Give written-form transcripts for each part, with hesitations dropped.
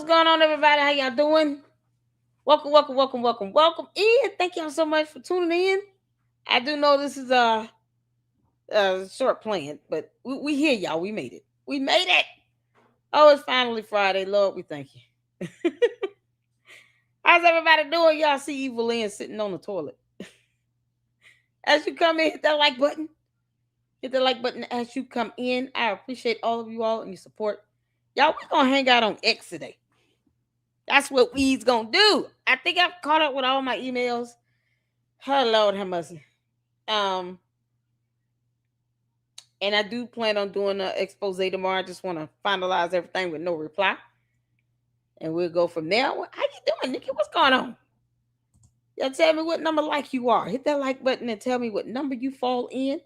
going on, everybody? How y'all doing? Welcome in. Thank y'all so much for tuning in. I do know this is a short plan, but we here, y'all. We made it. We made it. Oh, it's finally Friday. Lord, we thank you. How's everybody doing? Y'all see Evil Lynn sitting on the toilet. As you come in, hit that like button. Hit the like button as you come in. I appreciate all of you all and your support. Y'all, we're gonna hang out on X today. That's what we's gonna do. I think I've caught up with all my emails. Oh Lord have mercy. And I do plan on doing an expose tomorrow. I just want to finalize everything with no reply. And we'll go from there. How you doing, Nikki? What's going on? Y'all tell me what number like you are. Hit that like button and tell me what number you fall in.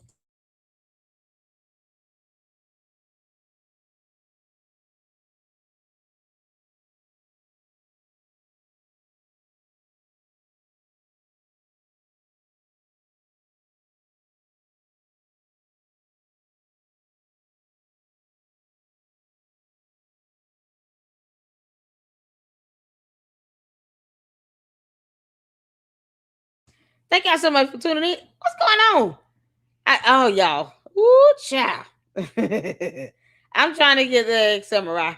Thank y'all so much for tuning in. What's going on? Y'all. Woo, child. I'm trying to get the samurai.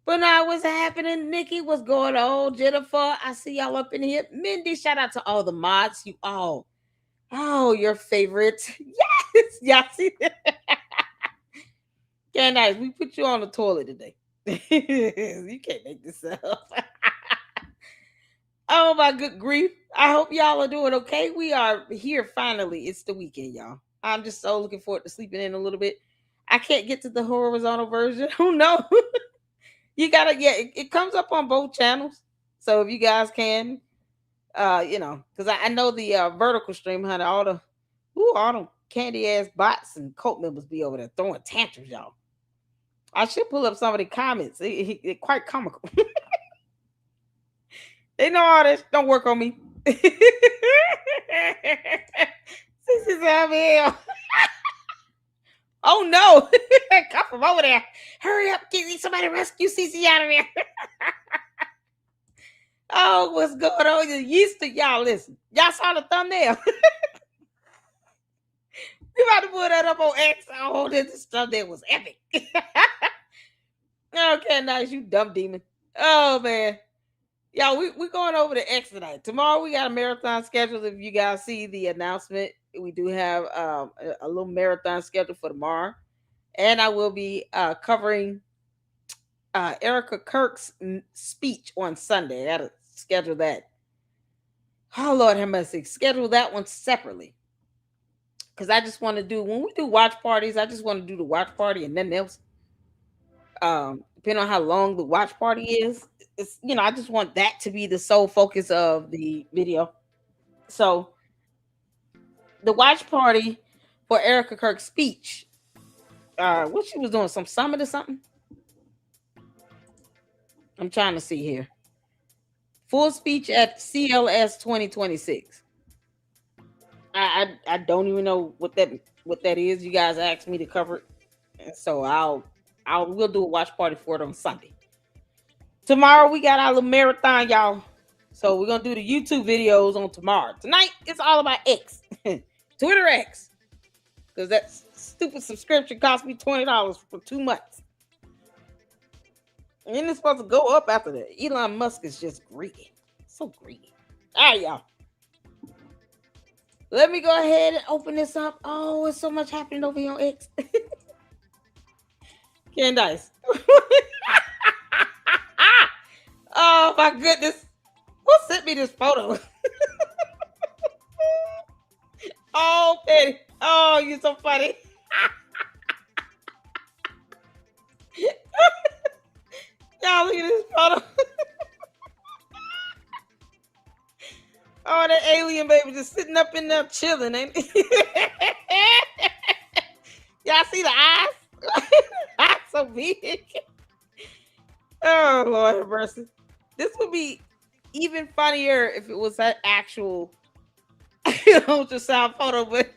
But now, what's happening, Nikki? What's going on, Jennifer? I see y'all up in here. Mindy, shout out to all the mods. You all. Oh, your favorite. Yes. Y'all see that? Candace, we put you on the toilet today. You can't make this up. Oh my good grief. I hope y'all are doing okay. We are here finally. It's the weekend, y'all. I'm just so looking forward to sleeping in a little bit. I can't get to the horizontal version. Oh no. You gotta, yeah, it comes up on both channels. So if you guys can, because I know the vertical stream, honey, all the candy ass bots and cult members be over there throwing tantrums, y'all. I should pull up some of the comments. It's quite comical. They know all this. Don't work on me. This is hell. Oh no. Come from over there. Hurry up. Get somebody rescue CC out of there. Oh, what's going on? You used to y'all listen. Y'all saw the thumbnail. We about to put that up on X. Oh, this thumbnail was epic. Okay, nice. You dumb demon. Oh man. Y'all, we going over to X tonight. Tomorrow we got a marathon schedule. If you guys see the announcement, we do have a little marathon schedule for tomorrow. And I will be covering Erica Kirk's speech on Sunday. I gotta schedule that. Oh Lord have mercy. Schedule that one separately. Because I just want to do, when we do watch parties, I just want to do the watch party and nothing else. Depending on how long the watch party is, it's, I just want that to be the sole focus of the video. So the watch party for Erica Kirk's speech, what she was doing, some summit or something. I'm trying to see here. Full speech at CLS 2026. I don't even know what that is. You guys asked me to cover it, and so we'll do a watch party for it on Sunday. Tomorrow we got our little marathon, y'all. So we're gonna do the YouTube videos on tomorrow. Tonight it's all about X, Twitter X, because that stupid subscription cost me $20 for 2 months, and then it's supposed to go up after that. Elon Musk is just greedy, so greedy. All right, y'all. Let me go ahead and open this up. Oh, it's so much happening over here on X. Candace. Oh my goodness. Who sent me this photo? Oh, Petty. Oh, you're so funny. Y'all look at this photo. Oh, that alien baby just sitting up in there chilling, ain't it? Y'all see the eyes? Eyes so big. Oh, Lord have mercy. This would be even funnier if it was that actual ultrasound photo, but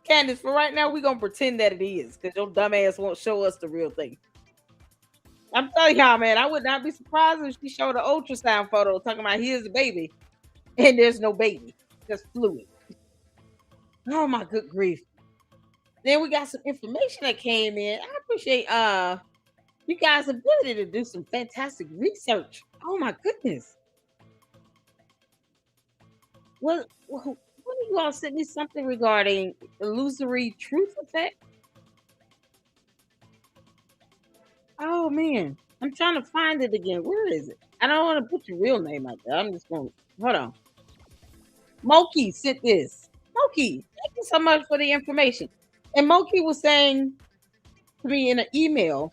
Candace, for right now, we're going to pretend that it is, because your dumb ass won't show us the real thing. I'm telling y'all, man, I would not be surprised if she showed an ultrasound photo talking about here's the baby, and there's no baby, just fluid. Oh my good grief. Then we got some information that came in. I appreciate you guys' ability to do some fantastic research. Oh my goodness. What do you all sent me something regarding illusory truth effect? Oh man. I'm trying to find it again. Where is it? I don't want to put your real name out there. I'm just going to hold on. Moki sent this. Moki, thank you so much for the information. And Moki was saying to me in an email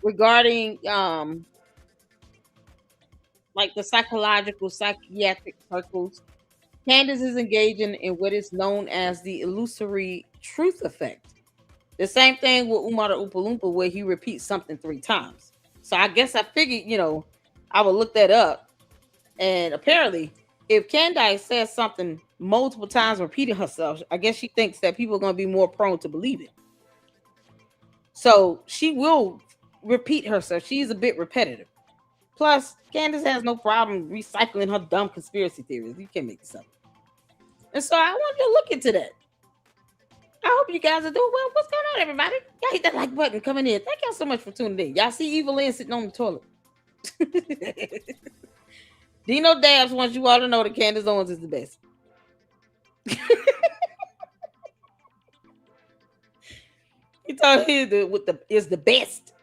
regarding like the psychological psychiatric circles. Candace is engaging in what is known as the illusory truth effect. The same thing with Umar the Oompa Loompa, where he repeats something 3 times. So I guess I figured, I would look that up. And apparently, if Candace says something multiple times repeating herself, I guess she thinks that people are going to be more prone to believe it. So she will repeat herself. She's a bit repetitive. Plus, Candace has no problem recycling her dumb conspiracy theories. You can't make this up. And so I wanted to look into that. I hope you guys are doing well. What's going on, everybody? Y'all hit that like button coming in. Thank y'all so much for tuning in. Y'all see Evelyn sitting on the toilet. Dino Dabs wants you all to know that Candace Owens is the best. He told me is the best.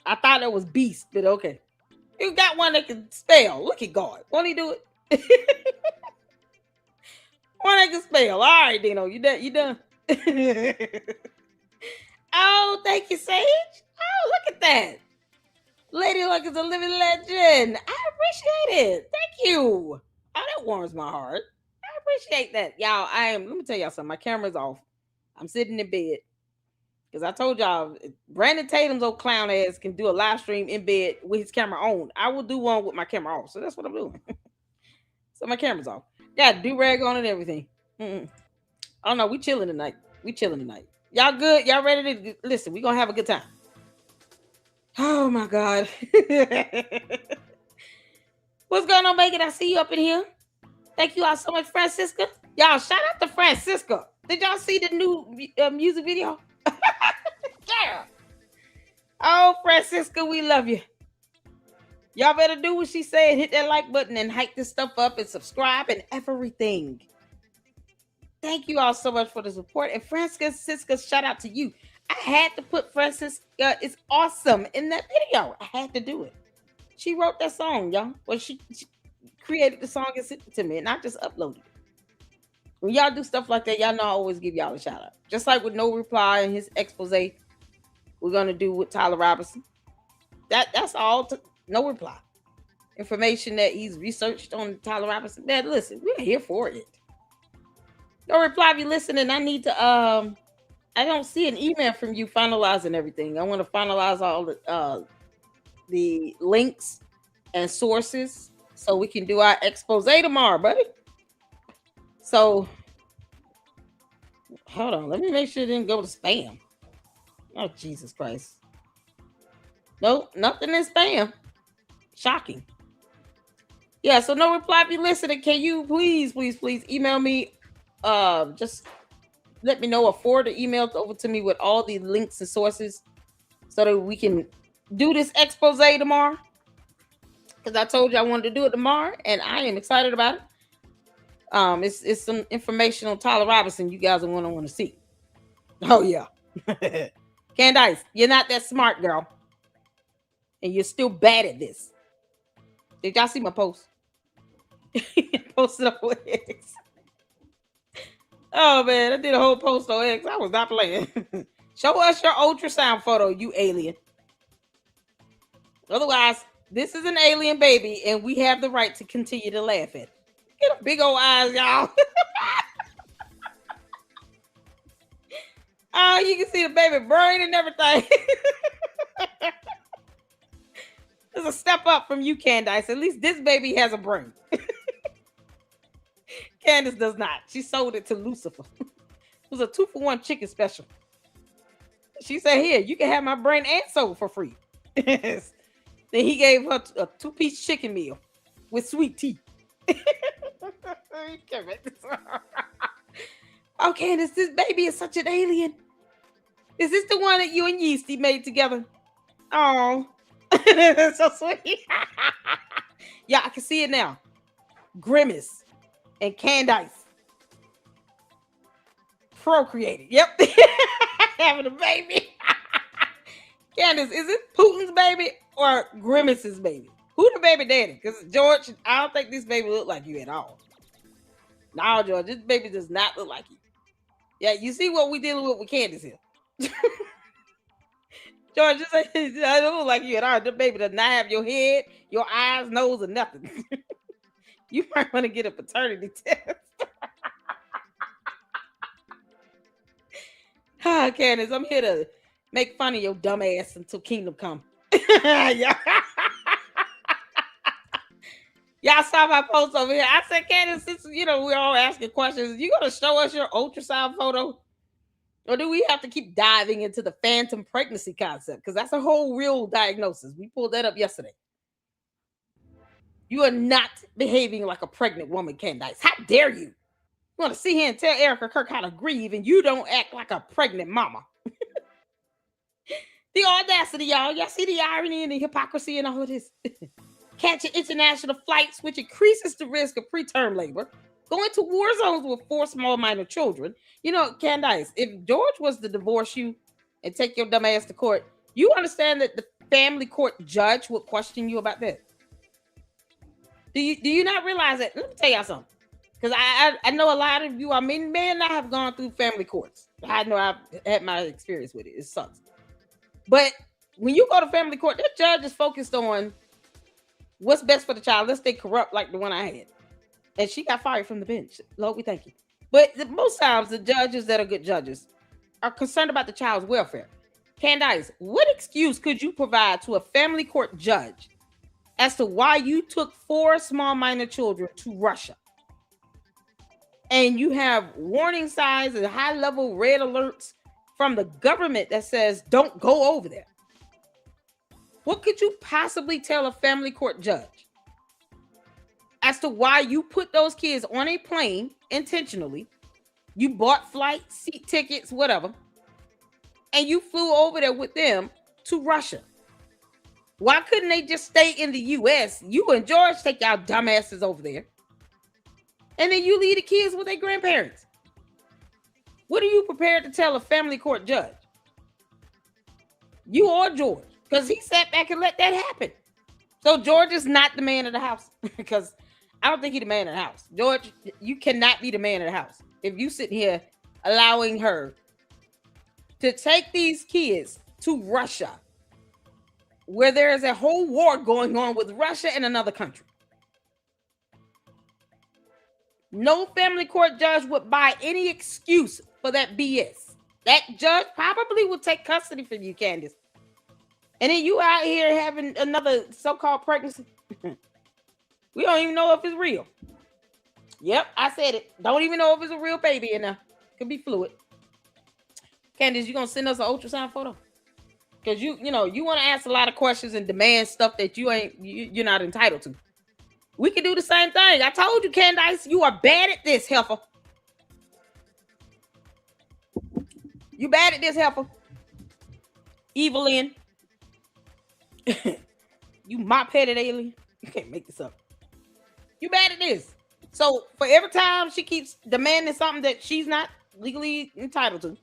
I thought that was beast, but okay. You got one that can spell. Look at God. Won't he do it? One that can spell. All right, Dino. You done? You done? Oh, thank you, Sage. Oh, look at that. Lady Luck is a living legend. I appreciate it. Thank you. Oh, that warms my heart. I appreciate that. Y'all, let me tell y'all something. My camera's off. I'm sitting in bed. Because I told y'all, Brandon Tatum's old clown ass can do a live stream in bed with his camera on. I will do one with my camera off. So that's what I'm doing. So my camera's off. Got do-rag on and everything. Oh no, we chilling tonight. Y'all good? Y'all ready to listen? We gonna have a good time. Oh my God. What's going on, Megan? I see you up in here. Thank you all so much, Francisca. Y'all, shout out to Francisca. Did y'all see the new music video? Yeah. Oh, Francisca, we love you. Y'all better do what she said. Hit that like button and hype this stuff up and subscribe and everything. Thank you all so much for the support. And Francisca, shout out to you. I had to put Francisca is awesome in that video. I had to do it. She wrote that song, y'all. Well, she created the song and sent it to me, and I just uploaded it. When y'all do stuff like that, y'all know I always give y'all a shout out. Just like with No Reply and his expose, we're gonna do with Tyler Robinson. That's all. No Reply. Information that he's researched on Tyler Robinson. Man, listen, we're here for it. No Reply, if you're listening, I need to I don't see an email from you finalizing everything. I want to finalize all the links and sources so we can do our expose tomorrow, buddy. So hold on, let me make sure it didn't go to spam. Oh, Jesus Christ. Nope, nothing in spam. Shocking. Yeah, so No Reply, if you listening, can you please email me? Just let me know or forward the email over to me with all the links and sources so that we can do this expose tomorrow. Because I told you I wanted to do it tomorrow, and I am excited about it. It's some information on Tyler Robinson you guys are going to want to see. Oh yeah. Candace, you're not that smart, girl. And you're still bad at this. Did y'all see my post? Posted on X. Oh man, I did a whole post on X. I was not playing. Show us your ultrasound photo, you alien. Otherwise, this is an alien baby, and we have the right to continue to laugh at it. Get a big old eyes, y'all. Oh, you can see the baby brain and everything. There's a step up from you, Candace. At least this baby has a brain. Candace does not. She sold it to Lucifer. It was a 2-for-1 chicken special. She said, "Here, you can have my brain and soul for free." Then he gave her a 2-piece chicken meal with sweet tea. Oh, Candace, this baby is such an alien. Is this the one that you and Yeasty made together? Oh, that's so sweet. Yeah, I can see it now. Grimace and Candace procreated. Yep. Having a baby. Candace, is it Putin's baby or Grimace's baby? Who the baby daddy? Because George, I don't think this baby look like you at all. No, George, this baby does not look like you. Yeah, you see what we dealing with Candace here. George, this I don't look like you at all. The baby does not have your head, your eyes, nose, or nothing. You might want to get a paternity test. Candace, I'm here to make fun of your dumb ass until kingdom come. Yeah. Y'all saw my post over here. I said, Candace, since we're all asking questions, you gonna show us your ultrasound photo? Or do we have to keep diving into the phantom pregnancy concept? Because that's a whole real diagnosis. We pulled that up yesterday. You are not behaving like a pregnant woman, Candace. How dare you? You want to sit here and tell Erica Kirk how to grieve, and you don't act like a pregnant mama. The audacity, y'all. Y'all see the irony and the hypocrisy and all of this? Catching international flights, which increases the risk of preterm labor. Going to war zones with 4 small minor children. Candace, if George was to divorce you and take your dumb ass to court, you understand that the family court judge would question you about that? Do you not realize that? Let me tell y'all something. Because I know a lot of you, may not have gone through family courts. I know I've had my experience with it. It sucks. But when you go to family court, that judge is focused on what's best for the child. Let's stay corrupt like the one I had. And she got fired from the bench. Lord, we thank you. But most times, the judges that are good judges are concerned about the child's welfare. Candace, what excuse could you provide to a family court judge as to why you took 4 small minor children to Russia? And you have warning signs and high-level red alerts from the government that says, don't go over there. What could you possibly tell a family court judge as to why you put those kids on a plane intentionally? You bought flights, seat tickets, whatever, and you flew over there with them to Russia. Why couldn't they just stay in the U.S.? You and George take y'all dumbasses over there, and then you leave the kids with their grandparents. What are you prepared to tell a family court judge? You or George? Because he sat back and let that happen. So George is not the man of the house. Because I don't think he's the man of the house. George, you cannot be the man of the house if you sit here allowing her to take these kids to Russia, where there is a whole war going on with Russia and another country. No family court judge would buy any excuse for that BS. That judge probably would take custody from you, Candace. And then you out here having another so-called pregnancy. We don't even know if it's real. Yep, I said it. Don't even know if it's a real baby in there. Could be fluid. Candace, you gonna send us an ultrasound photo? Because you want to ask a lot of questions and demand stuff that you're not entitled to. We can do the same thing. I told you, Candace, you are bad at this, heifer. You bad at this, heifer. Evelyn. You mop-headed alien. You can't make this up. You bad at this. So for every time she keeps demanding something that she's not legally entitled to,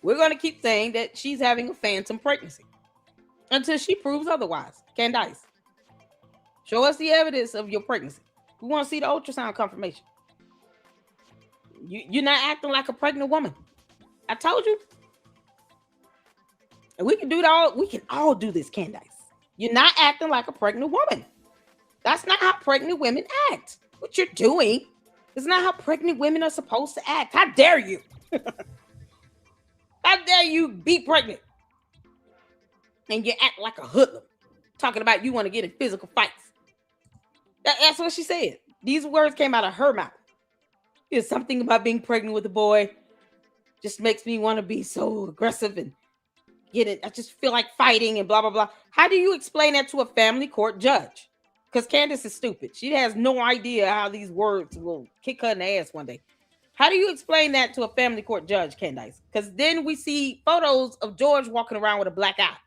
we're going to keep saying that she's having a phantom pregnancy until she proves otherwise. Candace, show us the evidence of your pregnancy. We want to see the ultrasound confirmation. You're not acting like a pregnant woman. I told you. And we can do it all. We can all do this, Candace. You're not acting like a pregnant woman. That's not how pregnant women act. What you're doing is not how pregnant women are supposed to act. How dare you? How dare you be pregnant and you act like a hoodlum, talking about you want to get in physical fights. That's what she said. These words came out of her mouth. It's something about being pregnant with a boy. just makes me want to be so aggressive and get it. I just feel like fighting and blah, blah, blah. How do you explain that to a family court judge? Because Candace is stupid. She has no idea how these words will kick her in the ass one day. How do you explain that to a family court judge, Candace? Because then we see photos of George walking around with a black eye.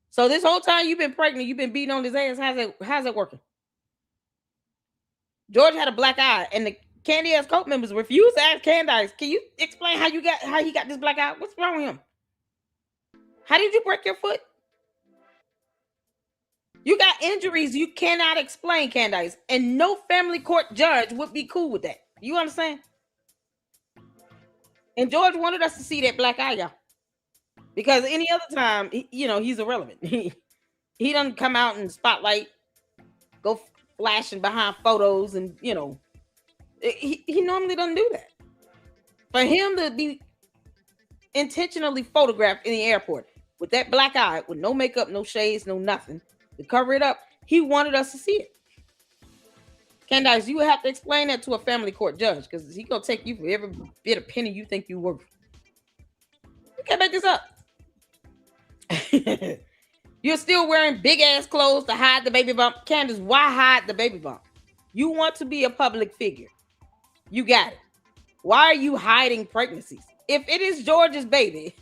So this whole time you've been pregnant, you've been beating on his ass. How's it working? George had a black eye, and the Candy ass cult members refused to ask Candace, can you explain how he got this black eye? What's wrong with him? How did you break your foot? You got injuries you cannot explain, Candace, and no family court judge would be cool with that. You understand? And George wanted us to see that black eye, y'all, because any other time, he's irrelevant. He doesn't come out in the spotlight, go flashing behind photos, and he normally doesn't do that. For him to be intentionally photographed in the airport with that black eye, with no makeup, no shades, no nothing, to cover it up, he wanted us to see it. Candace, you would have to explain that to a family court judge, because he's gonna take you for every bit of penny you think you worth. You can't make this up. You're still wearing big ass clothes to hide the baby bump. Candace, why hide the baby bump? You want to be a public figure. You got it. Why are you hiding pregnancies? If it is George's baby,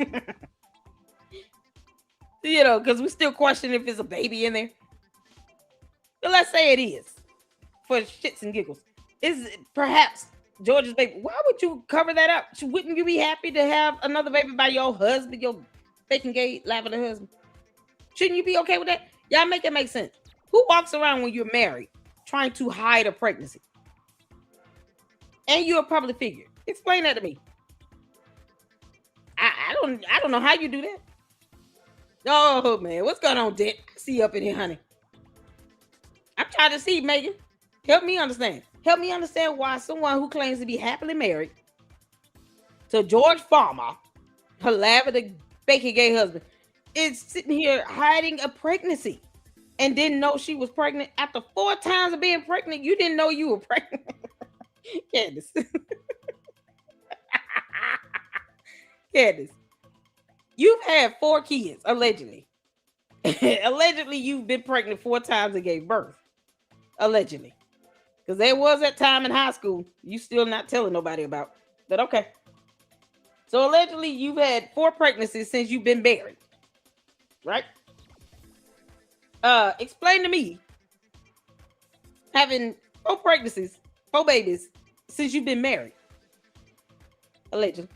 because we still question if it's a baby in there. But let's say it is, for shits and giggles. Is it perhaps George's baby? Why would you cover that up? Wouldn't you be happy to have another baby by your husband, your faking gay lavender husband? Shouldn't you be okay with that? Y'all make it make sense. Who walks around when you're married trying to hide a pregnancy? And you're a public figure. Explain that to me. I don't know how you do that. Oh man, what's going on, Dick? See you up in here, honey. I'm trying to see, Megan. Help me understand. Help me understand why someone who claims to be happily married to George Farmer, her lavender faking gay husband, is sitting here hiding a pregnancy and didn't know she was pregnant. After 4 times of being pregnant, you didn't know you were pregnant. Candace. Candace, you've had 4 kids, allegedly. Allegedly, you've been pregnant 4 times and gave birth. Allegedly. Because there was that time in high school you still not telling nobody about. But okay. So allegedly, you've had 4 pregnancies since you've been married. Right? Explain to me, having 4 pregnancies, 4 babies since you've been married. Allegedly.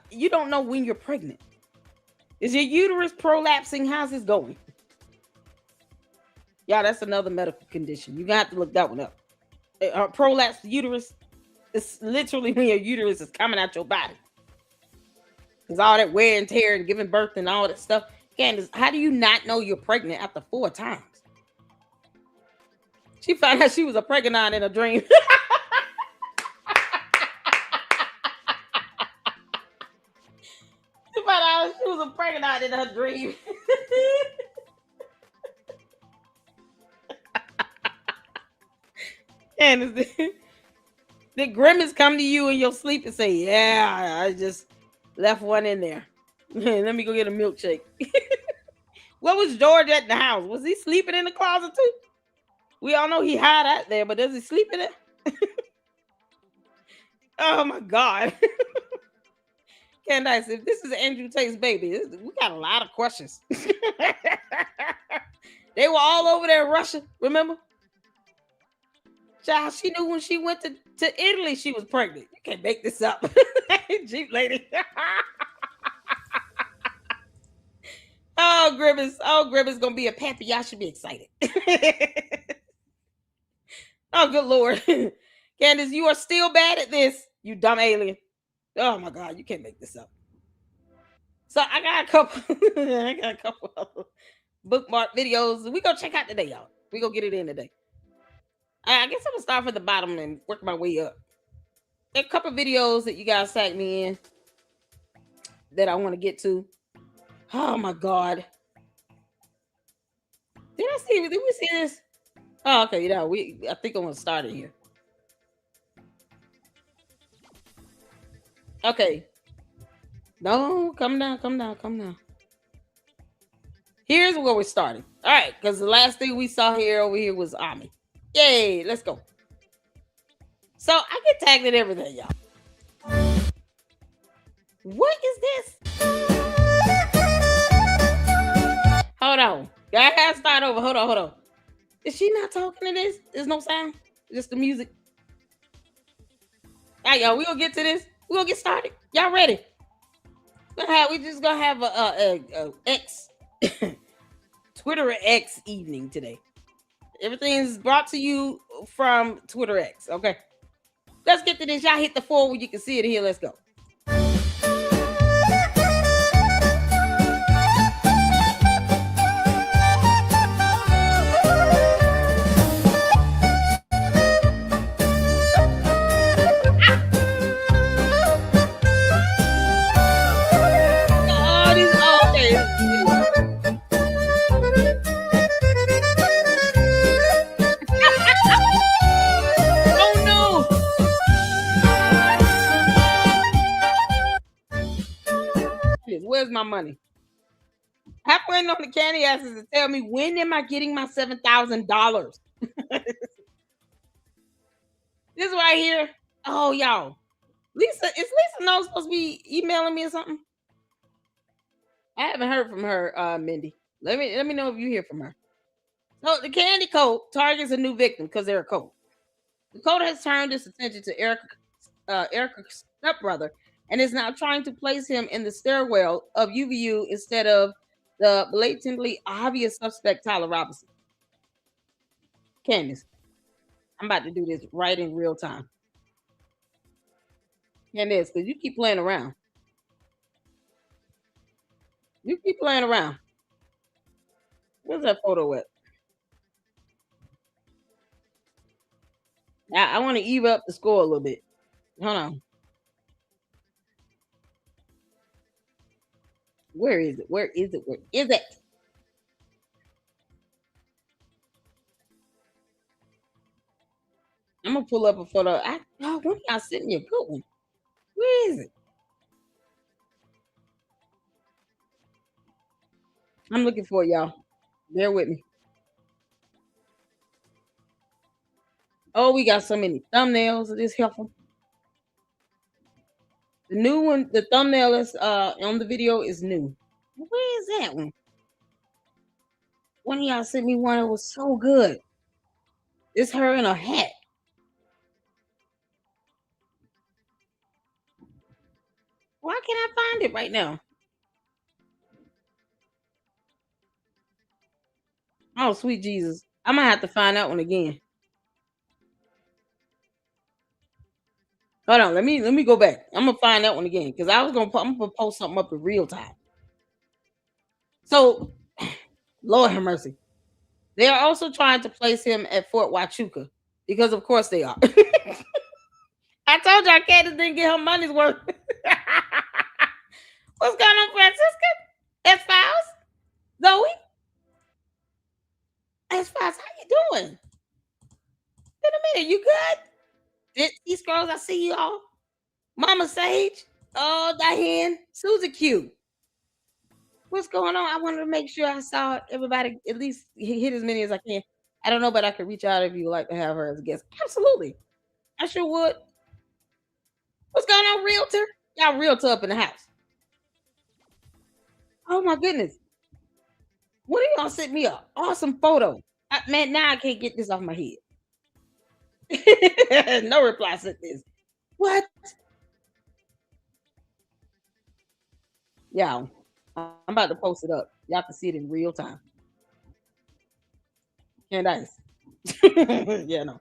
You don't know when you're pregnant. Is your uterus prolapsing? How's this going? Yeah, that's another medical condition. You're gonna have to look that one up. Prolapsed uterus is literally when your uterus is coming out your body. Because all that wear and tear and giving birth and all that stuff. Candace, how do you not know you're pregnant after 4 times? She found out she was a pregnant in a dream. She found out she was a pregnant in her dream. Candace, did Grimace come to you in your sleep and say, yeah, I just left one in there. Let me go get a milkshake. What was George at the house? Was he sleeping in the closet too? We all know he hide out there, but does he sleep in it? Oh my God. Candace, if this is Andrew Tate's baby, we got a lot of questions. They were all over there in Russia, remember? Child, she knew when she went to Italy she was pregnant. You can't make this up. Jeep lady. Oh, Grimace gonna be a pappy. Y'all should be excited. Oh, good Lord. Candace, you are still bad at this, you dumb alien. Oh my God, you can't make this up. So I got a couple of bookmark videos. We gonna check out today, y'all. We gonna get it in today. I guess I'm gonna start from the bottom and work my way up. There are a couple of videos that you guys tagged me in that I want to get to. Oh my God. Did we see this? Oh, okay, I think I'm gonna start it here. Okay. No, come down, come down, come down. Here's where we're starting. All right, because the last thing we saw here over here was Ami. Yay, let's go. So I get tagged in everything, y'all. What is this? Hold on. I gotta start over. Hold on, hold on. Is she not talking to this? There's no sound. Just the music. All right, y'all. We gonna get to this. We gonna get started. Y'all ready? We just gonna have a X Twitter X evening today. Everything is brought to you from Twitter X. Okay. Let's get to this. Y'all hit the 4 where you can see it here. Let's go. Where's my money? I'm waiting on the candy asses to tell me when am I getting my $7,000? This right here. Oh, y'all. Lisa, is Lisa No supposed to be emailing me or something? I haven't heard from her, Mindy. Let me know if you hear from her. So the candy cult targets a new victim because they're a cult. The cult has turned its attention to Erica's stepbrother and is now trying to place him in the stairwell of UVU instead of the blatantly obvious suspect Tyler Robinson. Candace, I'm about to do this right in real time. Candace, because you keep playing around. You keep playing around. Where's that photo at? I want to even up the score a little bit. Hold on. Where is it? Where is it? Where is it? I'm gonna pull up a photo. When y'all sitting here, good one. Where is it? I'm looking for it, y'all. Bear with me. Oh, we got so many thumbnails of this helpful. The new one, the thumbnail is on the video is new. Where is that one? One of y'all sent me one that was so good. It's her in a hat. Why can't I find it right now? Oh, sweet Jesus. I'm gonna have to find that one again. Hold on, let me go back. I'm gonna find that one again because I'm gonna post something up in real time. So, Lord have mercy. They are also trying to place him at Fort Huachuca because, of course, they are. I told y'all Candace didn't get her money's worth. What's going on, Francisca? S Files? Zoe? S Files, how you doing? Been a minute, you good? These girls, I see you all. Mama Sage. Oh, Diane. Susie Q. What's going on? I wanted to make sure I saw everybody at least hit as many as I can. I don't know, but I could reach out if you would like to have her as a guest. Absolutely. I sure would. What's going on, realtor? Y'all realtor up in the house. Oh my goodness. What are y'all sent me an awesome photo? Man, now I can't get this off my head. No reply sent this. What? Y'all, I'm about to post it up. Y'all can see it in real time. Candace. Yeah, no.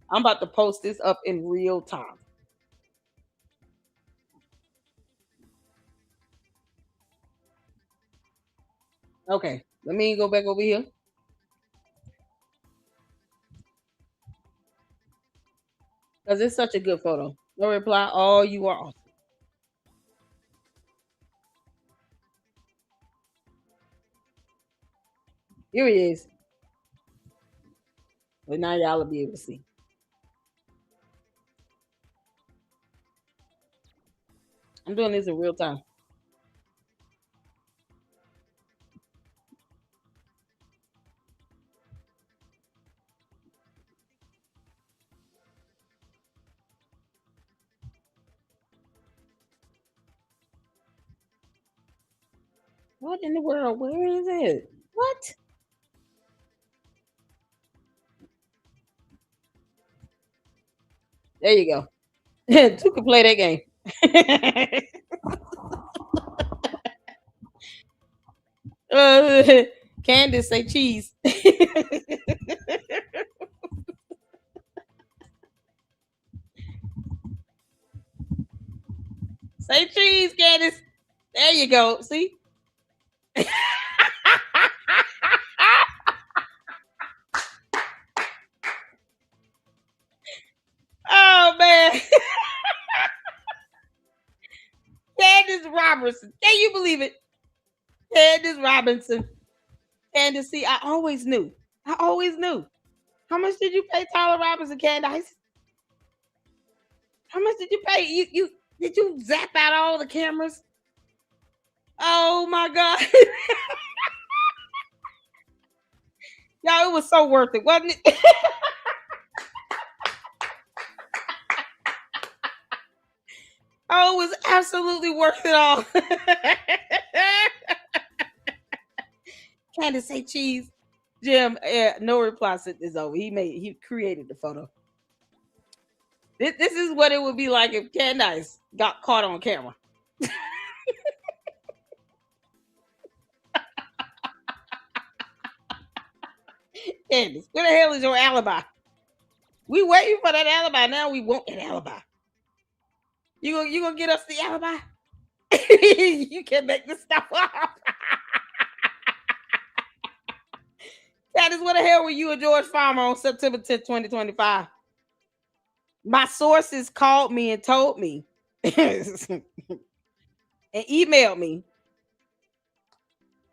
I'm about to post this up in real time. Okay, let me go back over here. Because it's such a good photo. No reply. Oh, you are awesome. Here he is. But now y'all will be able to see. I'm doing this in real time. What in the world? Where is it? What? There you go. Two can play that game. uh, Candace say cheese. Say cheese, Candace. There you go. See? Oh man. Candace Robertson. Can you believe it? Candace Robinson. Candace, see, I always knew. I always knew. How much did you pay Tyler Robinson, Candace? How much did you pay? You did you zap out all the cameras? Oh my god. Y'all, it was so worth it, wasn't it? Oh, it was absolutely worth it all. Candace say cheese. Jim, no reply since it's over. He created the photo. This is what it would be like if Candace got caught on camera. Candace, where the hell is your alibi? We waiting for that alibi. Now we want that alibi. You gonna get us the alibi? You can make this stuff up. Candace, what the hell were you and George Farmer on September 10th, 2025? My sources called me and told me and emailed me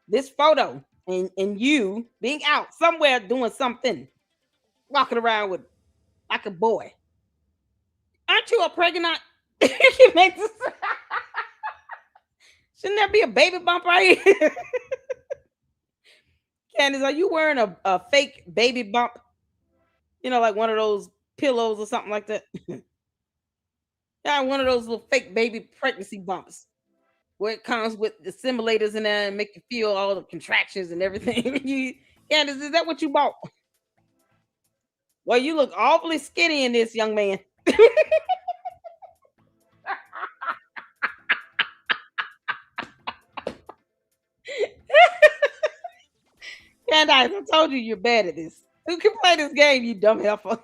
this photo and you being out somewhere doing something, walking around with like a boy. Aren't you a pregnant? You make this. Shouldn't there be a baby bump right here? Candace, are you wearing a fake baby bump? You know, like one of those pillows or something like that. Yeah, one of those little fake baby pregnancy bumps where it comes with the simulators in there and make you feel all the contractions and everything. Candace, is that what you bought? Well, you look awfully skinny in this, young man. Candace, I told you you're bad at this. Who can play this game, you dumb heifer?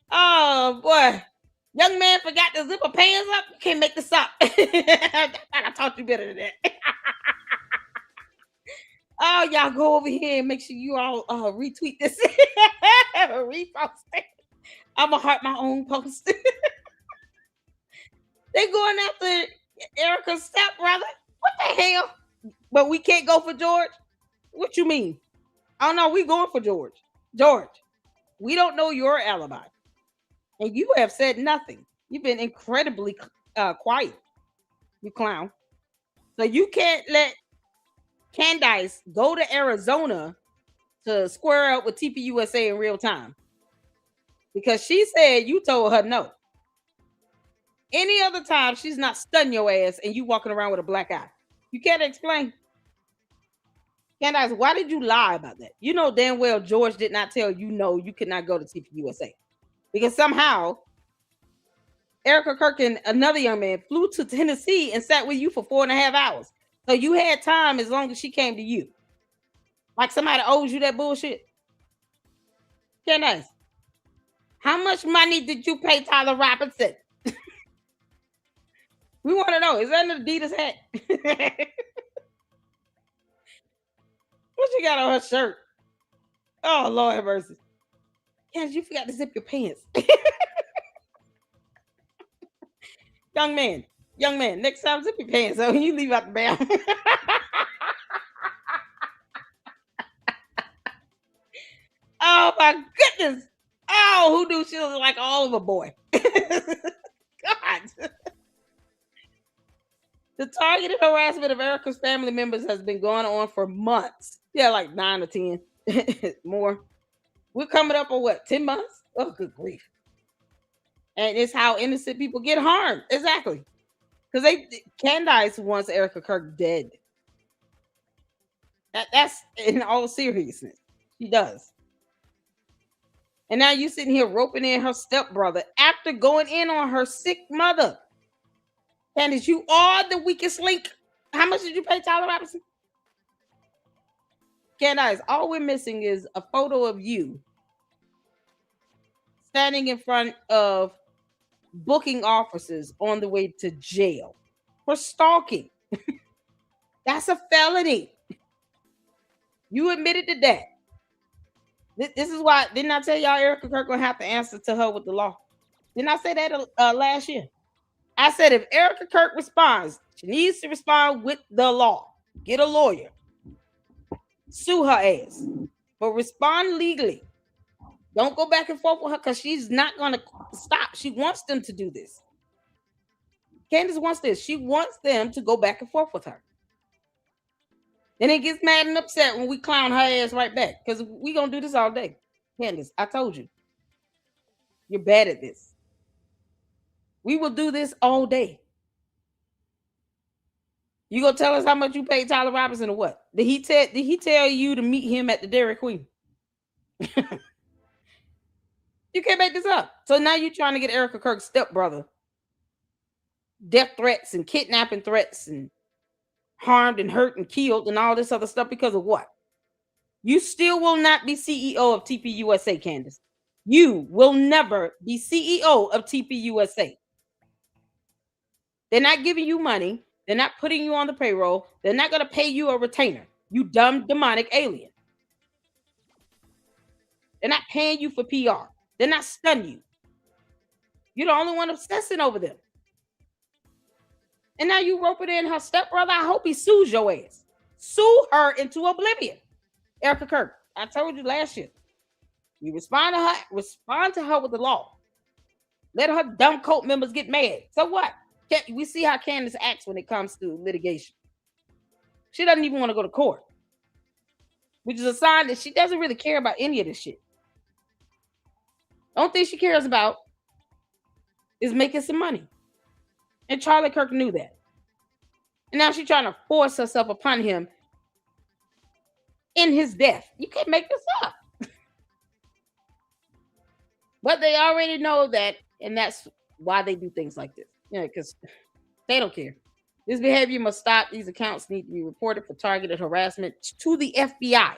Oh boy. Young man forgot to zip her pants up. You can't make this up. I taught you better than that. Oh, y'all go over here and make sure you all retweet this. Repost it. I'm gonna heart my own post. They going after Erica's stepbrother. What the hell? But we can't go for George. What you mean? Oh no, we going for George. George, we don't know your alibi, and you have said nothing. You've been incredibly quiet, you clown. So you can't let Candace go to Arizona to square up with TPUSA in real time because she said you told her no. Any other time, she's not stunning your ass and you walking around with a black eye. You can't explain. Candace, why did you lie about that? You know damn well George did not tell you no, you could not go to TPUSA because somehow Erica Kirk and another young man flew to Tennessee and sat with you for 4.5 hours. So you had time as long as she came to you. Like somebody owes you that bullshit. Candace, how much money did you pay Tyler Robinson? We want to know. Is that an Adidas hat? What you got on her shirt? Oh, Lord have mercy. Candace, you forgot to zip your pants. Young man, next time zip your pants so you leave out the bathroom. Oh my goodness. Oh, who knew she was like all of a boy? The targeted harassment of Erica's family members has been going on for months. Yeah, like 9 or 10 more. We're coming up on what, 10 months? Oh, good grief. And it's how innocent people get harmed. Exactly. Because Candace wants Erica Kirk dead. That's in all seriousness. She does. And now you sitting here roping in her stepbrother after going in on her sick mother. Candace, you are the weakest link. How much did you pay Tyler Robinson? Candace, all we're missing is a photo of you standing in front of booking officers on the way to jail for stalking. That's a felony. You admitted to that. This is why, didn't I tell y'all Erica Kirk gonna have to answer to her with the law? Didn't I say that last year? I said if Erica Kirk responds, she needs to respond with the law. Get a lawyer. Sue her ass. But respond legally. Don't go back and forth with her because she's not going to stop. She wants them to do this. Candace wants this. She wants them to go back and forth with her. And it gets mad and upset when we clown her ass right back because we're going to do this all day. Candace, I told you. You're bad at this. We will do this all day. You gonna tell us how much you paid Tyler Robinson or what? Did he tell you to meet him at the Dairy Queen? You can't make this up. So now you're trying to get Erica Kirk's stepbrother death threats and kidnapping threats and harmed and hurt and killed and all this other stuff because of what? You still will not be CEO of TPUSA, Candace. You will never be CEO of TPUSA. They're not giving you money. They're not putting you on the payroll. They're not going to pay you a retainer. You dumb demonic alien. They're not paying you for PR. They're not stunning you. You're the only one obsessing over them. And now you roping in her stepbrother. I hope he sues your ass. Sue her into oblivion. Erica Kirk, I told you last year. You respond to her with the law. Let her dumb cult members get mad. So what? We see how Candace acts when it comes to litigation. She doesn't even want to go to court, which is a sign that she doesn't really care about any of this shit. The only thing she cares about is making some money. And Charlie Kirk knew that. And now she's trying to force herself upon him in his death. You can't make this up. But they already know that, and that's why they do things like this. Yeah, because they don't care. This behavior must stop. These accounts need to be reported for targeted harassment to the FBI.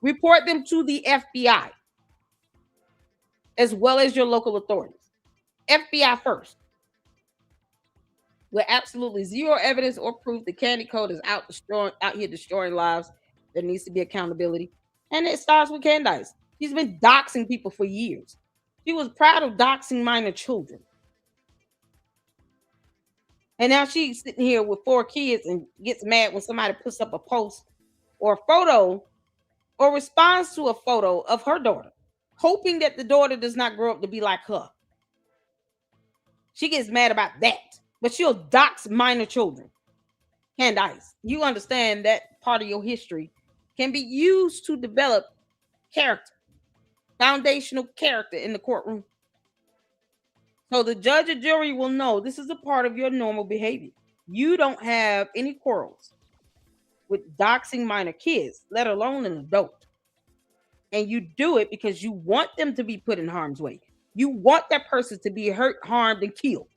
Report them to the FBI, as well as your local authorities. FBI first. With absolutely zero evidence or proof, the Candy Code is out here destroying lives. There needs to be accountability. And it starts with Candace. She's been doxing people for years. She was proud of doxing minor children. And now she's sitting here with 4 kids and gets mad when somebody puts up a post or a photo or responds to a photo of her daughter, hoping that the daughter does not grow up to be like her. She gets mad about that, but she'll dox minor children. Candace, you understand that part of your history can be used to develop character, foundational character in the courtroom. So the judge or jury will know this is a part of your normal behavior. You don't have any quarrels with doxing minor kids, let alone an adult. And you do it because you want them to be put in harm's way. You want that person to be hurt, harmed, and killed.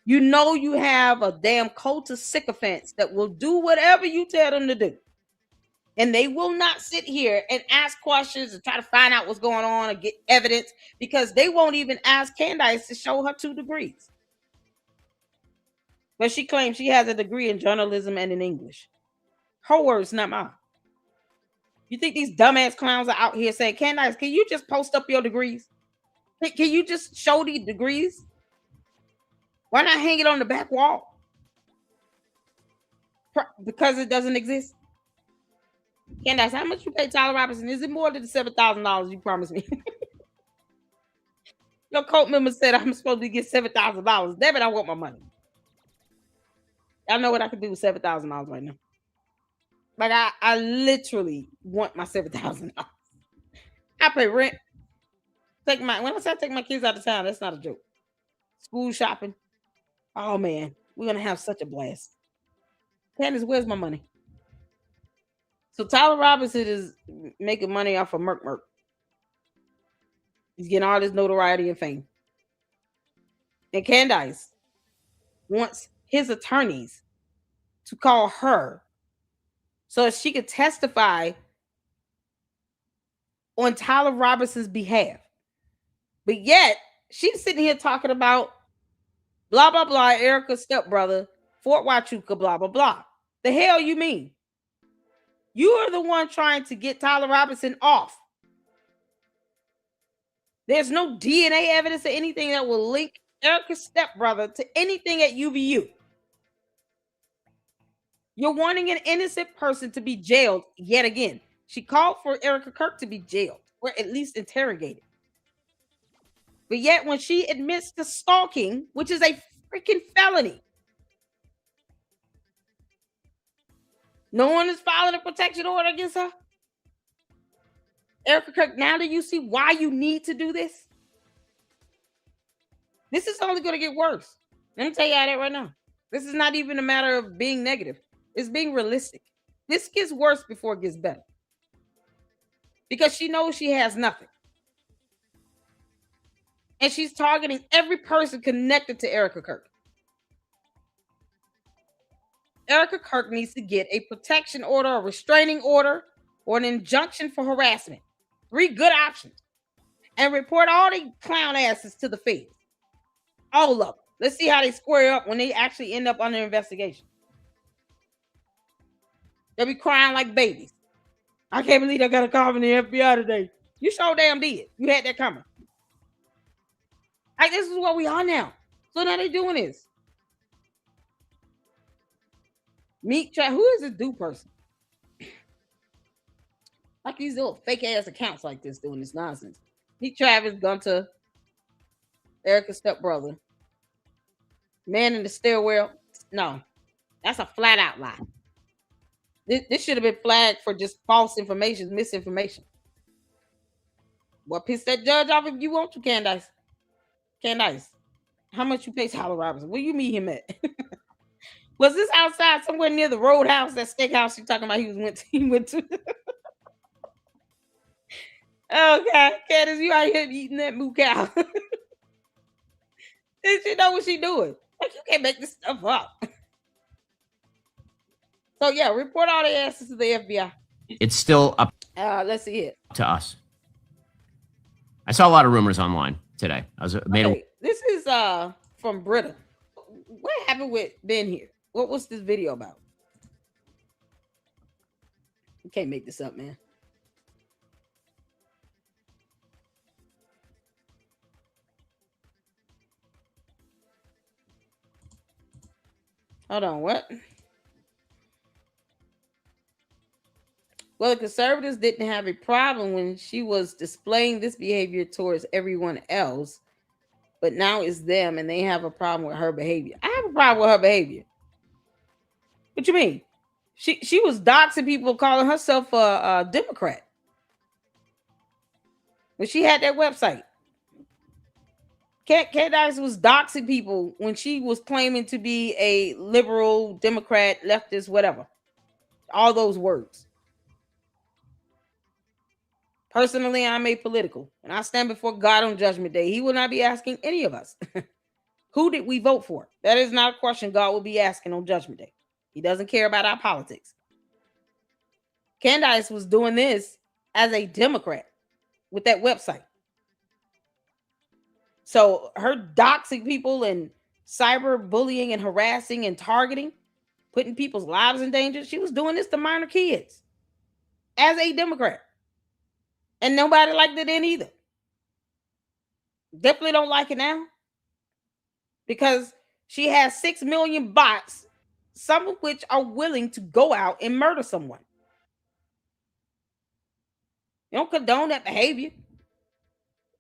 You know you have a damn cult of sycophants that will do whatever you tell them to do. And they will not sit here and ask questions and try to find out what's going on and get evidence because they won't even ask Candace to show her 2 degrees. But she claims she has a degree in journalism and in English. Her words, not mine. You think these dumbass clowns are out here saying, Candace, can you just post up your degrees? Can you just show these degrees? Why not hang it on the back wall? Because it doesn't exist. Candace, how much you pay Tyler Robinson? Is it more than the $7,000 you promised me? Your cult member said I'm supposed to get $7,000. Damn it, I want my money. I know what I could do with $7,000 right now. Like I literally want my $7,000. I pay rent. When I say take my kids out of town, that's not a joke. School shopping. Oh man, we're gonna have such a blast. Candace, where's my money? So Tyler Robinson is making money off of Merc Merc. He's getting all this notoriety and fame. And Candace wants his attorneys to call her so she could testify on Tyler Robinson's behalf. But yet, she's sitting here talking about blah, blah, blah, Erica's stepbrother, Fort Huachuca, blah, blah, blah. The hell you mean? You are the one trying to get Tyler Robinson off. There's no DNA evidence or anything that will link Erica's stepbrother to anything at UVU. You're wanting an innocent person to be jailed yet again. She called for Erica Kirk to be jailed or at least interrogated. But yet when she admits to stalking, which is a freaking felony, no one is filing a protection order against her. Erica Kirk, now do you see why you need to do this? This is only going to get worse. Let me tell you that right now. This is not even a matter of being negative. It's being realistic. This gets worse before it gets better. Because she knows she has nothing. And she's targeting every person connected to Erica Kirk. Erica Kirk needs to get a protection order, a restraining order, or an injunction for harassment. 3 good options. And report all the clown asses to the feds. All of them. Let's see how they square up when they actually end up under investigation. They'll be crying like babies. I can't believe I got a call from the FBI today. You sure damn did. You had that coming. Like, this is what we are now. So now they're doing this. Meet Travis. Who is this dude person? Like these little fake ass accounts like this doing this nonsense. Meet Travis Gunter, Erica's stepbrother. Man in the stairwell. No, that's a flat out lie. This should have been flagged for just false information, misinformation. Well, piss that judge off if you want to, Candace. Candace, how much you pay Tyler Robinson? Where you meet him at? Was this outside somewhere near the Roadhouse, that steakhouse you talking about he went to? Okay, Candace, you out here eating that moo cow. Did she know what she doing? Like, you can't make this stuff up. So yeah, report all the asses to the FBI. It's still up. Let's see it. To us. I saw a lot of rumors online today. This is from Britta. What happened with Ben here? What's this video about? You can't make this up, man. Hold on, what? Well, the conservatives didn't have a problem when she was displaying this behavior towards everyone else, but now it's them and they have a problem with her behavior. I have a problem with her behavior. What you mean? She was doxing people, calling herself a Democrat when she had that website. Candace was doxing people when she was claiming to be a liberal, Democrat, leftist, whatever. All those words. Personally, I'm apolitical, and I stand before God on Judgment Day. He will not be asking any of us, who did we vote for? That is not a question God will be asking on Judgment Day. He doesn't care about our politics. Candace was doing this as a Democrat with that website. So her doxing people and cyber bullying and harassing and targeting, putting people's lives in danger, she was doing this to minor kids as a Democrat. And nobody liked it then either. Definitely don't like it now. Because she has 6 million bots, some of which are willing to go out and murder someone. You don't condone that behavior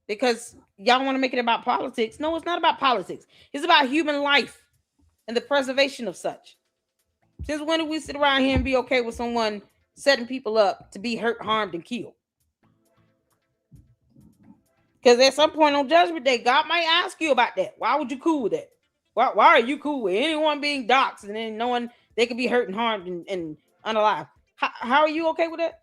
because y'all want to make it about politics. No, it's not about politics. It's about human life and the preservation of such. Since when do we sit around here and be okay with someone setting people up to be hurt, harmed, and killed? Because at some point on Judgment Day, God might ask you about that. Why would you cool with that? Why are you cool with anyone being doxxed and then knowing they could be hurt and harmed and unalive? How are you okay with that?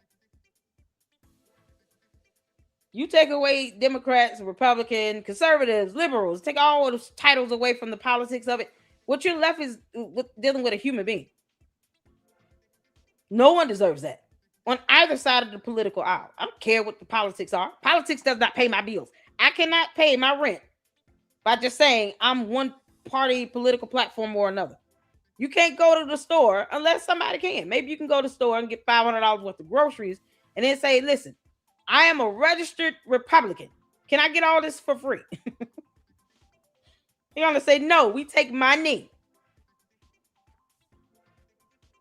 You take away Democrats, Republican, conservatives, liberals, take all those titles away from the politics of it. What you're left is dealing with a human being. No one deserves that on either side of the political aisle. I don't care what the politics are. Politics does not pay my bills. I cannot pay my rent by just saying I'm one party political platform or another. You can't go to the store unless somebody can. Maybe you can go to the store and get $500 worth of groceries and then say, listen, I am a registered Republican. Can I get all this for free? You're going to say, no, we take money.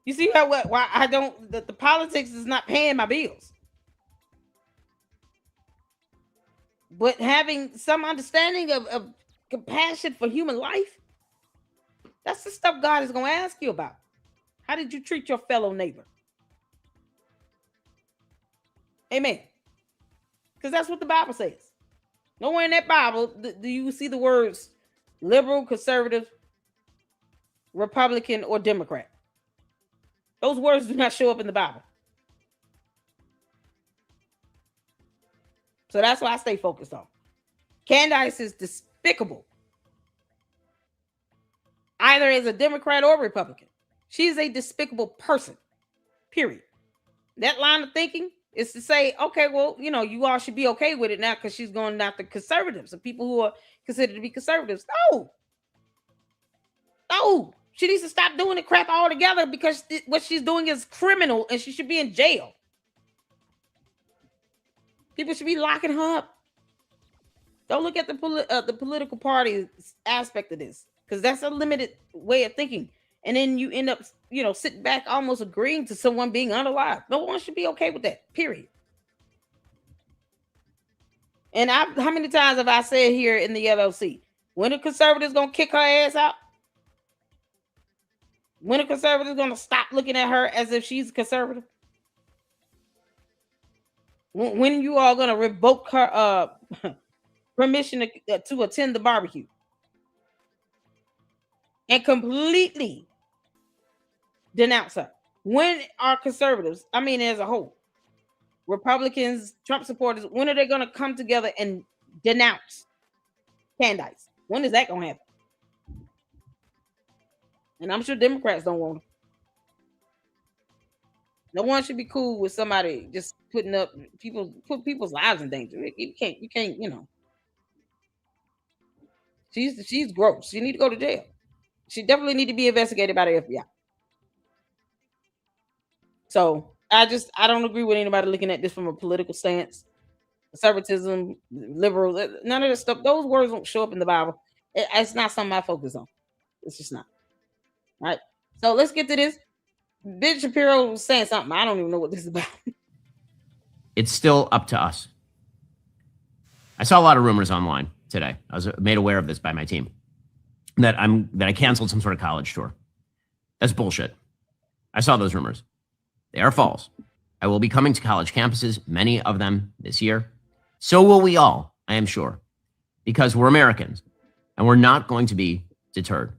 You see why I don't, the politics is not paying my bills. But having some understanding of compassion for human life, that's the stuff God is going to ask you about. How did you treat your fellow neighbor? Amen. Because that's what the Bible says. Nowhere in that Bible do you see the words liberal, conservative, Republican, or Democrat. Those words do not show up in the Bible. So that's why I stay focused on. Candace is despicable. Either as a Democrat or Republican. She's a despicable person. Period. That line of thinking is to say, okay, well, you all should be okay with it now because she's going after conservatives and people who are considered to be conservatives. No. She needs to stop doing the crap altogether because what she's doing is criminal and she should be in jail. People should be locking her up. Don't look at the political party aspect of this because that's a limited way of thinking. And then you end up, sitting back almost agreeing to someone being unalive. No one should be okay with that, period. And how many times have I said here in the LLC, when the conservatives going to kick her ass out? When the conservatives going to stop looking at her as if she's a conservative? When you are going to revoke her permission to attend the barbecue? And completely denounce her. When are conservatives, as a whole, Republicans, Trump supporters, when are they going to come together and denounce Candace? When is that going to happen? And I'm sure Democrats don't want her. No one should be cool with somebody just put people's lives in danger. You can't, She's gross. She need to go to jail. She definitely need to be investigated by the FBI. So I don't agree with anybody looking at this from a political stance. Conservatism, liberal, none of this stuff. Those words don't show up in the Bible. It's not something I focus on. It's just not. All right. So let's get to this. Ben Shapiro was saying something. I don't even know what this is about. It's still up to us. I saw a lot of rumors online today. I was made aware of this by my team that I canceled some sort of college tour. That's bullshit. I saw those rumors. They are false. I will be coming to college campuses, many of them this year. So will we all, I am sure, because we're Americans and we're not going to be deterred.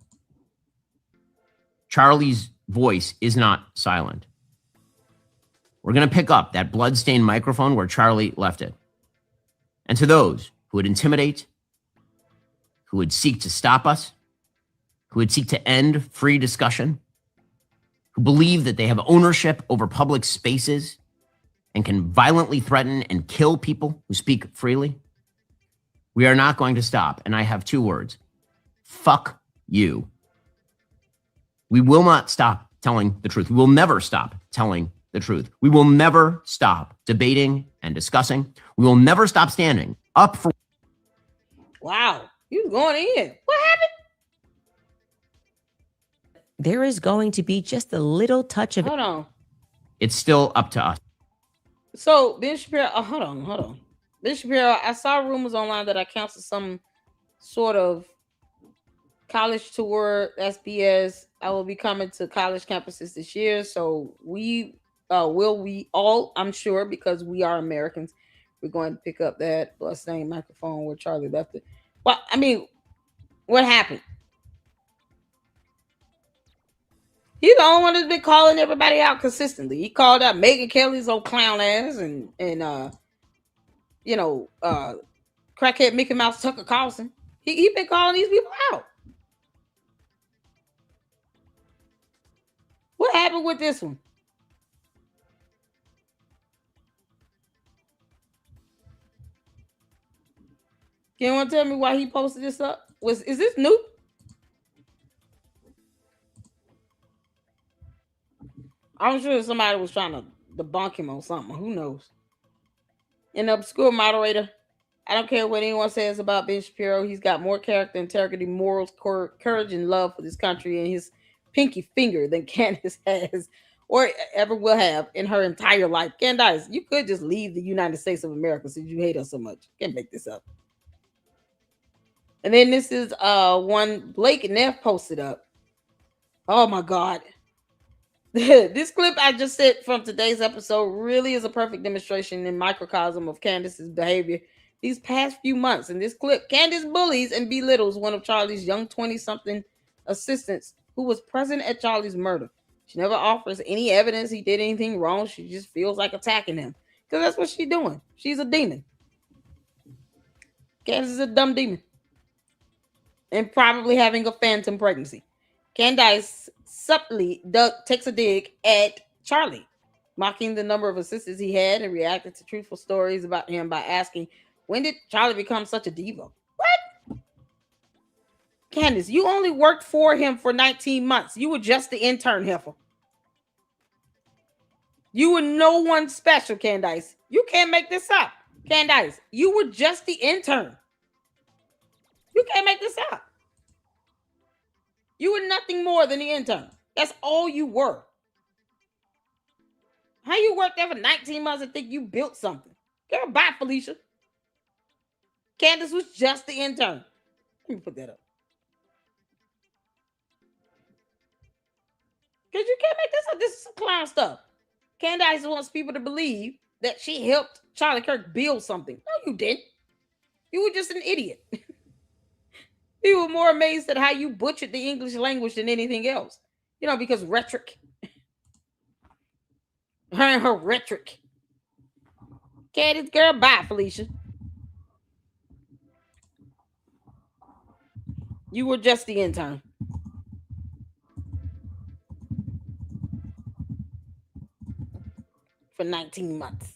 Charlie's voice is not silent. We're going to pick up that bloodstained microphone where Charlie left it. And to those who would intimidate, who would seek to stop us, who would seek to end free discussion, who believe that they have ownership over public spaces and can violently threaten and kill people who speak freely, we are not going to stop. And I have two words: fuck you. We will not stop telling the truth. We will never stop telling the truth. We will never stop debating and discussing. We will never stop standing up for. Wow, you going in. What happened? There is going to be just a little touch of. Hold on. It's still up to us. So, Ben Shapiro, hold on. Ben Shapiro, I saw rumors online that I canceled some sort of college tour, SBS. I will be coming to college campuses this year. So we all, I'm sure, because we are Americans, we're going to pick up that same microphone where Charlie left it. Well, I mean, what happened? He's the only one that's been calling everybody out consistently. He called out Megan Kelly's old clown ass and you know, crackhead Mickey Mouse Tucker Carlson. He been calling these people out. What happened with this one? Can you want to tell me why he posted this up? Is this new? I'm sure somebody was trying to debunk him on something. Who knows? An obscure moderator. I don't care what anyone says about Ben Shapiro. He's got more character, integrity, morals, courage, and love for this country and his pinky finger than Candace has or ever will have in her entire life. Candace, you could just leave the United States of America since you hate us so much. Can't make this up. And then this is one Blake Neff posted up. Oh my God. This clip I just said from today's episode really is a perfect demonstration and microcosm of Candace's behavior these past few months. In this clip, Candace bullies and belittles one of Charlie's young 20-something assistants who was present at Charlie's murder. She never offers any evidence he did anything wrong. She just feels like attacking him because that's what she's doing. She's a demon. Candace is a dumb demon and probably having a phantom pregnancy. Candace subtly takes a dig at Charlie, mocking the number of assistants he had and reacted to truthful stories about him by asking, when did Charlie become such a diva? What? Candace, you only worked for him for 19 months. You were just the intern, heifer. You were no one special, Candace. You can't make this up. Candace, you were just the intern. You can't make this up. You were nothing more than the intern. That's all you were. How you worked there for 19 months and think you built something? Girl, bye, Felicia. Candace was just the intern. Let me put that up. Because you can't make this up. This is some clown stuff. Candace wants people to believe that she helped Charlie Kirk build something. No, you didn't. You were just an idiot. People were more amazed at how you butchered the English language than anything else. You know, because rhetoric. Her and her rhetoric. Candace, girl, bye, Felicia. You were just the intern. For 19 months.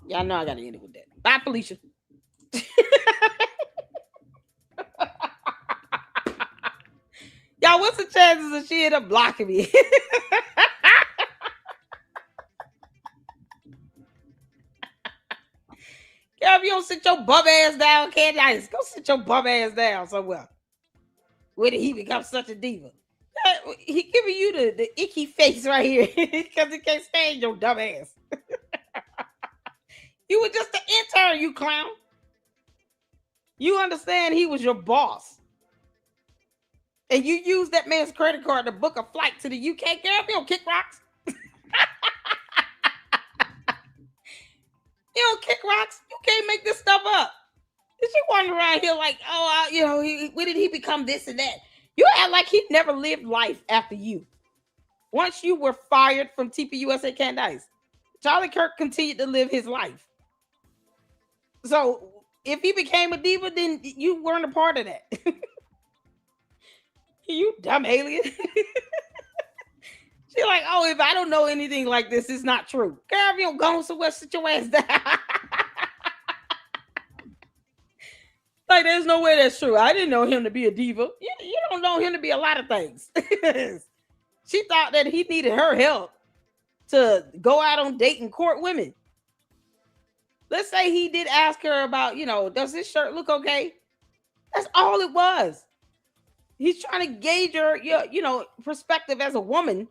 Y'all know I gotta end it with that. Bye, Felicia. Y'all, what's the chances that she end up blocking me? Girl, if you don't sit your bum ass down, Candace, go sit your bum ass down somewhere. Where did he become such a diva? He giving you the icky face right here because he can't stand your dumb ass. You were just an intern, you clown. You understand he was your boss. And you used that man's credit card to book a flight to the UK. Girl, if you don't kick rocks. You don't kick rocks. You can't make this stuff up. Is you wandering around here like, oh, when did he become this and that? You act like he never lived life after you. Once you were fired from TPUSA Candace, Charlie Kirk continued to live his life. So if he became a diva, then you weren't a part of that. You dumb alien. She's like, oh, if I don't know anything like this, it's not true. Girl, if you don't go somewhere, sit your ass down. Like, there's no way that's true. I didn't know him to be a diva. You don't know him to be a lot of things. She thought that he needed her help to go out on date and court women. Let's say he did ask her about, does this shirt look okay? That's all it was. He's trying to gauge your perspective as a woman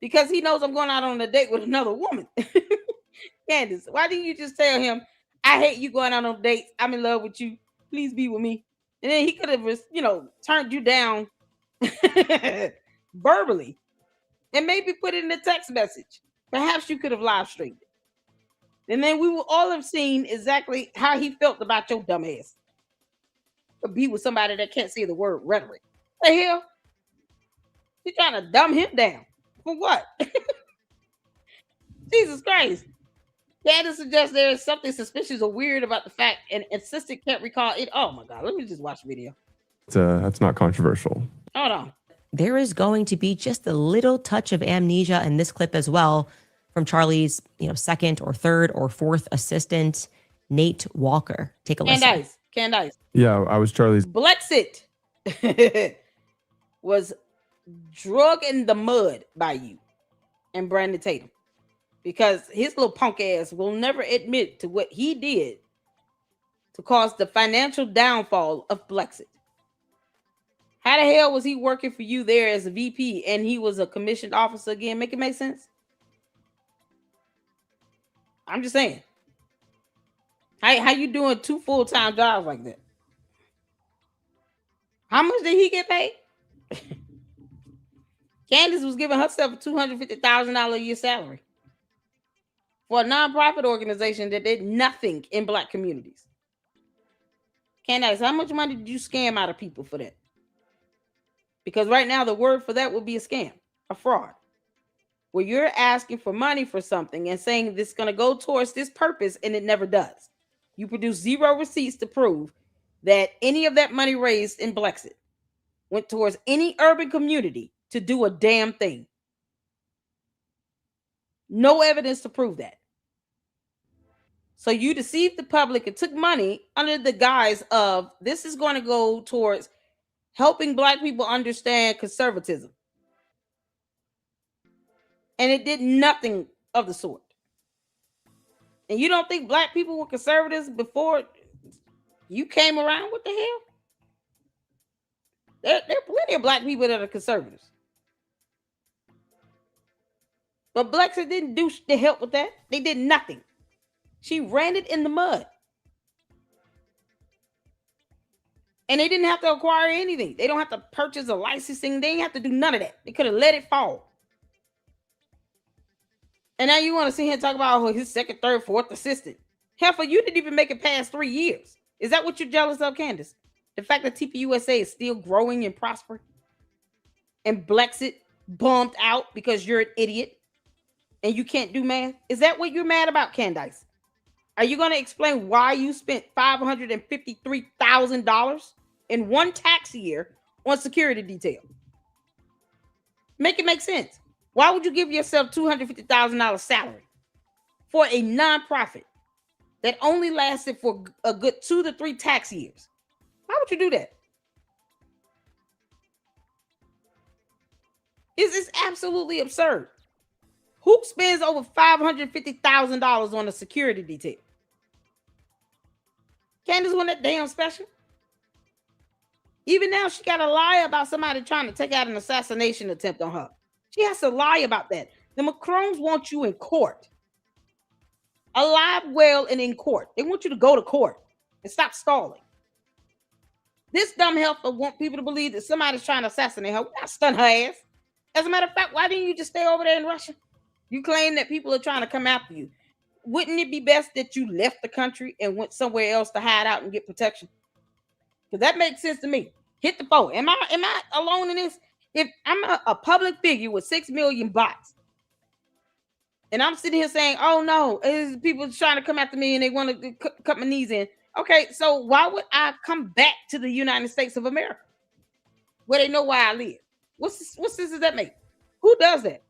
because he knows I'm going out on a date with another woman. Candace, why didn't you just tell him, I hate you going out on dates. I'm in love with you. Please be with me. And then he could have, turned you down verbally and maybe put it in a text message. Perhaps you could have live streamed it. And then we will all have seen exactly how he felt about your dumb ass. To be with somebody that can't say the word rhetoric. The hell? You trying to dumb him down. For what? Jesus Christ. Candace suggests there is something suspicious or weird about the fact and assistant can't recall it. Oh my God. Let me just watch the video. That's not controversial. Hold on. There is going to be just a little touch of amnesia in this clip as well from Charlie's, second or third or fourth assistant, Nate Walker. Take a listen. Candace. Yeah, I was Charlie's. Blexit was drug in the mud by you and Brandon Tatum because his little punk ass will never admit to what he did to cause the financial downfall of Blexit. How the hell was he working for you there as a VP and he was a commissioned officer again? Make it make sense? I'm just saying. How you doing 2 full-time jobs like that? How much did he get paid? Candace was giving herself a $250,000 a year salary for a nonprofit organization that did nothing in Black communities. Candace, how much money did you scam out of people for that? Because right now the word for that would be a scam, a fraud, where you're asking for money for something and saying this is going to go towards this purpose and it never does. You produce 0 receipts to prove that any of that money raised in Blexit went towards any urban community to do a damn thing. No evidence to prove that. So you deceived the public and took money under the guise of this is going to go towards helping Black people understand conservatism. And it did nothing of the sort. And you don't think Black people were conservatives before you came around? What the hell? There are plenty of Black people that are conservatives. But Blexit didn't do to help with that. They did nothing. She ran it in the mud. And they didn't have to acquire anything. They don't have to purchase a licensing. They didn't have to do none of that. They could have let it fall. And now you want to sit here and talk about his second, third, fourth assistant. Heifer, you didn't even make it past 3 years. Is that what you're jealous of, Candace? The fact that TPUSA is still growing and prospering? And Blexit bumped out because you're an idiot and you can't do math? Is that what you're mad about, Candace? Are you going to explain why you spent $553,000 in one tax year on security detail? Make it make sense. Why would you give yourself $250,000 salary for a nonprofit that only lasted for a good 2 to 3 tax years? Why would you do that? It's absolutely absurd. Who spends over $550,000 on a security detail? Candace wasn't that damn special. Even now, she got to lie about somebody trying to take out an assassination attempt on her. She has to lie about that. The Macrons want you in court. Alive, well, and in court. They want you to go to court and stop stalling. This dumb helper want people to believe that somebody's trying to assassinate her. We're not stun her ass. As a matter of fact, why didn't you just stay over there in Russia? You claim that people are trying to come after you. Wouldn't it be best that you left the country and went somewhere else to hide out and get protection? Because that makes sense to me. Hit the phone. Am I alone in this? If I'm a public figure with 6 million bots, and I'm sitting here saying, oh no, people trying to come after me and they want to cut my knees in. Okay, so why would I come back to the United States of America where they know why I live? What sense does that make? Who does that?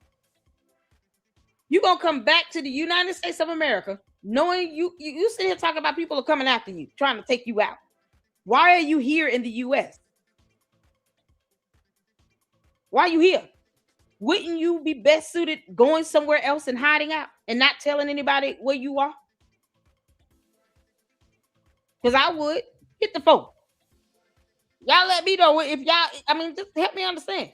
You gonna come back to the United States of America knowing you sit here talking about people are coming after you, trying to take you out. Why are you here in the U.S.? Why are you here? Wouldn't you be best suited going somewhere else and hiding out and not telling anybody where you are? Because I would. Hit the phone. Y'all let me know if y'all, just help me understand.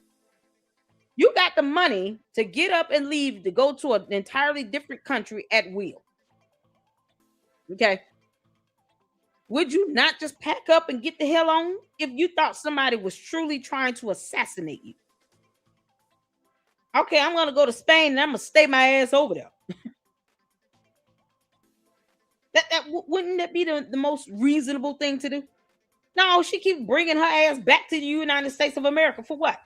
You got the money to get up and leave to go to an entirely different country at will. Okay. would you not just pack up and get the hell on if you thought somebody was truly trying to assassinate you? Okay, I'm gonna go to Spain and I'm gonna stay my ass over there. Wouldn't that be the most reasonable thing to do? No, she keeps bringing her ass back to the United States of America for what?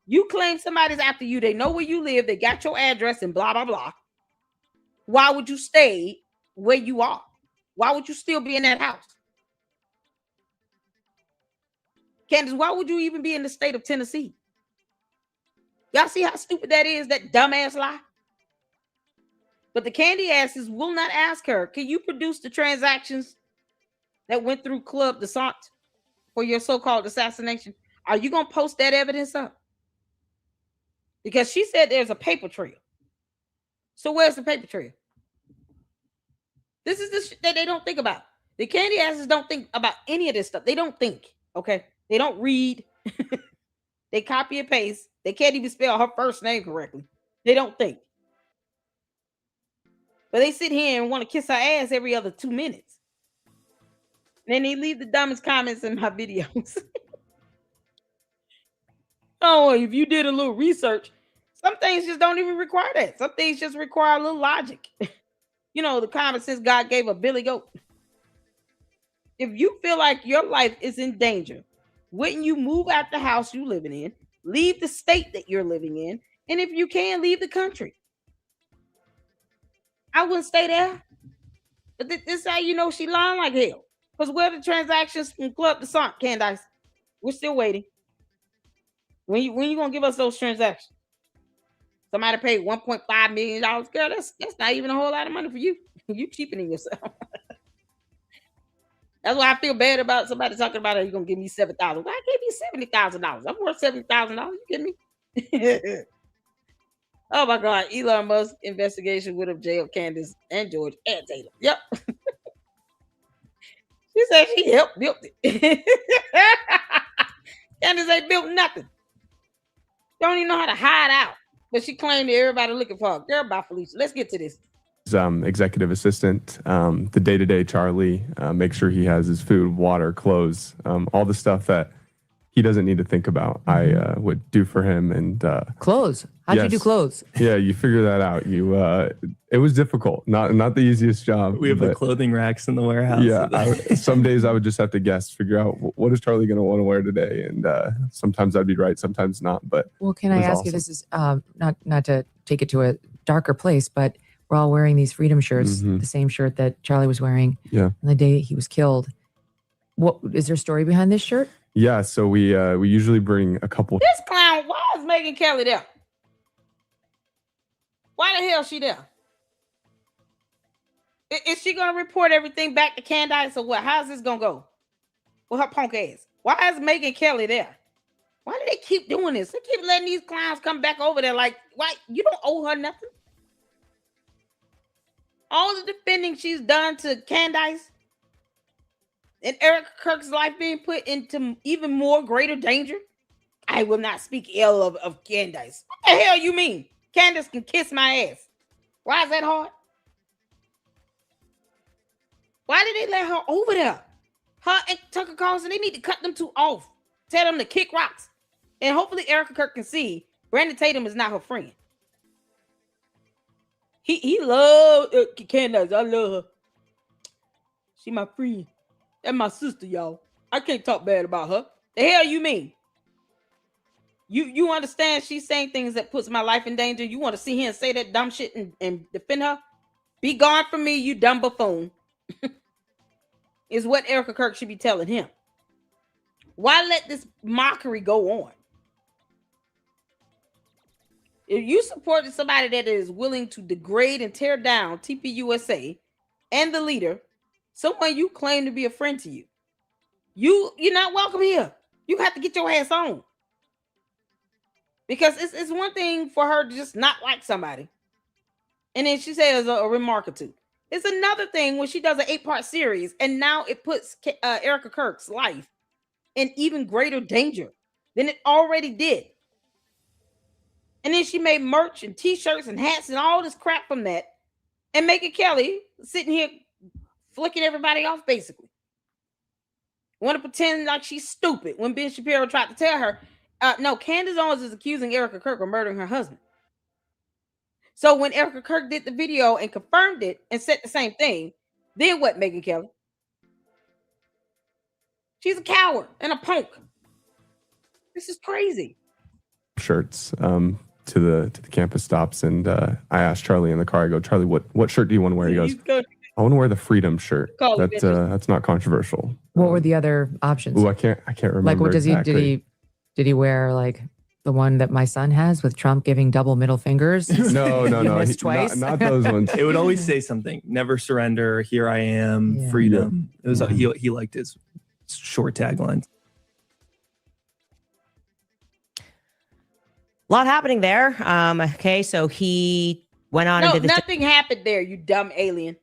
You claim somebody's after you. They know where you live. They got your address and blah, blah, blah. Why would you stay where you are? Why would you still be in that house? Candace, why would you even be in the state of Tennessee? Y'all see how stupid that is, that dumbass lie? But the candy asses will not ask her, can you produce the transactions that went through Club Descent for your so-called assassination? Are you going to post that evidence up? Because she said there's a paper trail. So where's the paper trail? This is the shit that they don't think about. The candy asses don't think about any of this stuff. They don't think, okay? They don't read. They copy and paste. They can't even spell her first name correctly. They don't think. But they sit here and want to kiss her ass every other 2 minutes. And then they leave the dumbest comments in my videos. Oh, if you did a little research, some things just don't even require that. Some things just require a little logic. You know, the common sense God gave a billy goat. If you feel like your life is in danger, wouldn't you move out the house you're living in, leave the state that you're living in, and if you can, leave the country? I wouldn't stay there. But this is how you know she lying like hell. Because where the transactions from Club Descent, Candace? We're still waiting. When you gonna give us those transactions? Somebody paid $1.5 million. Girl, that's not even a whole lot of money for you. You cheapening yourself. That's why I feel bad about somebody talking about, you're gonna give me $7,000. Well, I gave you $70,000. I'm worth $70,000. You kidding me? Oh my God, Elon Musk investigation would have jailed Candace and George and Taylor. Yep. She said she helped build it. Candace ain't built nothing. Don't even know how to hide out. But she claimed that everybody looking for her. Girl, bye, Felicia. Let's get to this. Executive assistant, the day-to-day Charlie, make sure he has his food, water, clothes, all the stuff that he doesn't need to think about. I would do for him. And clothes. How'd you do clothes? Yeah, you figure that out. It was difficult, not the easiest job. We have the clothing racks in the warehouse. Yeah, some days I would just have to guess, figure out what is Charlie going to want to wear today, and sometimes I'd be right, sometimes not. But well, can I ask you? This is not to take it to a darker place, but we're all wearing these freedom shirts, the same shirt that Charlie was wearing on the day he was killed. What is there a story behind this shirt? Yeah, so we usually bring a couple. This clown, why is Megyn Kelly there? Why the hell is she there? Is she gonna report everything back to Candace or what? How's this gonna go with her punk ass? Why is Megyn Kelly there? Why do they keep doing this? They keep letting these clowns come back over there. Like, why? You don't owe her nothing. All the defending she's done to Candace and Erica Kirk's life being put into even more greater danger. I will not speak ill of Candace. What the hell you mean? Candace can kiss my ass. Why is that hard? Why did they let her over there? Her and Tucker Carlson, they need to cut them two off. Tell them to kick rocks. And hopefully Erica Kirk can see Brandon Tatum is not her friend. He loved Candace. I love her. She my friend. That's my sister, y'all. I can't talk bad about her. The hell you mean? You understand she's saying things that puts my life in danger? You want to see him say that dumb shit and defend her? Be gone from me, you dumb buffoon. Is what Erica Kirk should be telling him. Why let this mockery go on? If you supported somebody that is willing to degrade and tear down TPUSA and the leader, someone you claim to be a friend to you're not welcome here. You have to get your ass on. Because it's one thing for her to just not like somebody. And then she says a remark or two. It's another thing when she does an 8-part series and now it puts Erica Kirk's life in even greater danger than it already did. And then she made merch and t-shirts and hats and all this crap from that. And Megyn Kelly sitting here flicking everybody off, basically. Want to pretend like she's stupid when Ben Shapiro tried to tell her, no, Candace Owens is accusing Erica Kirk of murdering her husband. So when Erica Kirk did the video and confirmed it and said the same thing, then what, Megyn Kelly? She's a coward and a punk. This is crazy. Shirts to the campus stops, and I asked Charlie in the car. I go, Charlie, what shirt do you want to wear? He goes, I want to wear the Freedom shirt. That's not controversial. What were the other options? Oh, I can't remember. Like, what exactly. did he wear? Like the one that my son has with Trump giving double middle fingers? No. Twice. Not those ones. It would always say something: "Never surrender. Here I am. Freedom." It was he liked his short taglines. A lot happening there. Okay, so he went on and did this. Nothing happened there, you dumb alien.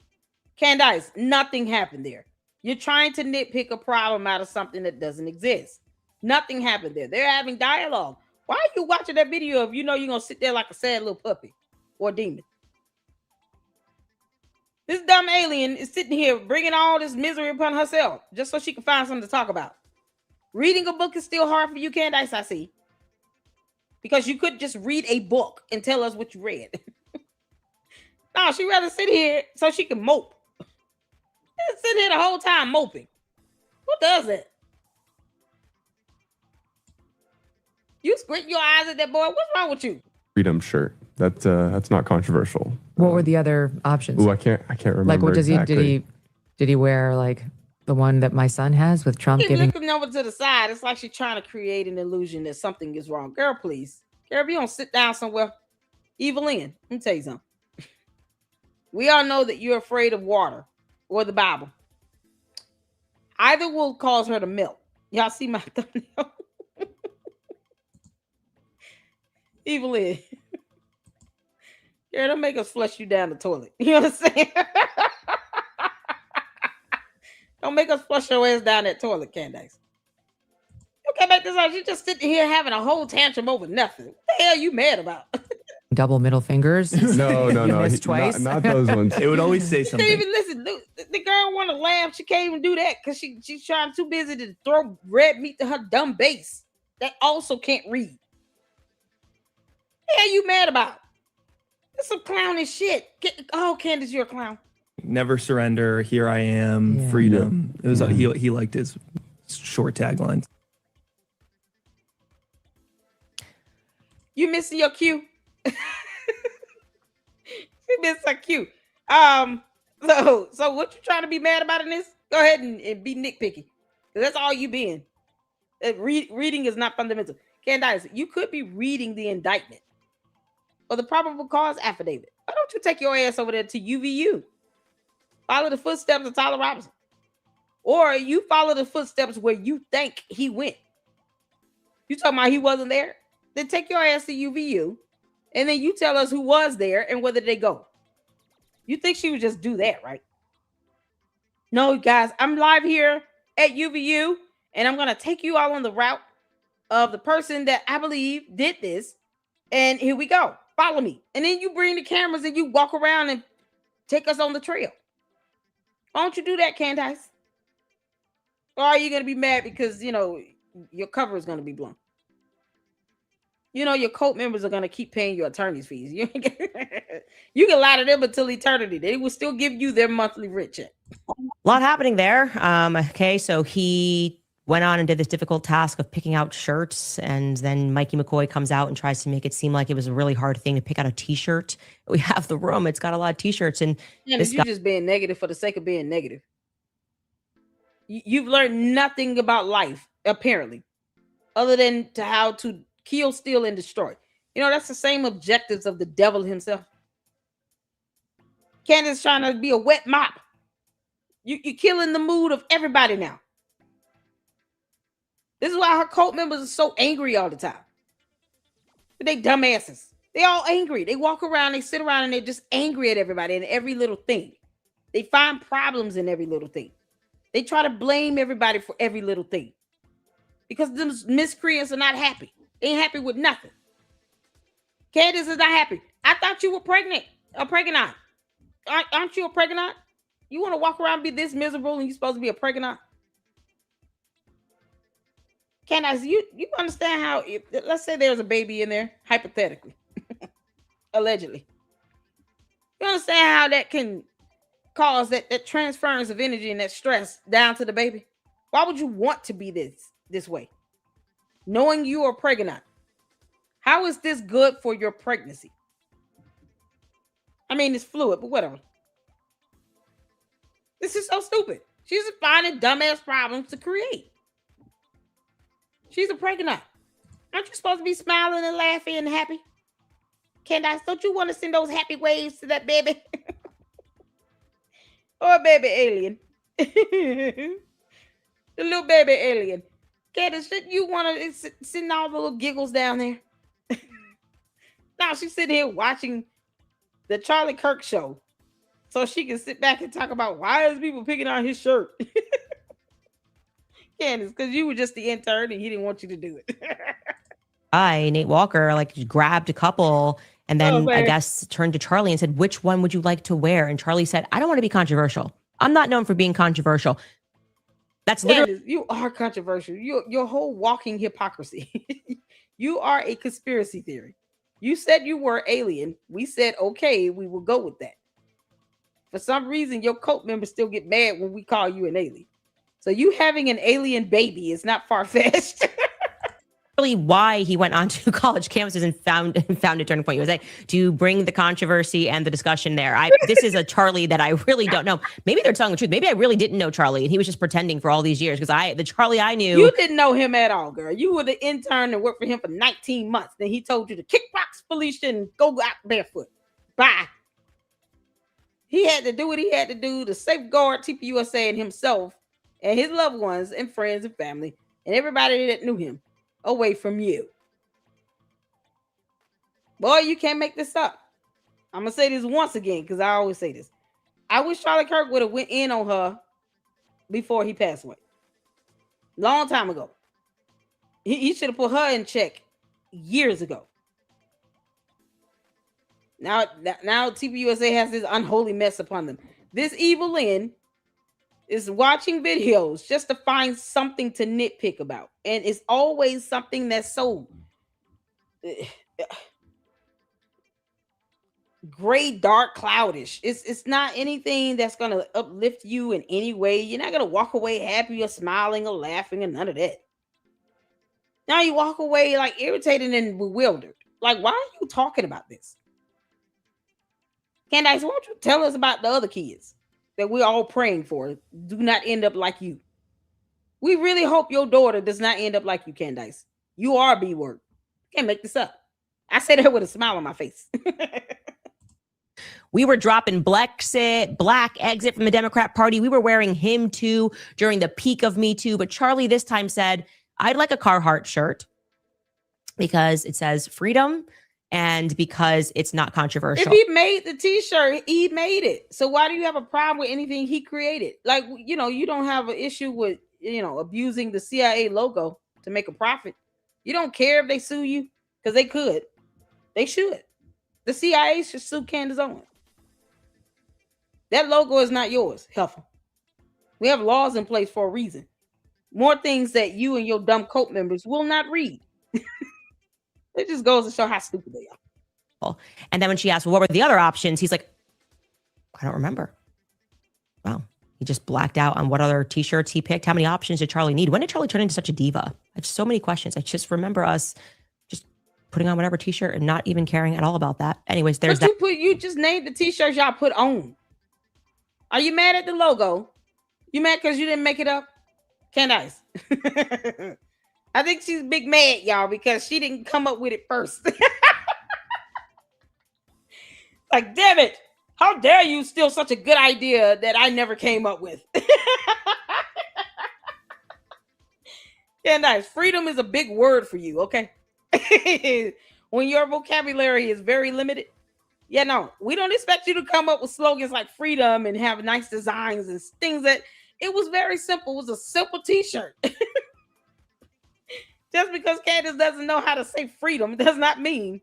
Candace, nothing happened there. You're trying to nitpick a problem out of something that doesn't exist. Nothing happened there. They're having dialogue. Why are you watching that video if you know you're going to sit there like a sad little puppy or demon? This dumb alien is sitting here bringing all this misery upon herself just so she can find something to talk about. Reading a book is still hard for you, Candace, I see. Because you could just read a book and tell us what you read. No, she'd rather sit here so she can mope. Sit here the whole time moping. Who does it? You squint your eyes at that boy. What's wrong with you? Freedom shirt. That's not controversial. What were the other options? Oh, I can't remember. Like, what does exactly. did he wear? Like the one that my son has with Trump giving? Looking over to the side. It's like she's trying to create an illusion that something is wrong. Girl, please. Girl, if you don't sit down somewhere, Evelyn, let me tell you something. We all know that you're afraid of water or the Bible. Either will cause her to melt. Y'all see my thumbnail? Evelyn. Girl, don't make us flush you down the toilet. You know what I'm saying? Don't make us flush your ass down that toilet, Candace. Okay, back this out. You just sitting here having a whole tantrum over nothing. What the hell are you mad about? Double middle fingers. No. Twice. Not those ones. It would always say something. She can't even listen. The girl want to laugh. She can't even do that because she's trying too busy to throw red meat to her dumb base that also can't read. What the hell you mad about? That's some clownish shit. Candace, you're a clown. Never surrender. Here I am. Freedom. It was he liked his short taglines. You missing your cue? She missed her cue. So what you trying to be mad about in this? Go ahead and be nitpicky. That's all you being. Reading is not fundamental. Candace, you could be reading the indictment or the probable cause affidavit. Why don't you take your ass over there to UVU? Follow the footsteps of Tyler Robinson. Or you follow the footsteps where you think he went. You talking about he wasn't there? Then take your ass to UVU, and then you tell us who was there and where did they go. You think she would just do that, right? No, guys, I'm live here at UVU, and I'm going to take you all on the route of the person that I believe did this. And here we go. Follow me. And then you bring the cameras and you walk around and take us on the trail. Why don't you do that, Candace? Or are you going to be mad because, your cover is going to be blown? Your cult members are going to keep paying your attorney's fees. You can lie to them until eternity. They will still give you their monthly rent check. A lot happening there. Okay, so he went on and did this difficult task of picking out shirts, and then Mikey McCoy comes out and tries to make it seem like it was a really hard thing to pick out a T-shirt. We have the room; it's got a lot of T-shirts, and you're just being negative for the sake of being negative. You've learned nothing about life, apparently, other than how to kill, steal, and destroy. That's the same objectives of the devil himself. Candace trying to be a wet mop. You're killing the mood of everybody now. This is why her cult members are so angry all the time. They dumbasses. They all angry. They walk around, they sit around, and they're just angry at everybody and every little thing. They find problems in every little thing. They try to blame everybody for every little thing. Because those miscreants are not happy. They ain't happy with nothing. Candace is not happy. I thought you were pregnant. A pregnant. Aren't you a pregnant? You want to walk around and be this miserable and you're supposed to be a pregnant? Candace, you understand how, let's say there's a baby in there, hypothetically, allegedly. You understand how that can cause that transference of energy and that stress down to the baby? Why would you want to be this way? Knowing you are pregnant. How is this good for your pregnancy? I mean, it's fluid, but whatever. This is so stupid. She's finding dumbass problems to create. She's a pregnant. Aren't you supposed to be smiling and laughing and happy? Candace, don't you want to send those happy waves to that baby? Or baby alien. The little baby alien. Candace, shouldn't you want to send all the little giggles down there? Now she's sitting here watching the Charlie Kirk show so she can sit back and talk about why is people picking on his shirt. Candace, because you were just the intern and he didn't want you to do it. Nate Walker like grabbed a couple and then I guess turned to Charlie and said, which one would you like to wear? And Charlie said, I don't want to be controversial. I'm not known for being controversial. That's literally. Candace, you are controversial. Your whole walking hypocrisy. You are a conspiracy theory. You said you were alien. We said, okay, we will go with that. For some reason, your cult members still get mad when we call you an alien. So you having an alien baby is not far-fetched. Really why he went on to college campuses and founded Turning Point USA to bring the controversy and the discussion there. This is a Charlie that I really don't know. Maybe they're telling the truth. Maybe I really didn't know Charlie and he was just pretending for all these years because the Charlie I knew. You didn't know him at all, girl. You were the intern and worked for him for 19 months. Then he told you to kick rocks, Felicia, and go out barefoot. Bye. He had to do what he had to do to safeguard TPUSA and himself and his loved ones and friends and family and everybody that knew him away from you. Boy, you can't make this up. I'm going to say this once again because I always say this. I wish Charlie Kirk would have went in on her before he passed away. Long time ago. He should have put her in check years ago. Now TPUSA has this unholy mess upon them. This evil Lynn is watching videos just to find something to nitpick about. And it's always something that's so gray, dark, cloudish. It's not anything that's going to uplift you in any way. You're not going to walk away happy or smiling or laughing or none of that. Now you walk away like irritated and bewildered. Like, why are you talking about this? Candace, why don't you tell us about the other kids that we're all praying for do not end up like you? We really hope your daughter does not end up like you, Candace. You are a B word. Can't make this up. I say that with a smile on my face. We were dropping black exit from the Democrat Party. We were wearing him too during the peak of Me Too. But Charlie this time said, I'd like a Carhartt shirt because it says freedom and because it's not controversial. If he made the t-shirt, he made it. So why do you have a problem with anything he created? Like, you don't have an issue with, abusing the CIA logo to make a profit. You don't care if they sue you because they could. They should. The CIA should sue Candace Owens. That logo is not yours, Heffa. We have laws in place for a reason. More things that you and your dumb cult members will not read. It just goes to show how stupid they are. And then when she asked, well, what were the other options? He's like, I don't remember. Wow. He just blacked out on what other t-shirts he picked. How many options did Charlie need? When did Charlie turn into such a diva? I have so many questions. I just remember us just putting on whatever t-shirt and not even caring at all about that. Anyways, there's that. You just named the t-shirts y'all put on. Are you mad at the logo? You mad because you didn't make it up? Candace. I think she's big mad, y'all, because she didn't come up with it first. Like, damn it. How dare you steal such a good idea that I never came up with? Candace, freedom is a big word for you, okay? When your vocabulary is very limited. Yeah, no, we don't expect you to come up with slogans like freedom and have nice designs and things that it was very simple. It was a simple t-shirt. Just because Candace doesn't know how to say freedom does not mean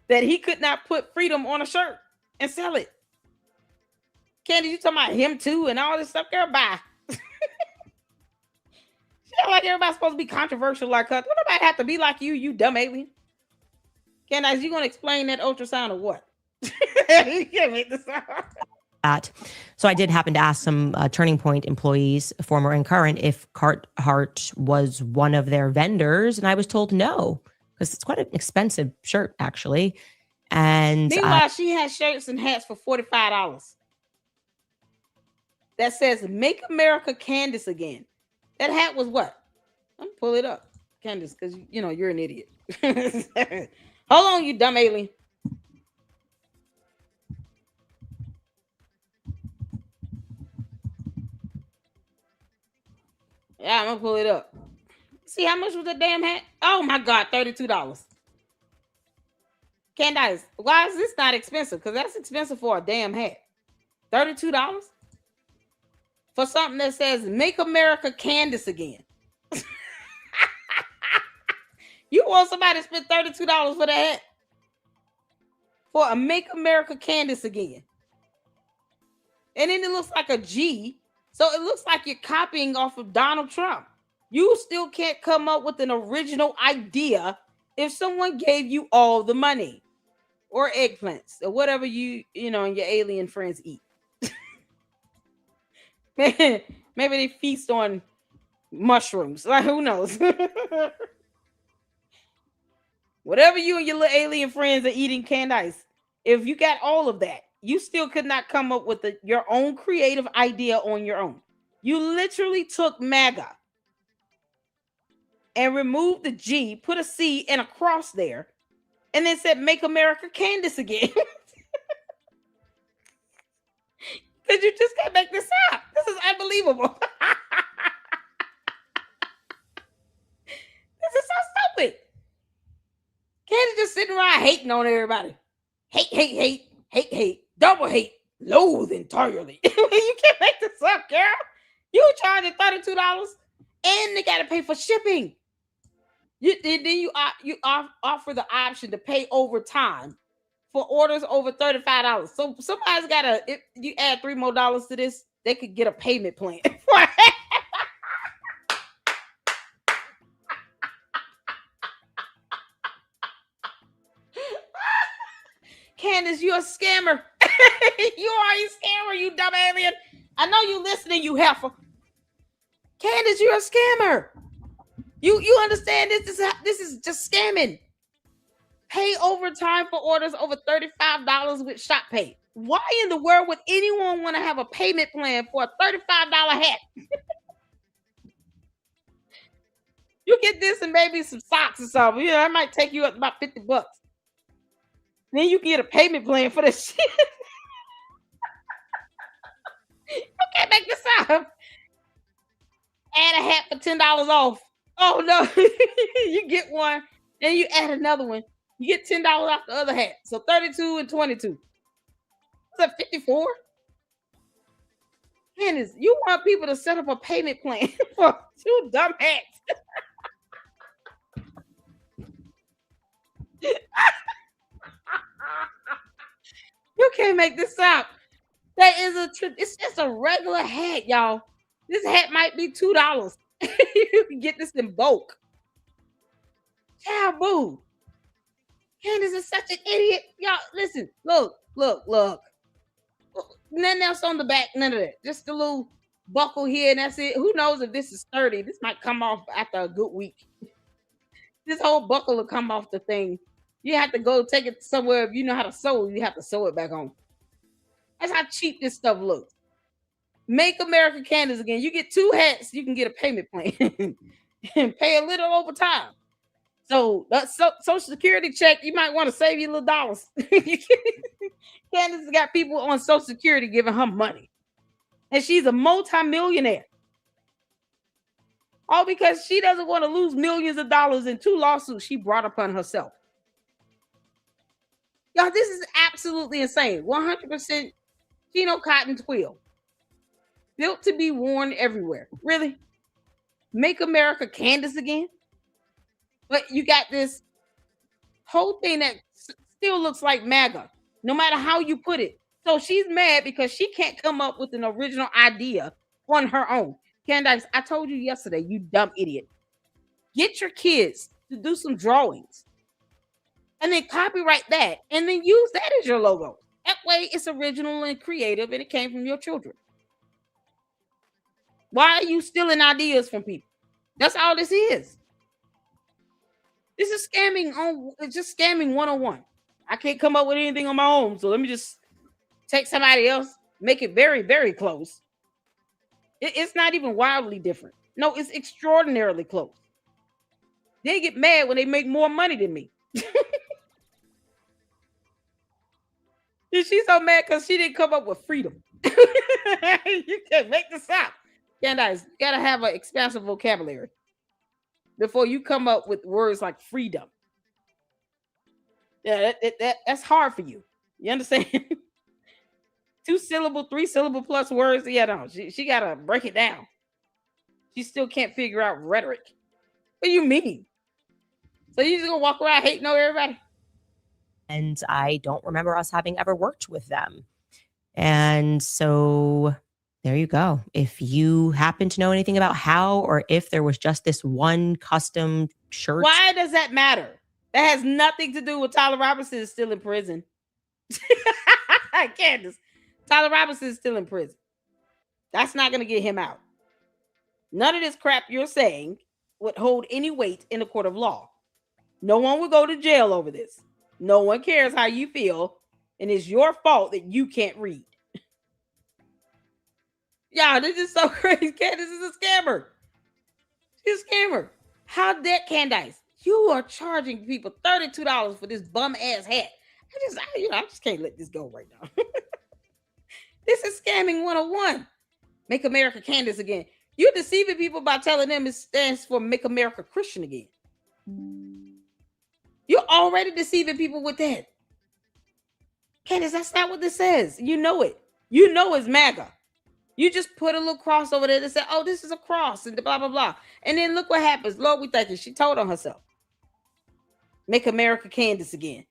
that he could not put freedom on a shirt and sell it. Candace, you talking about him too and all this stuff, girl? Bye. She act like everybody's supposed to be controversial like her. Don't nobody have to be like you dumb alien. Candace, you gonna explain that ultrasound or what? You can't make this up. So I did happen to ask some Turning Point employees, former and current, if Carhartt was one of their vendors, and I was told no, because it's quite an expensive shirt, actually. And meanwhile, she has shirts and hats for $45 that says "Make America Candace Again." That hat was what? I'm gonna pull it up, Candace, because you know you're an idiot. Hold on, you dumb alien. Yeah, I'm gonna pull it up. See how much was the damn hat? Oh my God, $32. Candace, why is this not expensive? Because that's expensive for a damn hat. $32 for something that says "Make America Candace Again." You want somebody to spend $32 for the hat? For a "Make America Candace Again." And then it looks like a G. So it looks like you're copying off of Donald Trump. You still can't come up with an original idea if someone gave you all the money or eggplants or whatever you know, and your alien friends eat. Maybe they feast on mushrooms. Like, who knows? Whatever you and your little alien friends are eating, Candace, if you got all of that, you still could not come up with your own creative idea on your own. You literally took MAGA and removed the G, put a C and a cross there, and then said "Make America Candace Again." Because you just can't make this up. This is unbelievable. This is so stupid. Candace just sitting around hating on everybody. Hate, double hate, loathe entirely. You can't make this up, girl. You charging $32 and they gotta pay for shipping. You offer the option to pay overtime for orders over $35. So somebody's gotta, if you add $3 more to this, they could get a payment plan. Candace, you're a scammer. You are a scammer, you dumb alien. I know you listening, you heifer. Candace, you're a scammer. You understand this is just scamming. Pay overtime for orders over $35 with Shop Pay. Why in the world would anyone want to have a payment plan for a $35 hat? You get this and maybe some socks or something. That might take you up about $50. Then you can get a payment plan for this shit. You can't make this up. Add a hat for $10 off. Oh no. You get one, then you add another one. You get $10 off the other hat. So 32 and 22. Is that 54? Candace, you want people to set up a payment plan for 2 dumb hats. You can't make this up. That is it's just a regular hat, y'all. This hat might be $2. You can get this in bulk. Child, boo. Candace is such an idiot. Y'all, listen, look. Nothing else on the back, none of that. Just a little buckle here, and that's it. Who knows if this is sturdy? This might come off after a good week. This whole buckle will come off the thing. You have to go take it somewhere. If you know how to sew, you have to sew it back on. That's how cheap this stuff looks. Make America Candace Again. You get 2 hats, you can get a payment plan and pay a little overtime. So that's Social Security check. You might want to save your little dollars. Candace has got people on Social Security giving her money, and she's a multi-millionaire. All because she doesn't want to lose millions of dollars in 2 lawsuits she brought upon herself. Y'all, this is absolutely insane. 100% Chino cotton twill. Built to be worn everywhere. Really? Make America Candace Again? But you got this whole thing that still looks like MAGA. No matter how you put it. So she's mad because she can't come up with an original idea on her own. Candace, I told you yesterday, you dumb idiot. Get your kids to do some drawings and then copyright that and then use that as your logo. That way it's original and creative and it came from your children. Why are you stealing ideas from people? That's all this is. This is scamming on, it's just scamming 101. I can't come up with anything on my own, so let me just take somebody else, make it very, very close. It's not even wildly different. No, it's extraordinarily close. They get mad when they make more money than me. She's so mad because she didn't come up with freedom. You can't make this up. Candace, you gotta have an expansive vocabulary before you come up with words like freedom. Yeah, that's hard for you. You understand? 2 syllable, 3 syllable plus words. Yeah, no, she gotta break it down. She still can't figure out rhetoric. What do you mean? So you just gonna walk around hating on everybody? And I don't remember us having ever worked with them. And so there you go. If you happen to know anything about how or if there was just this one custom shirt. Why does that matter? That has nothing to do with Tyler Robinson is still in prison. Candace, Tyler Robinson is still in prison. That's not going to get him out. None of this crap you're saying would hold any weight in a court of law. No one will go to jail over this. No one cares how you feel, and it's your fault that you can't read. Y'all, this is so crazy. Candace is a scammer. She's a scammer. How dare Candace? You are charging people $32 for this bum ass hat. I just can't let this go right now. This is scamming 101. Make America Candace again. You're deceiving people by telling them it stands for Make America Christian again. You're already deceiving people with that. Candace, that's not what this says. You know it. You know it's MAGA. You just put a little cross over there and say, oh, this is a cross and blah, blah, blah. And then look what happens. Lord, we thank you. She told on herself. Make America Candace again.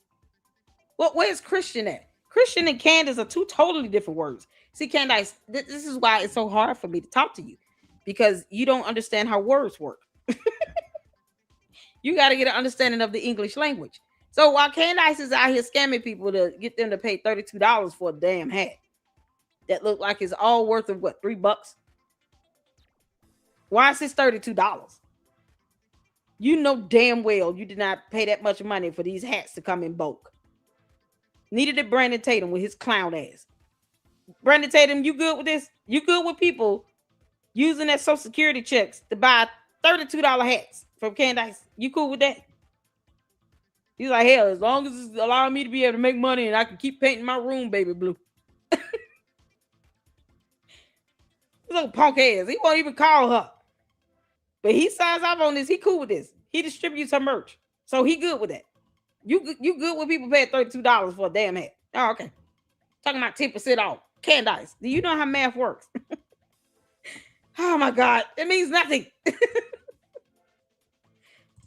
Well, where's Christian at? Christian and Candace are 2 totally different words. See, Candace, this is why it's so hard for me to talk to you. Because you don't understand how words work. You got to get an understanding of the English language. So while Candace is out here scamming people to get them to pay $32 for a damn hat that look like it's all worth of what, $3? Why is this $32? You know damn well you did not pay that much money for these hats to come in bulk. Neither did Brandon Tatum with his clown ass. Brandon Tatum, you good with this? You good with people using their Social Security checks to buy $32 hats from Candace? You cool with that? He's like, hell, as long as it's allowing me to be able to make money and I can keep painting my room baby blue. Little punk ass. He won't even call her. But he signs off on this. He cool with this. He distributes her merch. So he good with that. You good with people paying $32 for a damn hat. Oh, okay. Talking about 10% off. Candace, do you know how math works? Oh my God. It means nothing.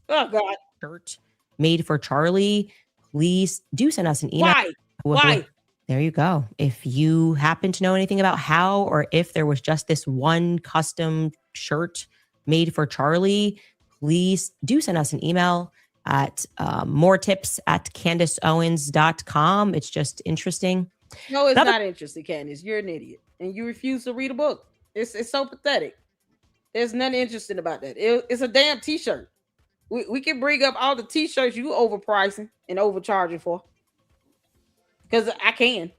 Oh God. Shirt made for Charlie. Please do send us an email. Why? There you go. If you happen to know anything about how or if there was just this one custom shirt made for Charlie, please do send us an email at moretips@CandaceOwens.com. It's just interesting. No, it's not interesting, Candace. You're an idiot. And you refuse to read a book. It's so pathetic. There's nothing interesting about that. It's a damn t-shirt. We can bring up all the t-shirts you overpricing and overcharging for. Because I can.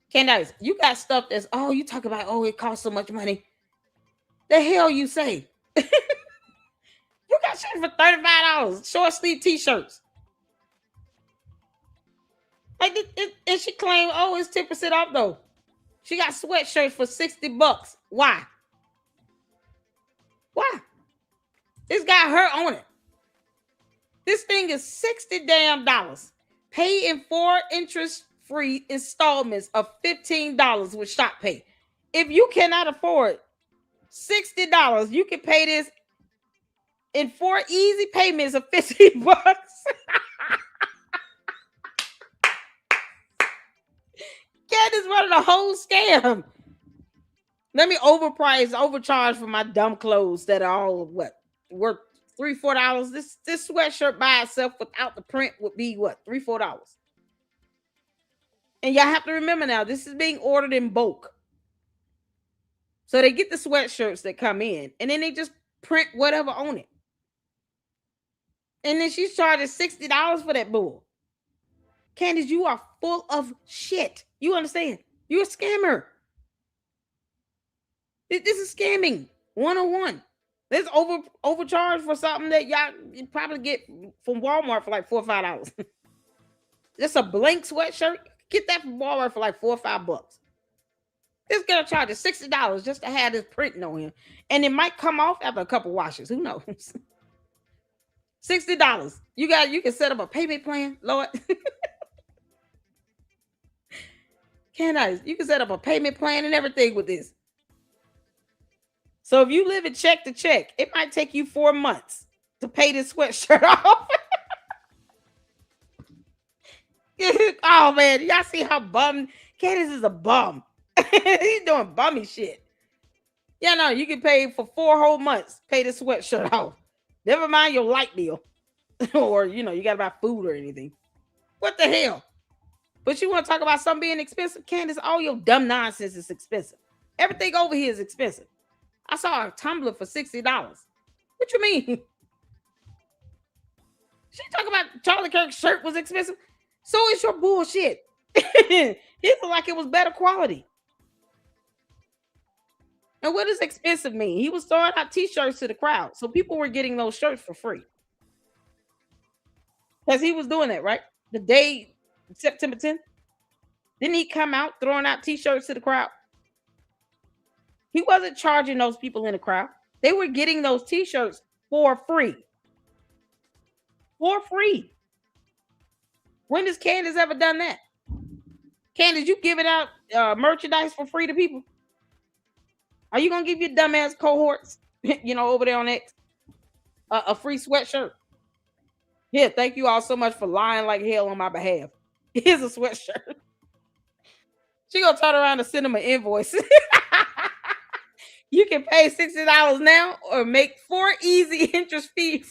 Candace, you got stuff that's, you talk about, it costs so much money. The hell you say? You got shit for $35. Short sleeve t-shirts. And she claimed, it's 10% off though. She got sweatshirts for $60. Why? It's got her on it. This thing is $60 damn. Pay in 4 interest-free installments of $15 with Shop Pay. If you cannot afford $60, you can pay this in 4 easy payments of $50. Candace, running a whole scam. Let me overcharge for my dumb clothes that are all worth $3-4. This sweatshirt by itself without the print would be what, $3-4. And y'all have to remember now, this is being ordered in bulk. So they get the sweatshirts that come in, and then they just print whatever on it. And then she's charging $60 for that bull. Candace, you are full of shit. You understand? You're a scammer. This is scamming 101. Let's overcharge for something that y'all you probably get from Walmart for like $4 or $5. Just a blank sweatshirt. Get that from Walmart for like $4 or $5. This girl charges $60 just to have this printing on him. And it might come off after a couple washes. Who knows? $60. You can set up a payment plan, Lord. Candace, you can set up a payment plan and everything with this. So if you live in check to check, it might take you 4 months to pay this sweatshirt off. Oh man, y'all see how bum Candace is a bum. He's doing bummy shit. Yeah, no, you can pay for 4 whole months, pay the sweatshirt off. Never mind your light bill. Or you gotta buy food or anything. What the hell? But you want to talk about something being expensive? Candace, all your dumb nonsense is expensive. Everything over here is expensive. I saw a tumbler for $60. What you mean? She talking about Charlie Kirk's shirt was expensive. So is your bullshit. It looked like it was better quality. And what does expensive mean? He was throwing out t-shirts to the crowd. So people were getting those shirts for free. Because he was doing that, right? The day, September 10th. Didn't he come out throwing out t-shirts to the crowd? He wasn't charging those people in the crowd. They were getting those t-shirts for free. For free. When has Candace ever done that? Candace, you giving out merchandise for free to people? Are you going to give your dumbass cohorts, over there on X, a free sweatshirt? Here, thank you all so much for lying like hell on my behalf. Here's a sweatshirt. She going to turn around and send them an invoice. You can pay $60 now or make 4 easy interest-free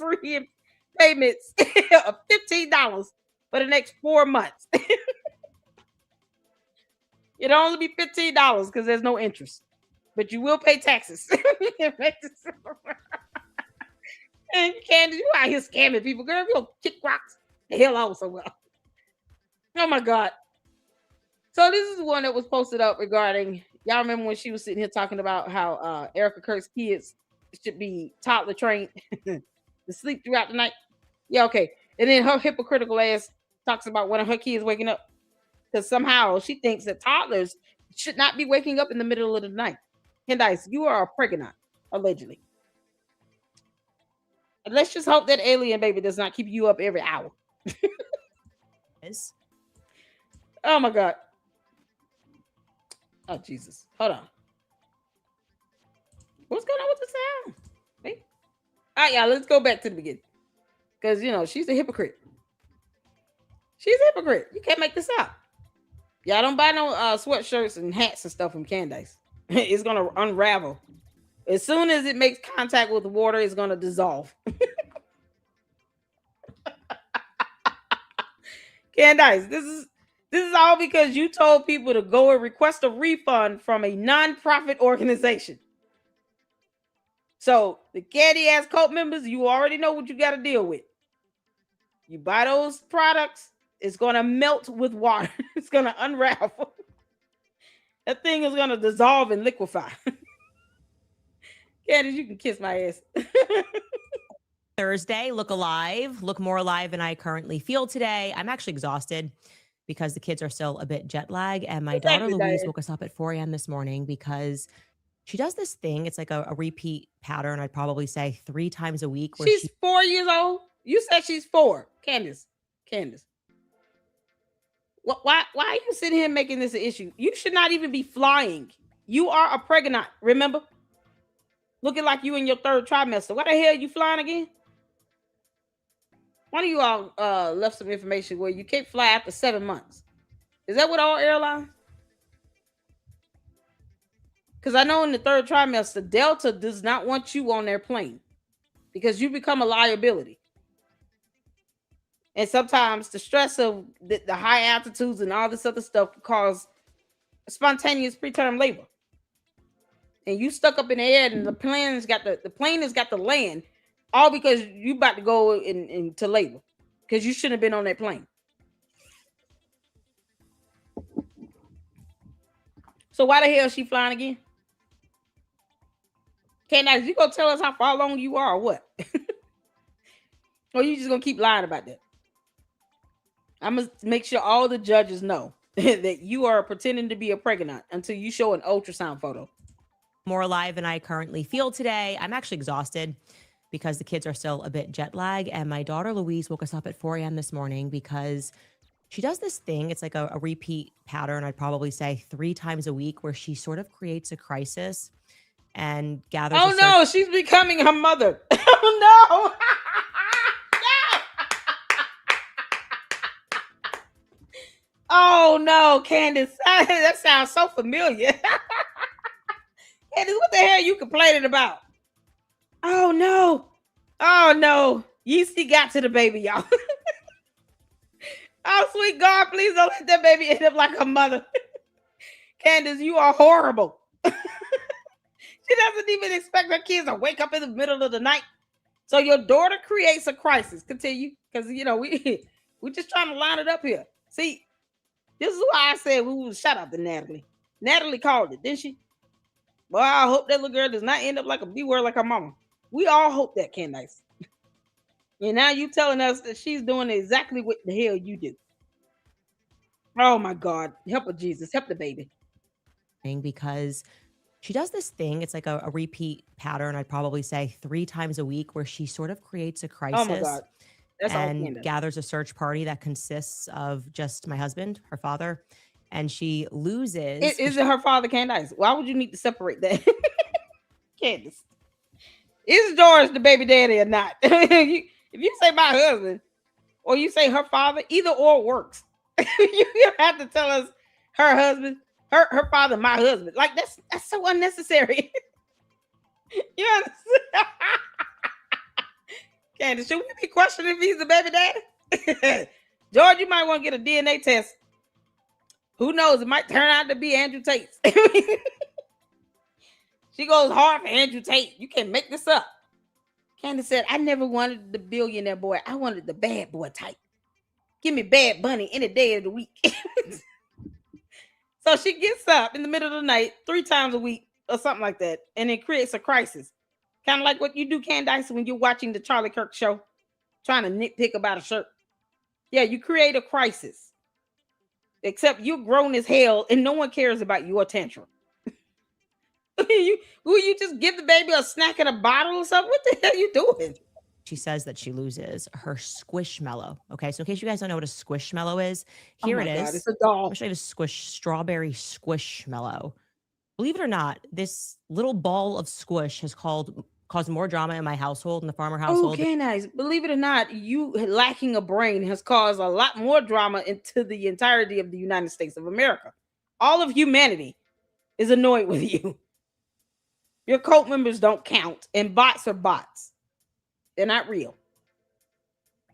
payments of $15 for the next 4 months. It'll only be $15 because there's no interest. But you will pay taxes. And Candace, you out here scamming people. Girl, you don't kick rocks the hell out so well. Oh my God. So this is one that was posted up regarding, y'all remember when she was sitting here talking about how Erica Kirk's kids should be toddler trained to sleep throughout the night? Yeah, okay. And then her hypocritical ass talks about one of her kids waking up because somehow she thinks that toddlers should not be waking up in the middle of the night. Candace, you are a pregnant, allegedly. And let's just hope that alien baby does not keep you up every hour. Oh my God. Oh Jesus. Hold on. What's going on with the sound? Hey. All right, y'all, let's go back to the beginning. Because she's a hypocrite. She's a hypocrite. You can't make this up. Y'all don't buy no sweatshirts and hats and stuff from Candace. It's gonna unravel. As soon as it makes contact with the water, it's gonna dissolve. Candace, this is all because you told people to go and request a refund from a non-profit organization. So the candy ass cult members, you already know what you got to deal with. You buy those products, it's gonna melt with water. It's gonna unravel. That thing is gonna dissolve and liquefy. Candace, you can kiss my ass. Thursday, look alive, look more alive than I currently feel today. I'm actually exhausted because the kids are still a bit jet lag. And my daughter Louise woke us up at 4 a.m. this morning because she does this thing. It's like a repeat pattern. I'd probably say 3 times a week. Where she's 4 years old. You said she's 4. Candace. Why are you sitting here making this an issue? You should not even be flying. You are a pregnant, remember? Looking like you in your 3rd trimester. Why the hell are you flying again? One of you all left some information where you can't fly after 7 months. Is that what all airlines? Because I know in the third trimester, Delta does not want you on their plane because you become a liability. And sometimes the stress of the high altitudes and all this other stuff can cause spontaneous preterm labor. And you stuck up in the air, and the plane has got to land, all because you about to go into labor because you shouldn't have been on that plane. So why the hell is she flying again? Candace, you gonna tell us how far along you are or what? Or you just gonna keep lying about that? I'm gonna make sure all the judges know that you are pretending to be a pregnant until you show an ultrasound photo. More alive than I currently feel today. I'm actually exhausted because the kids are still a bit jet lag. And my daughter Louise woke us up at 4 a.m. this morning because she does this thing. It's like a repeat pattern. I'd probably say 3 times a week where she sort of creates a crisis and gathers. Oh no, she's becoming her mother. Oh no. Oh no, Candace. That sounds so familiar. Candace, what the hell are you complaining about? Oh no. Oh no. Yeasty got to the baby, y'all. Oh, sweet God, please don't let that baby end up like her mother. Candace, you are horrible. She doesn't even expect her kids to wake up in the middle of the night. So your daughter creates a crisis. Continue. Because, we're just trying to line it up here. See, this is why I said we would shout out to Natalie. Natalie called it, didn't she? Well, I hope that little girl does not end up like a B-word like her mama. We all hope that, Candace. And now you telling us that she's doing exactly what the hell you do. Oh my God. Help her, Jesus. Help the baby. Because she does this thing. It's like a repeat pattern. I'd probably say 3 times a week where she sort of creates a crisis. Oh my God. That's and gathers a search party that consists of just my husband, her father, and she loses. Is it her father, Candace? Why would you need to separate that? Candace. Is George the baby daddy or not? If you say my husband or you say her father, either or works. You have to tell us her husband, her father, my husband. Like that's so unnecessary. You understand? Candace, should we be questioning if he's the baby daddy? George, you might want to get a DNA test. Who knows? It might turn out to be Andrew Tate's. She goes hard for Andrew Tate. You can't make this up. Candace said, I never wanted the billionaire boy. I wanted the bad boy type. Give me Bad Bunny any day of the week. So she gets up in the middle of the night 3 times a week or something like that. And it creates a crisis. Kind of like what you do, Candace, when you're watching the Charlie Kirk show, trying to nitpick about a shirt. Yeah, you create a crisis. Except you're grown as hell and no one cares about your tantrum. Will you just give the baby a snack and a bottle or something? What the hell are you doing? She says that she loses her squishmallow. Okay, so in case you guys don't know what a squishmallow is, here it is. God, it's a doll. I'm show you the strawberry squishmallow. Believe it or not, this little ball of squish has caused more drama in my household, in the farmer household. Okay, nice. Believe it or not, you lacking a brain has caused a lot more drama into the entirety of the United States of America. All of humanity is annoyed with you. Your cult members don't count, and bots are bots. They're not real.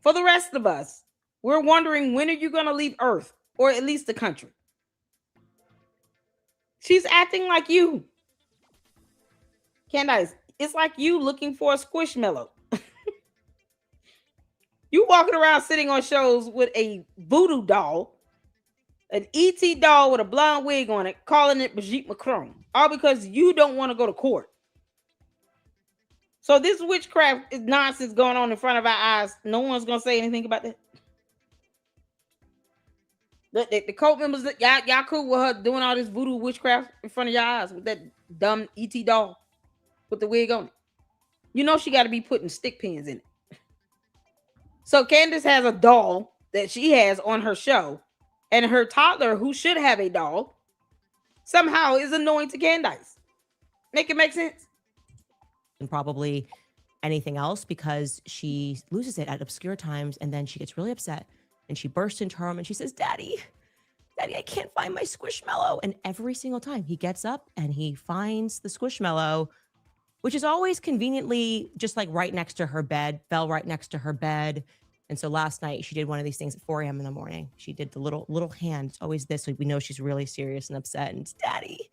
For the rest of us, we're wondering, when are you going to leave Earth, or at least the country? She's acting like you. Candace, it's like you looking for a squishmallow. You walking around sitting on shows with a voodoo doll, an ET doll with a blonde wig on it, calling it Brigitte Macron, all because you don't want to go to court. So this witchcraft is nonsense going on in front of our eyes. No one's going to say anything about that. The cult members, y'all cool with her doing all this voodoo witchcraft in front of your eyes with that dumb ET doll with the wig on it. You know she got to be putting stick pins in it. So Candace has a doll that she has on her show, and her toddler, who should have a doll, somehow is annoying to Candace. Make it make sense? And probably anything else, because she loses it at obscure times, and then she gets really upset and she bursts into her room and she says, Daddy, Daddy, I can't find my Squishmallow. And every single time he gets up and he finds the Squishmallow, which is always conveniently just like right next to her bed, fell right next to her bed. And so last night she did one of these things at 4 a.m. in the morning. She did the little hand. It's always this. So we know she's really serious and upset. And Daddy,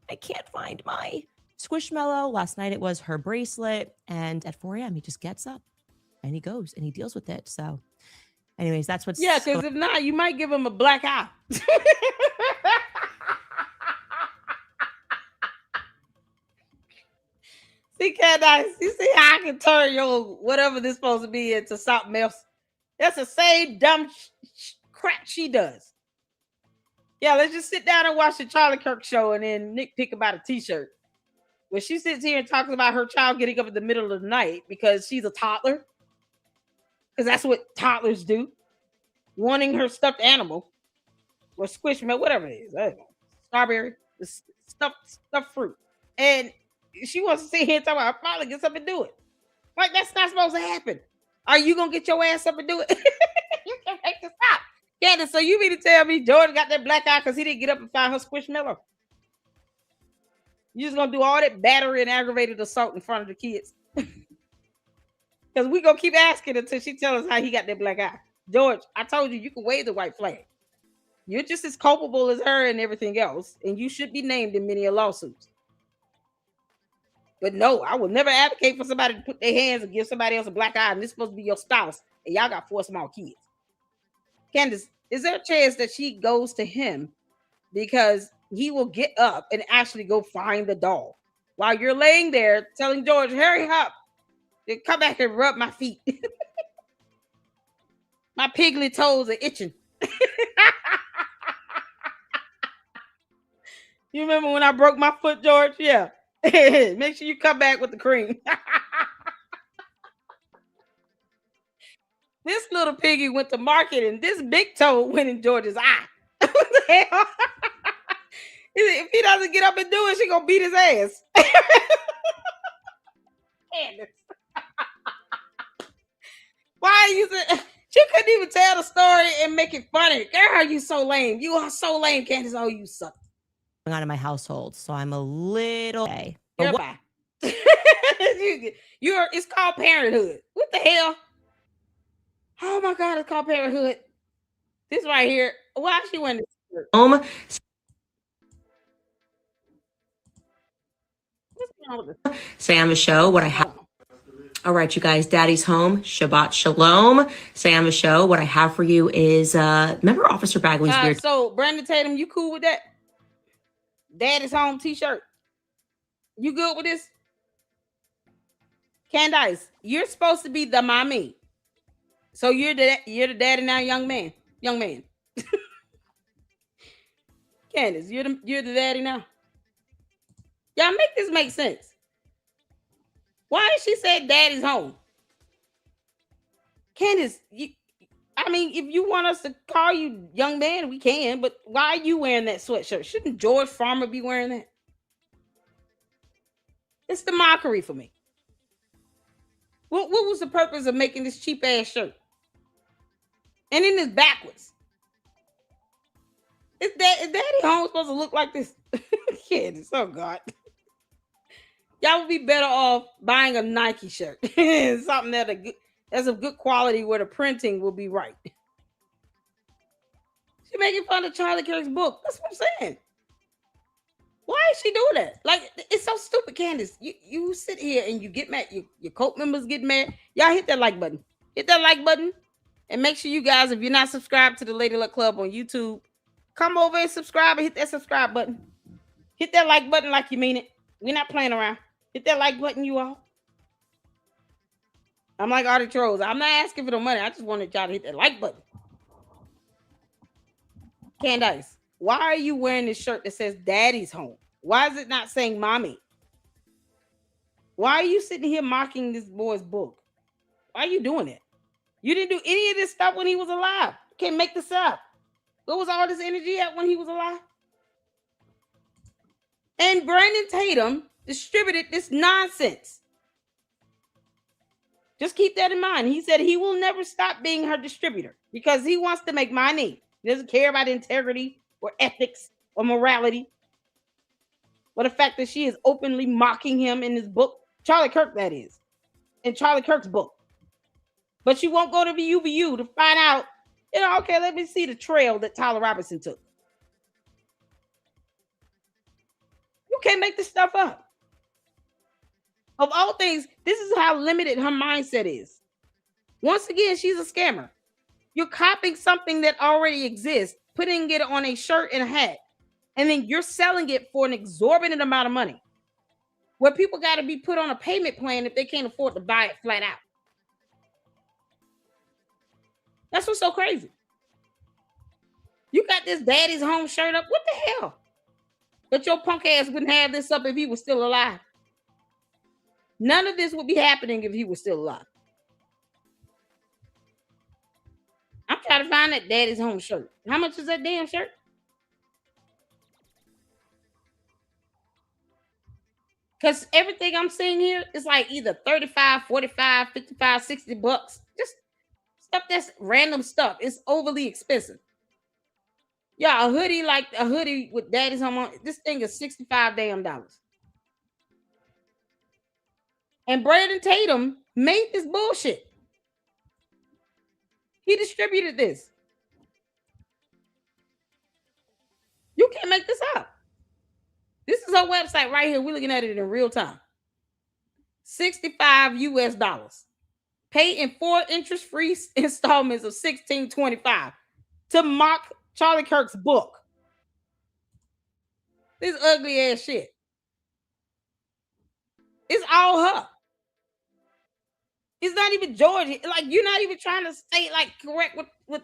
I can't find my Squishmallow. Last night it was her bracelet. And at 4 a.m. he just gets up and he goes and he deals with it. So anyways, that's what's because if not, you might give him a black eye. See, Candace, you see how I can turn your whatever this supposed to be into something else? That's the same dumb crap she does. Yeah, let's just sit down and watch the Charlie Kirk show and then nitpick about a t-shirt. When she sits here and talks about her child getting up in the middle of the night because she's a toddler, because that's what toddlers do, wanting her stuffed animal or Squishmallow, whatever it is, strawberry, stuffed fruit, and she wants to sit here and talk about her father gets up and do it. Like, that's not supposed to happen. Are you gonna get your ass up and do it? You can't make this stop. Candace, so you mean to tell me Jordan got that black eye because he didn't get up and find her Squishmallow? You just gonna do all that battery and aggravated assault in front of the kids? Because we gonna keep asking until she tells us how he got that black eye. George, I told you can wave the white flag. You're just as culpable as her and everything else, and you should be named in many lawsuits. But no, I will never advocate for somebody to put their hands and give somebody else a black eye, and this is supposed to be your spouse, and y'all got 4 small kids. Candace, is there a chance that she goes to him because he will get up and actually go find the doll while you're laying there telling George, hurry up, then come back and rub my feet. My piggly toes are itching. You remember when I broke my foot, George? Yeah. Make sure you come back with the cream. This little piggy went to market and this big toe went in George's eye. What the hell? If he doesn't get up and do it, she gonna beat his ass. Candace. Why are you? She couldn't even tell the story and make it funny. Girl, you so lame. You are so lame, Candace. Oh, you suck. On in my household, so I'm a little. Goodbye. You're. It's called parenthood. What the hell? Oh my God, it's called parenthood. This right here. Why she went to home? Sam a show. What I have. All right, you guys. Daddy's home. Shabbat shalom. Sam a show. What I have for you is remember Officer Bagley's weird. So Brandon Tatum, you cool with that? Daddy's home t-shirt. You good with this? Candace, you're supposed to be the mommy. So you're the daddy now, young man. Candace, you're the daddy now. Y'all make this make sense. Why did she say daddy's home? Candace, I mean, if you want us to call you young man, we can, but why are you wearing that sweatshirt? Shouldn't George Farmer be wearing that? It's the mockery for me. What was the purpose of making this cheap ass shirt? And then it's backwards. Is daddy home supposed to look like this? Candace, oh God. Y'all would be better off buying a Nike shirt. Something that's of good quality where the printing will be right. She making fun of Charlie Kirk's book. That's what I'm saying. Why is she doing that? Like, it's so stupid, Candace. You sit here and you get mad. Your cult members get mad. Y'all hit that like button. Hit that like button. And make sure you guys, if you're not subscribed to the Lady Luck Club on YouTube, come over and subscribe and hit that subscribe button. Hit that like button like you mean it. We're not playing around. Hit that like button, you all. I'm like Artie Trolls. I'm not asking for the money. I just wanted y'all to hit that like button. Candace, why are you wearing this shirt that says daddy's home? Why is it not saying mommy? Why are you sitting here mocking this boy's book? Why are you doing it? You didn't do any of this stuff when he was alive. You can't make this up. Where was all this energy at when he was alive? And Brandon Tatum distributed this nonsense. Just keep that in mind. He said he will never stop being her distributor because he wants to make money. He doesn't care about integrity. or ethics or morality. Or the fact that she is openly mocking him in his book, Charlie Kirk, that is, in Charlie Kirk's book. But she won't go to VU to find out, okay, let me see the trail that Tyler Robinson took. You can't make this stuff up. Of all things, this is how limited her mindset is. Once again, she's a scammer. You're copying something that already exists, putting it on a shirt and a hat, and then you're selling it for an exorbitant amount of money, where people got to be put on a payment plan if they can't afford to buy it flat out. That's what's so crazy. You got this daddy's home shirt up. What the hell? But your punk ass wouldn't have this up if he was still alive. None of this would be happening if he was still alive. I'm trying to find that daddy's home shirt. How much is that damn shirt? Because everything I'm seeing here is like either 35, 45, 55, 60 bucks. Just stuff that's random stuff. It's overly expensive. Yeah, a hoodie with daddy's home on. This thing is $65 damn. And Brandon Tatum made this bullshit. He distributed this. You can't make this up. This is our website right here. We're looking at it in real time. $65 US. Pay in 4 interest-free installments of $16.25 to mock Charlie Kirk's book. This ugly ass shit. It's all her. It's not even George. Like, you're not even trying to stay like correct with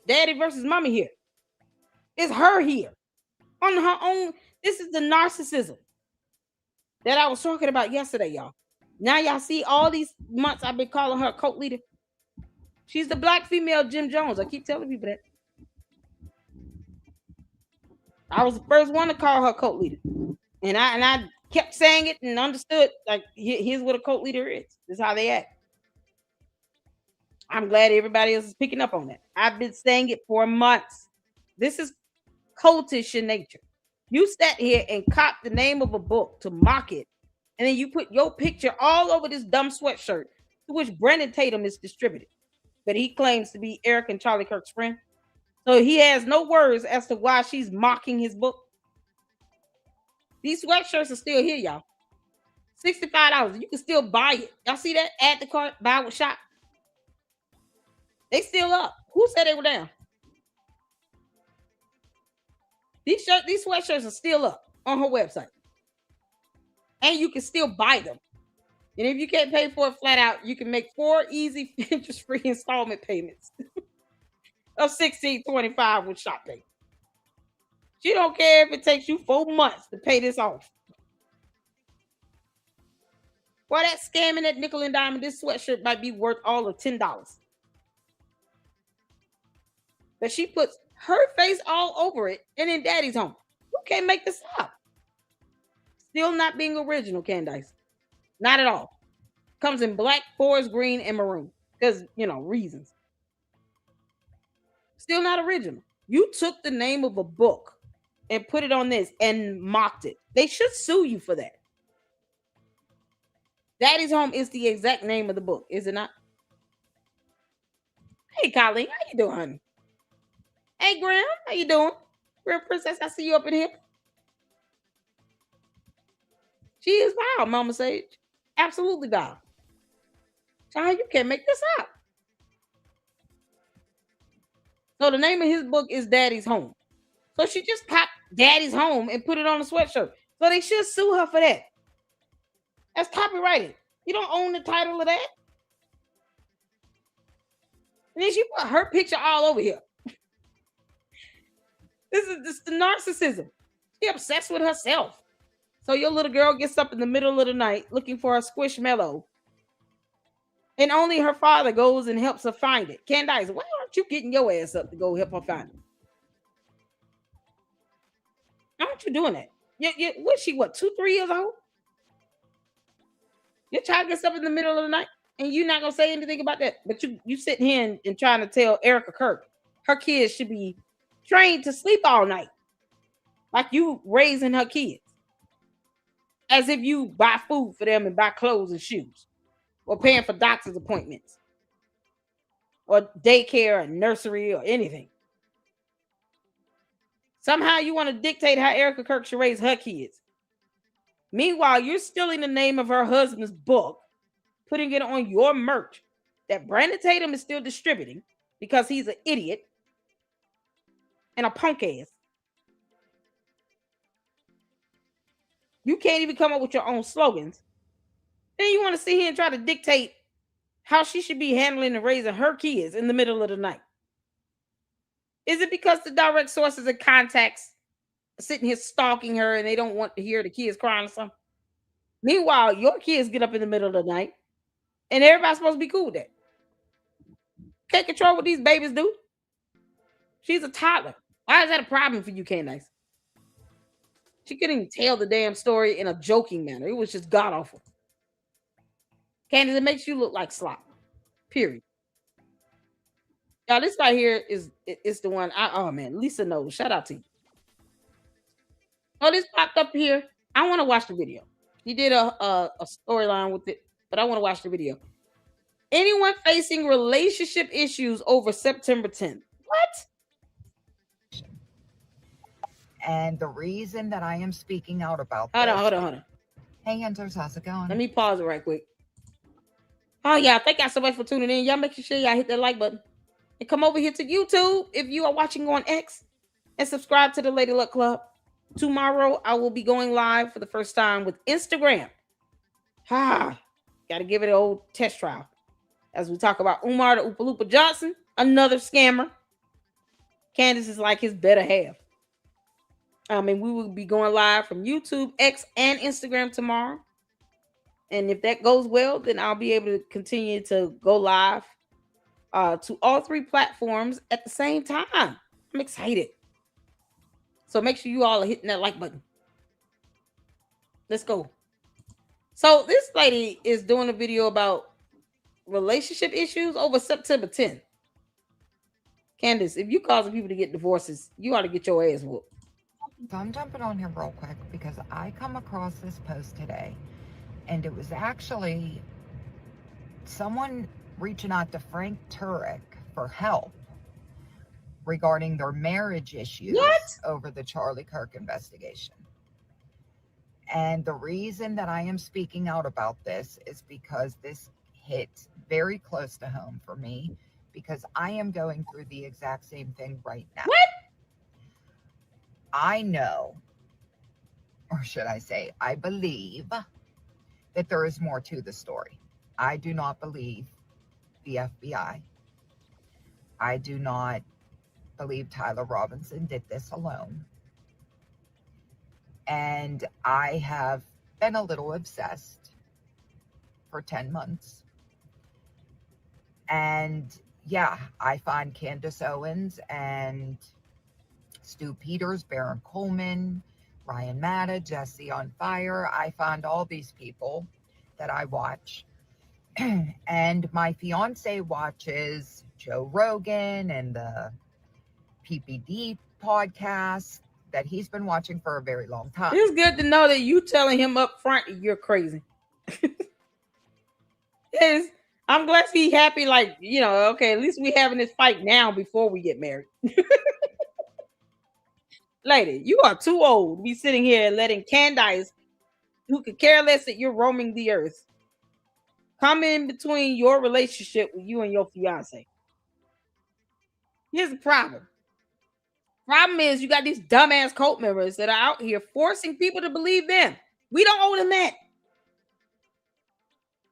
daddy versus mommy here. It's her here. On her own. This is the narcissism that I was talking about yesterday, y'all. Now y'all see all these months I've been calling her a cult leader. She's the black female Jim Jones. I keep telling people that. I was the first one to call her a cult leader. And I kept saying it and understood, like, here's what a cult leader is. This is how they act. I'm glad everybody else is picking up on that. I've been saying it for months. This is cultish in nature. You sat here and copied the name of a book to mock it, and then you put your picture all over this dumb sweatshirt to which Brandon Tatum is distributed. But he claims to be Eric and Charlie Kirk's friend. So he has no words as to why she's mocking his book. These sweatshirts are still here, y'all. $65. You can still buy it. Y'all see that? Add to cart, buy with shop. They still up. Who said they were down? These sweatshirts are still up on her website. And you can still buy them. And if you can't pay for it flat out, you can make 4 easy interest-free installment payments of $16.25 with shop pay. She don't care if it takes you 4 months to pay this off. Why that scamming that nickel and dime, this sweatshirt might be worth all of $10. But she puts her face all over it and in daddy's home. You can't make this up. Still not being original, Candace. Not at all. Comes in black, forest green, and maroon. Because, reasons. Still not original. You took the name of a book and put it on this and mocked it. They should sue you for that. Daddy's Home is the exact name of the book, is it not? Hey, Colleen, how you doing, honey? Hey, Graham, how you doing? Real princess, I see you up in here. She is wild, Mama Sage. Absolutely wild. Child, you can't make this up. So the name of his book is Daddy's Home. So she just copied Daddy's Home and put it on a sweatshirt. So they should sue her for that. That's copyrighted. You don't own the title of that. And then she put her picture all over here. This is the narcissism. She obsessed with herself. So your little girl gets up in the middle of the night looking for a squishmallow. And only her father goes and helps her find it. Candace, why aren't you getting your ass up to go help her find it? Why aren't you doing that? What's she, 2, 3 years old? Your child gets up in the middle of the night and you're not going to say anything about that. But you sitting here and trying to tell Erica Kirk her kids should be trained to sleep all night, like you raising her kids, as if you buy food for them and buy clothes and shoes, or paying for doctor's appointments, or daycare or nursery or anything. Somehow you want to dictate how Erica Kirk should raise her kids. Meanwhile, you're stealing the name of her husband's book, putting it on your merch that Brandon Tatum is still distributing because he's an idiot and a punk ass. You can't even come up with your own slogans. Then you want to sit here and try to dictate how she should be handling and raising her kids in the middle of the night. Is it because the direct sources and contacts are sitting here stalking her and they don't want to hear the kids crying or something? Meanwhile, your kids get up in the middle of the night and everybody's supposed to be cool with that. Can't control what these babies do. She's a toddler. Why is that a problem for you, Candace? She couldn't even tell the damn story in a joking manner. It was just god awful. Candace, it makes you look like slop. Period. Y'all, this right here is the one. Oh man, Lisa knows. Shout out to you. Oh, this popped up here. I want to watch the video. He did a storyline with it, but I want to watch the video. Anyone facing relationship issues over September 10th? What? And the reason that I am speaking out about Hold on. Hey, Hunters, how's it going? Let me pause it right quick. Oh, yeah. Thank y'all so much for tuning in. Y'all make sure y'all hit that like button. And come over here to YouTube if you are watching on X. And subscribe to the Lady Luck Club. Tomorrow, I will be going live for the first time with Instagram. Got to give it an old test trial. As we talk about Umar the Oompa Loompa Johnson, another scammer. Candace is like his better half. And we will be going live from YouTube, X, and Instagram tomorrow. And if that goes well, then I'll be able to continue to go live to all three platforms at the same time. I'm excited. So make sure you all are hitting that like button. Let's go. So this lady is doing a video about relationship issues over September 10th. Candace, if you causing people to get divorces, you ought to get your ass whooped. So I'm jumping on here real quick because I come across this post today, and it was actually someone reaching out to Frank Turek for help regarding their marriage issues over the Charlie Kirk investigation. And the reason that I am speaking out about this is because this hit very close to home for me, because I am going through the exact same thing right now. What? I know, or should I say, I believe that there is more to the story. I do not believe the FBI. I do not believe Tyler Robinson did this alone. And I have been a little obsessed for 10 months. And yeah, I find Candace Owens and Stu Peters, Baron Coleman, Ryan Matta, Jesse on Fire. I find all these people that I watch. And my fiance watches Joe Rogan and the PPD podcast that he's been watching for a very long time. It's good to know that you telling him up front you're crazy. Yes, I'm glad he's happy. Like, you know, okay, at least we having this fight now before we get married. Lady, you are too old to be sitting here letting Candace, who could care less that you're roaming the earth, come in between your relationship with you and your fiance. Here's the problem. Problem is you got these dumbass cult members that are out here forcing people to believe them. We don't owe them that.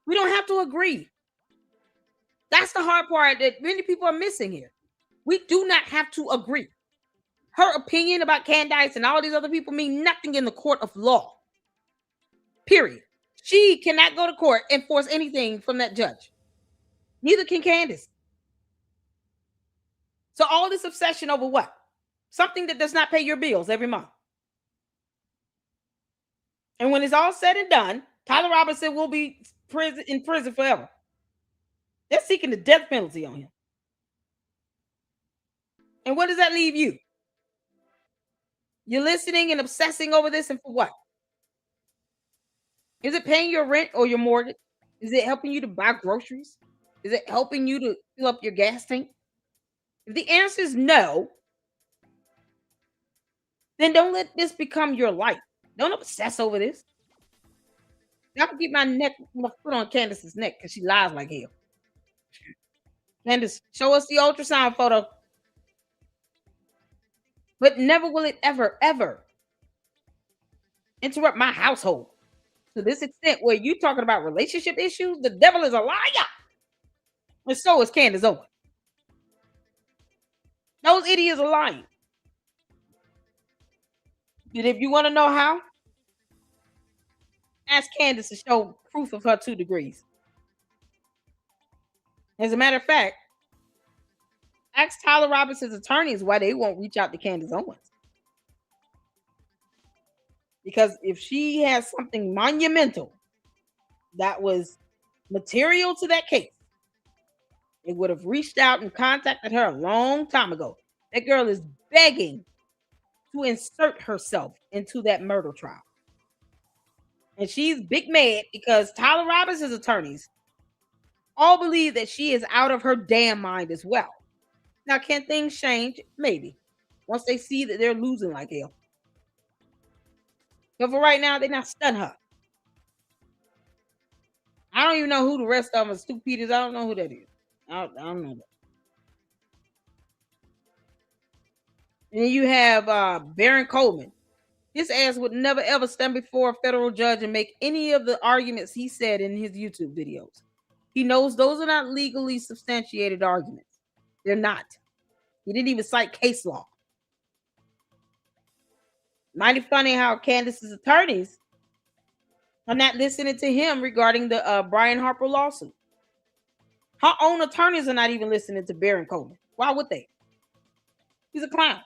We don't have to agree. That's the hard part that many people are missing here. We do not have to agree. Her opinion about Candace and all these other people mean nothing in the court of law. Period. She cannot go to court and force anything from that judge. Neither can Candace. So all this obsession over what? Something that does not pay your bills every month. And when it's all said and done, Tyler Robinson will be in prison forever. They're seeking the death penalty on him. And what does that leave you? You're listening and obsessing over this, and for what? Is it paying your rent or your mortgage? Is it helping you to buy groceries? Is it helping you to fill up your gas tank? If the answer is no, then don't let this become your life. Don't obsess over this. I can keep my foot on Candace's neck because she lies like hell. Candace, show us the ultrasound photo. But never will it ever, ever interrupt my household to this extent where you talking about relationship issues. The devil is a liar. And so is Candace Owens. Those idiots are lying. And if you want to know how, ask Candace to show proof of her 2 degrees. As a matter of fact, ask Tyler Robinson's attorneys why they won't reach out to Candace Owens. Because if she has something monumental that was material to that case, it would have reached out and contacted her a long time ago. That girl is begging to insert herself into that murder trial. And she's big mad because Tyler Robinson's attorneys all believe that she is out of her damn mind as well. Now, can things change? Maybe. Once they see that they're losing like hell. But for right now, they're not stun her. I don't even know who the rest of them are. Stu Peters, I don't know who that is. I don't know that. And then you have Baron Coleman. His ass would never ever stand before a federal judge and make any of the arguments he said in his YouTube videos. He knows those are not legally substantiated arguments. They're not. He didn't even cite case law. Mighty funny how Candace's attorneys are not listening to him regarding the Brian Harper lawsuit. Her own attorneys are not even listening to Baron Coleman. Why would they? He's a clown.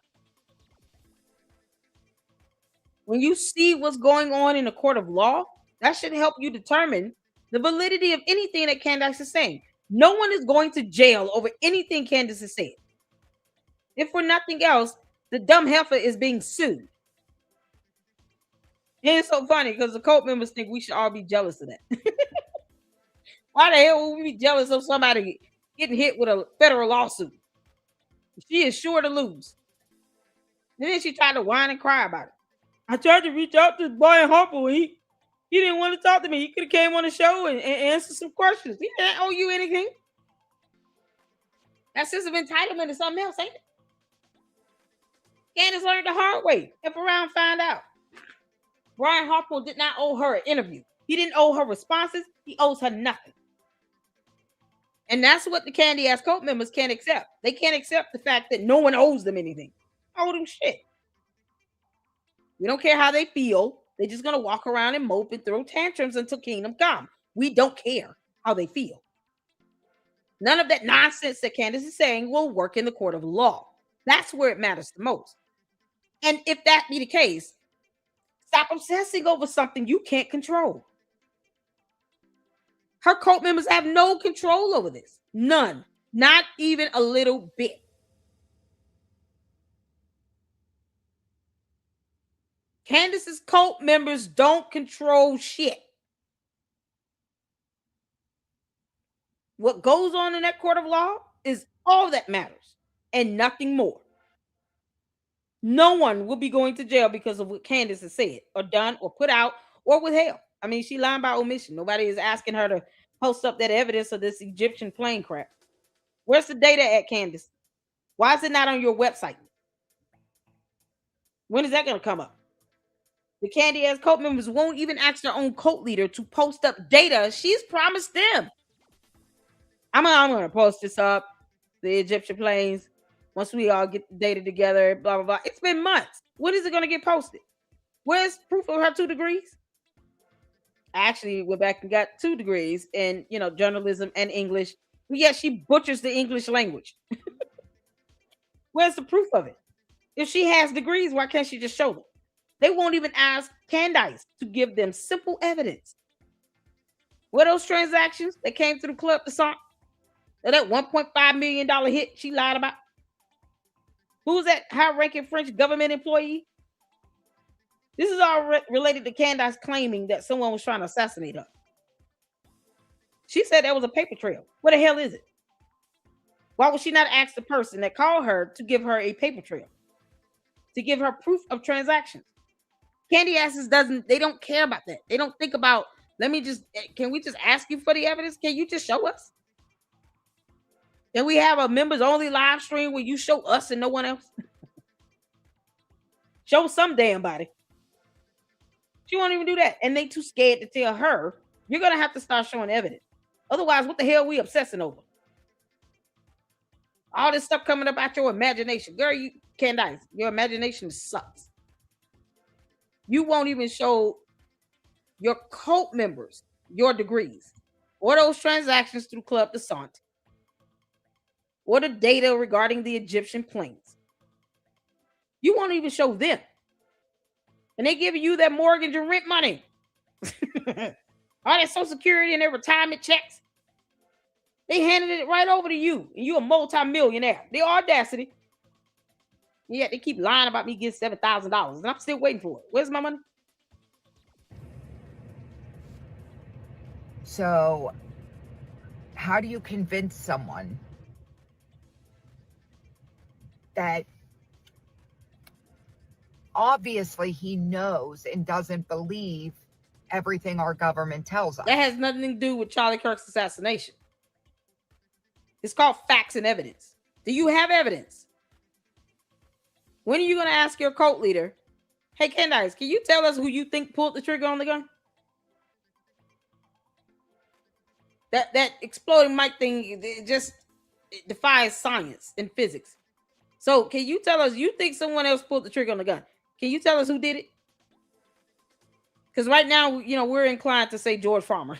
When you see what's going on in a court of law, that should help you determine the validity of anything that Candace is saying. No one is going to jail over anything Candace has said. If for nothing else, the dumb heifer is being sued. And it's so funny because the cult members think we should all be jealous of that. Why the hell would we be jealous of somebody getting hit with a federal lawsuit? She is sure to lose. And then she tried to whine and cry about it. I tried to reach out to Brian Harper. He didn't want to talk to me. He could have came on the show and answered some questions. He didn't owe you anything. That sense of entitlement is something else, ain't it? Candace learned the hard way. If around, find out. Brian Harper did not owe her an interview. He didn't owe her responses. He owes her nothing. And that's what the Candy Ass Cult members can't accept. They can't accept the fact that no one owes them anything. I owe them shit. We don't care how they feel. They're just going to walk around and mope and throw tantrums until kingdom come. We don't care how they feel. None of that nonsense that Candace is saying will work in the court of law. That's where it matters the most. And if that be the case, stop obsessing over something you can't control. Her cult members have no control over this. None. Not even a little bit. Candace's cult members don't control shit. What goes on in that court of law is all that matters and nothing more. No one will be going to jail because of what Candace has said or done or put out or withheld. I mean, she lied by omission. Nobody is asking her to post up that evidence of this Egyptian plane crap. Where's the data at, Candace? Why is it not on your website? When is that going to come up? The Candy Ass cult members won't even ask their own cult leader to post up data she's promised them. I'm going to post this up, the Egyptian planes, once we all get the data together, blah, blah, blah. It's been months. When is it going to get posted? Where's proof of her 2 degrees? I actually went back and got 2 degrees in, journalism and English. But yet she butchers the English language. Where's the proof of it? If she has degrees, why can't she just show them? They won't even ask Candace to give them simple evidence. Where those transactions that came through the club to song? That $1.5 million hit she lied about? Who's that high-ranking French government employee This is all related to Candace claiming that someone was trying to assassinate her. She said there was a paper trail. What the hell is it? Why would she not ask the person that called her to give her a paper trail? To give her proof of transactions? Candy asses they don't care about that. They don't think about, can we just ask you for the evidence? Can you just show us? Can we have a members only live stream where you show us and no one else? Show some damn body. She won't even do that. And they too scared to tell her, you're going to have to start showing evidence. Otherwise, what the hell are we obsessing over? All this stuff coming up out your imagination. Girl, you Candace, your imagination sucks. You won't even show your cult members your degrees or those transactions through Club Descent or the data regarding the Egyptian planes. You won't even show them. And they giving you that mortgage and rent money. All that Social Security and their retirement checks. They handed it right over to you. And you're a multi-millionaire. The audacity. Yeah, they keep lying about me getting $7,000. And I'm still waiting for it. Where's my money? So, how do you convince someone that obviously he knows and doesn't believe everything our government tells us? That has nothing to do with Charlie Kirk's assassination. It's called facts and evidence. Do you have evidence? When are you going to ask your cult leader, hey, Candace, can you tell us who you think pulled the trigger on the gun? That exploding mic thing, it defies science and physics. So can you tell us, you think someone else pulled the trigger on the gun? Can you tell us who did it? Because right now, we're inclined to say George Farmer.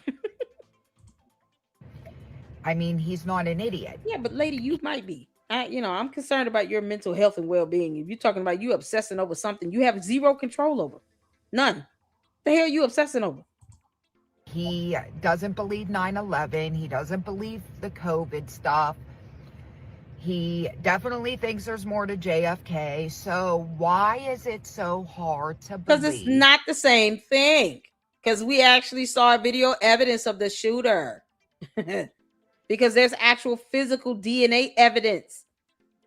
I mean, he's not an idiot. Yeah, but lady, you might be. I'm concerned about your mental health and well-being. If you're talking about you obsessing over something you have zero control over. None. The hell are you obsessing over? He doesn't believe 9/11. He doesn't believe the COVID stuff. He definitely thinks there's more to JFK. So why is it so hard to believe? Because it's not the same thing. Because we actually saw video evidence of the shooter. Because there's actual physical DNA evidence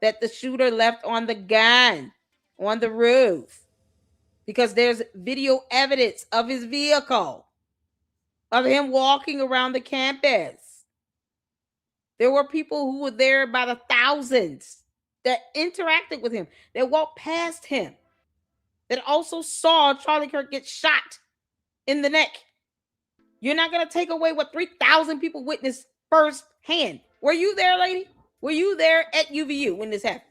that the shooter left on the gun, on the roof. Because there's video evidence of his vehicle, of him walking around the campus. There were people who were there by the thousands that interacted with him, that walked past him, that also saw Charlie Kirk get shot in the neck. You're not going to take away what 3,000 people witnessed firsthand. Were you there, lady? Were you there at UVU when this happened?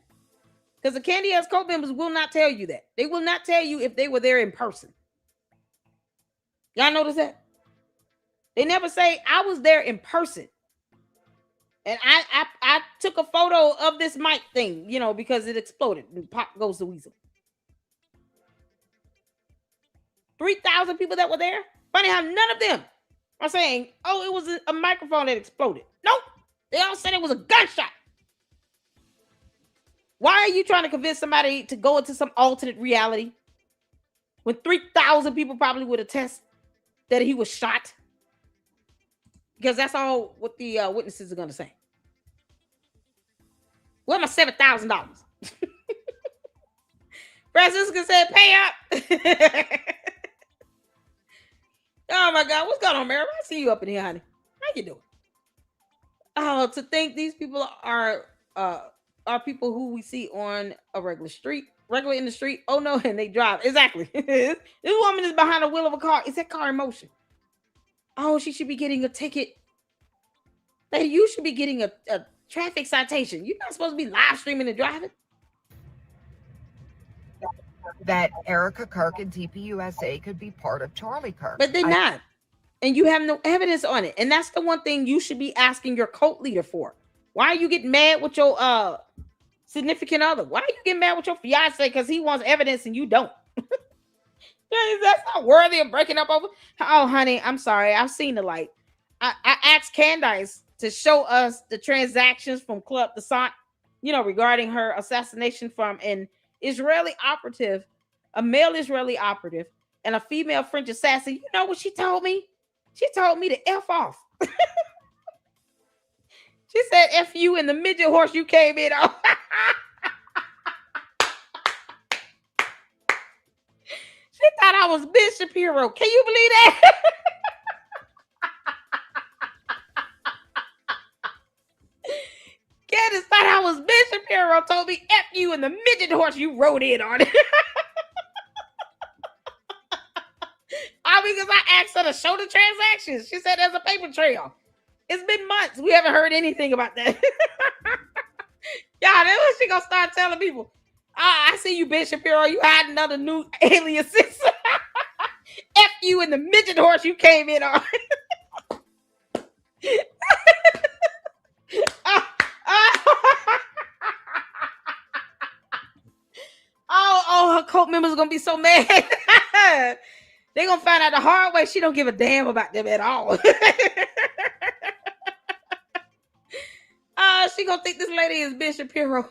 Because the Candy Ass cult members will not tell you that. They will not tell you if they were there in person. Y'all notice that? They never say, I was there in person. And I took a photo of this mic thing, because it exploded and pop goes the weasel. 3,000 people that were there. Funny how none of them are saying, oh, it was a microphone that exploded. Nope. They all said it was a gunshot. Why are you trying to convince somebody to go into some alternate reality when 3,000 people probably would attest that he was shot? Because that's all what the witnesses are going to say. Where's my $7,000? Francisca said, pay up. Oh my God, what's going on, Mary? I see you up in here, honey. How you doing? Oh, to think these people are people who we see on a regular in the street. Oh no, and they drive. Exactly. This woman is behind the wheel of a car. Is that car in motion? Oh, she should be getting a ticket. Lady, you should be getting a traffic citation. You're not supposed to be live streaming and driving. That Erica Kirk and TPUSA could be part of Charlie Kirk. But they're not. And you have no evidence on it. And that's the one thing you should be asking your cult leader for. Why are you getting mad with your significant other? Why are you getting mad with your fiance because he wants evidence and you don't? That's not worthy of breaking up over. Oh, honey, I'm sorry. I've seen the light. I asked Candace to show us the transactions from Club Descent, regarding her assassination from an Israeli operative a male Israeli operative, and a female French assassin. You know what she told me? She told me to F off. She said, F you and the midget horse you came in on. She thought I was Ben Shapiro. Can you believe that? Candace thought I was Ben Shapiro. Told me F you and the midget horse you rode in on. Because I asked her to show the transactions. She said there's a paper trail. It's been months. We haven't heard anything about that. Y'all, that's what she gonna start telling people. I see you, Ben Shapiro. You hiding another new aliases. F you and the midget horse you came in on. Her cult members are gonna be so mad. They're gonna find out the hard way she don't give a damn about them at all. She gonna think this lady is Ben Shapiro.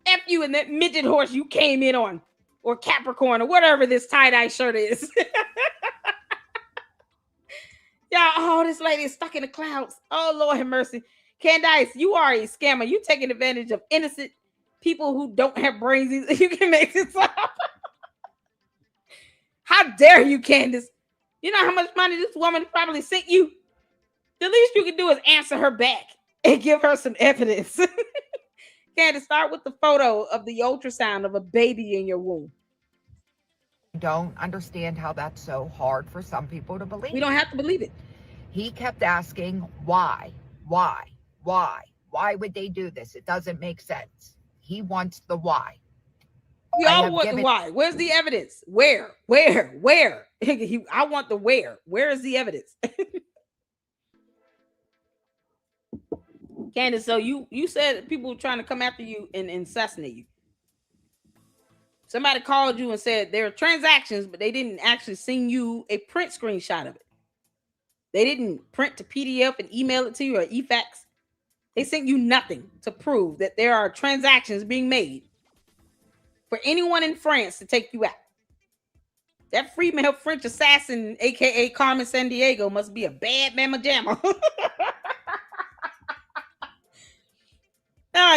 F you and that midget horse you came in on, or Capricorn, or whatever this tie-dye shirt is. Y'all, this lady is stuck in the clouds. Oh, Lord have mercy. Candace, you are a scammer. You taking advantage of innocent people who don't have brains. You can make this up. How dare you, Candace? You know how much money this woman probably sent you? The least you can do is answer her back and give her some evidence. Candace, start with the photo of the ultrasound of a baby in your womb. I don't understand how that's so hard for some people to believe. We don't have to believe it. He kept asking, why? Why would they do this? It doesn't make sense. He wants the why. We all want the why. Where's the evidence? Where? I want the where. Where is the evidence? Candace, so you said people were trying to come after you and assassinate you. Somebody called you and said there are transactions, but they didn't actually send you a print screenshot of it. They didn't print to PDF and email it to you or eFax. They sent you nothing to prove that there are transactions being made for anyone in France to take you out. That female French assassin, aka Carmen Sandiego, must be a bad mamma jamma.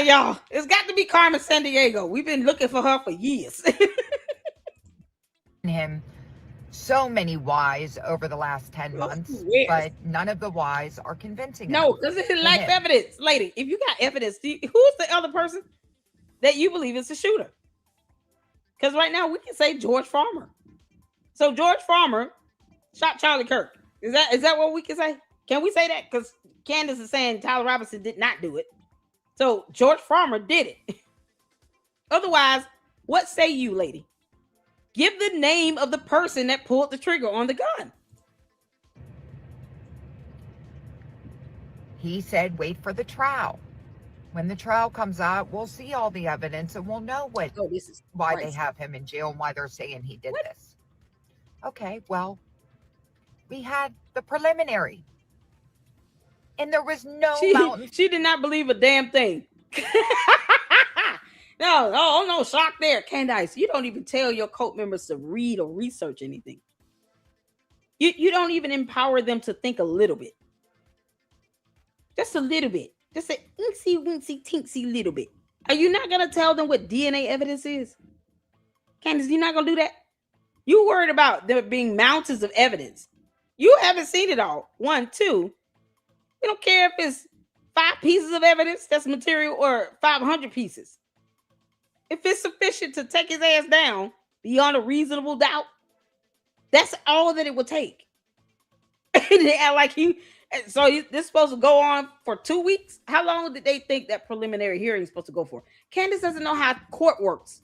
Y'all, it's got to be Carmen Sandiego. We've been looking for her for years. Him so many whys over the last 10 months, but none of the whys are convincing. No, because it's life evidence. Lady, if you got evidence, who's the other person that you believe is the shooter? Because right now we can say George Farmer. So George Farmer shot Charlie Kirk. Is that what we can say? Can we say that? Because Candace is saying Tyler Robinson did not do it. So George Farmer did it. Otherwise, what say you, lady? Give the name of the person that pulled the trigger on the gun. He said, wait for the trial. When the trial comes out, we'll see all the evidence and we'll know why they have him in jail and why they're saying he did this. Okay, well, we had the preliminary. And there was no mountain. She did not believe a damn thing. No shock there. Candace, you don't even tell your cult members to read or research anything. You don't even empower them to think a little bit. Just a little bit. Just a incy wincy teensy little bit. Are you not going to tell them what DNA evidence is? Candace, you're not going to do that? You worried about there being mountains of evidence. You haven't seen it all. 1, 2. We don't care if it's 5 pieces of evidence that's material or 500 pieces. If it's sufficient to take his ass down beyond a reasonable doubt, that's all that it will take. They act like this is supposed to go on for 2 weeks. How long did they think that preliminary hearing is supposed to go for? Candace doesn't know how court works.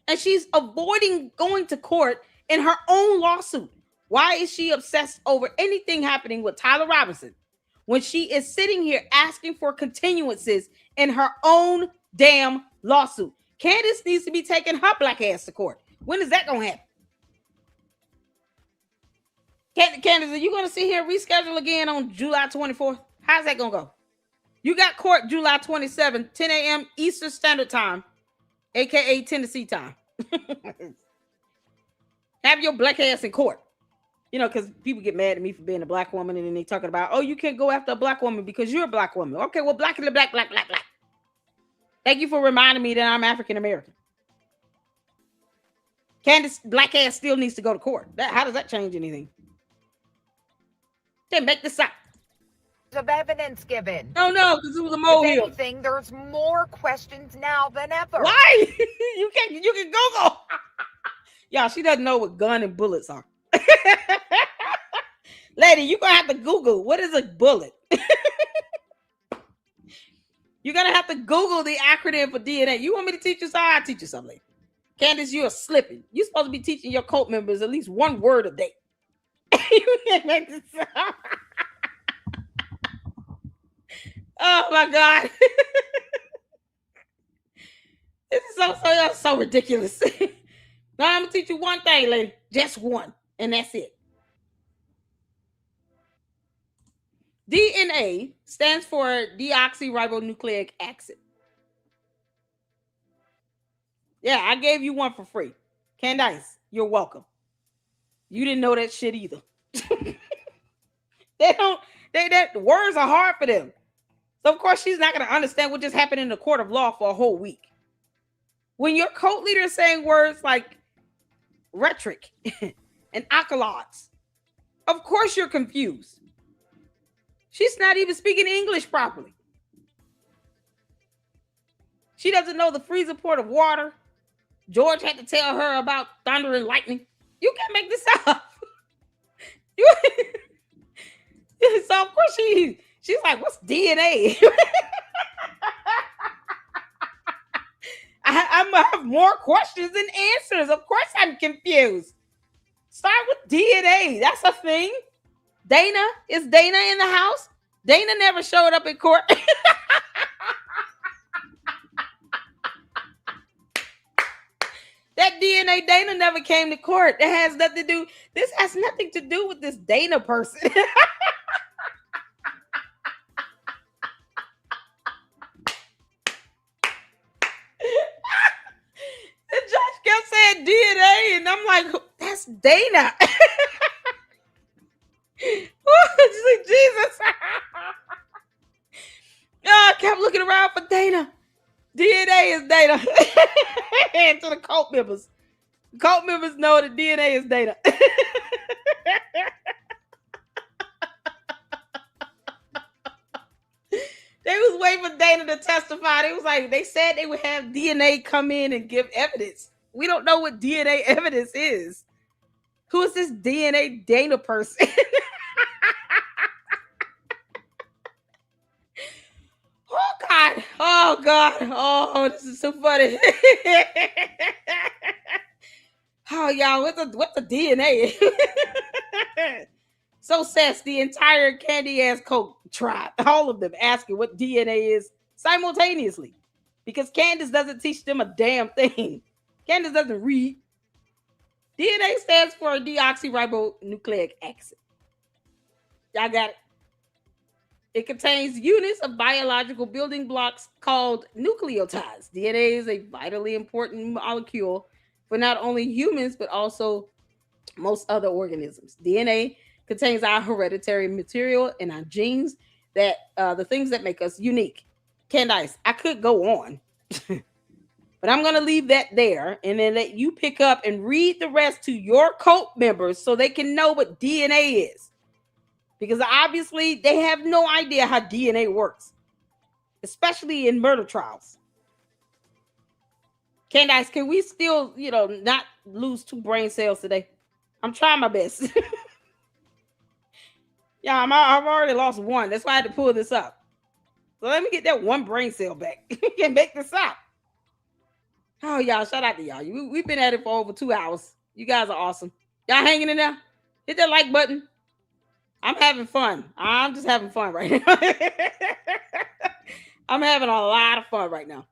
And she's avoiding going to court in her own lawsuit. Why is she obsessed over anything happening with Tyler Robinson when she is sitting here asking for continuances in her own damn lawsuit? Candace needs to be taking her black ass to court. When is that going to happen? Candace, are you going to sit here and reschedule again on July 24th? How's that going to go? You got court July 27th, 10 a.m. Eastern Standard Time. aka Tennessee time. Have your black ass in court. You know, because people get mad at me for being a black woman, and then they talking about, oh, you can't go after a black woman because you're a black woman. Okay, well, black. Thank you for reminding me that I'm African American. Candace, black ass still needs to go to court. How does that change anything? Then make this up. Of evidence given. Oh no, because it was a molehill. If anything, there's more questions now than ever. Why? you can Google. Y'all, she doesn't know what gun and bullets are. Lady, you're gonna have to Google what is a bullet. You're gonna have to Google the acronym for DNA. You want me to teach you something? I'll teach you something. Candace, you are slipping. You're supposed to be teaching your cult members at least one word a day. You can't make this up. Oh my God. This is so ridiculous. Now I'm gonna teach you one thing, lady. Just one. And that's it. DNA stands for deoxyribonucleic acid. Yeah, I gave you one for free. Candace, you're welcome. You didn't know that shit either. Words are hard for them. So of course she's not going to understand what just happened in the court of law for a whole week. When your cult leader is saying words like rhetoric and accolades, of course you're confused. She's not even speaking English properly. She doesn't know the freezer port of water. George had to tell her about thunder and lightning. You can't make this up. So of course she's like, what's DNA? I have more questions than answers. Of course I'm confused. Start with DNA. That's a thing. Dana, is Dana in the house? Dana never showed up in court. That DNA, Dana never came to court. That has nothing to do. This has nothing to do with this Dana person. The judge kept saying DNA, and I'm like, that's Dana. Jesus. I kept looking around for Dana. DNA is Dana. And to the cult members. Cult members know that DNA is Dana. They was waiting for Dana to testify. They said they would have DNA come in and give evidence. We don't know what DNA evidence is. Who is this DNA Dana person? Oh God. Oh, this is so funny. Oh, y'all, what's the DNA? So says the entire candy ass cult tribe, all of them asking what DNA is simultaneously, because Candace doesn't teach them a damn thing. Candace doesn't read. DNA stands for deoxyribonucleic acid. Y'all got it. It contains units of biological building blocks called nucleotides. DNA is a vitally important molecule for not only humans, but also most other organisms. DNA contains our hereditary material and our genes, that the things that make us unique. Candace, I could go on, but I'm going to leave that there and then let you pick up and read the rest to your cult members so they can know what DNA is. Because obviously they have no idea how DNA works, especially in murder trials. Candace, can we still, not lose 2 brain cells today? I'm trying my best. Yeah, I've already lost 1. That's why I had to pull this up. So let me get that 1 brain cell back. We can make this up. Oh, y'all, shout out to y'all. We've been at it for over 2 hours. You guys are awesome. Y'all hanging in there? Hit that like button. I'm having fun. I'm just having fun right now. I'm having a lot of fun right now.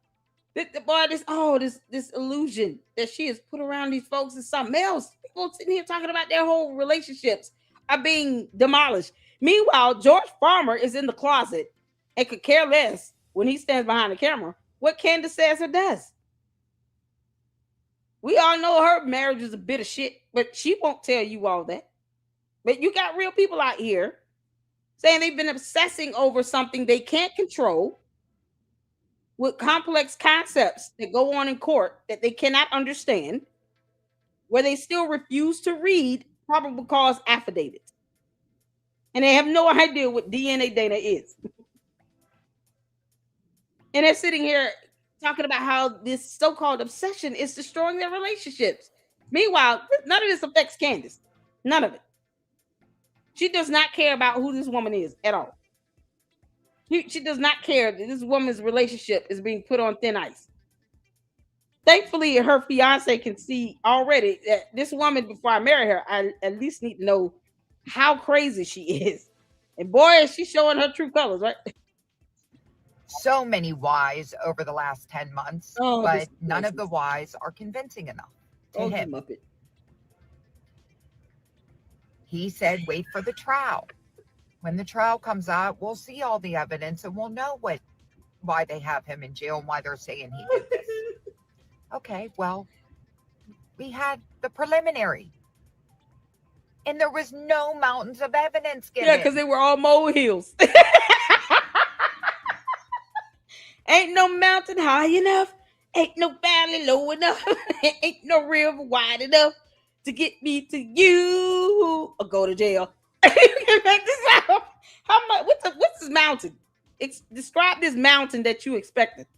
This illusion that she has put around these folks is something else. People sitting here talking about their whole relationships are being demolished. Meanwhile, George Farmer is in the closet and could care less when he stands behind the camera what Candace says or does. We all know her marriage is a bit of shit, but she won't tell you all that. But you got real people out here saying they've been obsessing over something they can't control with complex concepts that go on in court that they cannot understand, where they still refuse to read probable cause affidavits. And they have no idea what DNA data is. And they're sitting here talking about how this so-called obsession is destroying their relationships. Meanwhile, none of this affects Candace. None of it. She does not care about who this woman is at all. She does not care that this woman's relationship is being put on thin ice. Thankfully, her fiance can see already that this woman, before I marry her, I at least need to know how crazy she is. And boy, is she showing her true colors, right? So many whys over the last 10 months, but none of the whys are convincing enough to him. Muppet. He said, wait for the trial. When the trial comes out, we'll see all the evidence and we'll know why they have him in jail and why they're saying he did this. Okay, well, we had the preliminary. And there was no mountains of evidence given. Yeah, because they were all molehills. Ain't no mountain high enough. Ain't no valley low enough. Ain't no river wide enough to get me to you or go to jail. How much? What's this mountain? Describe this mountain that you expected.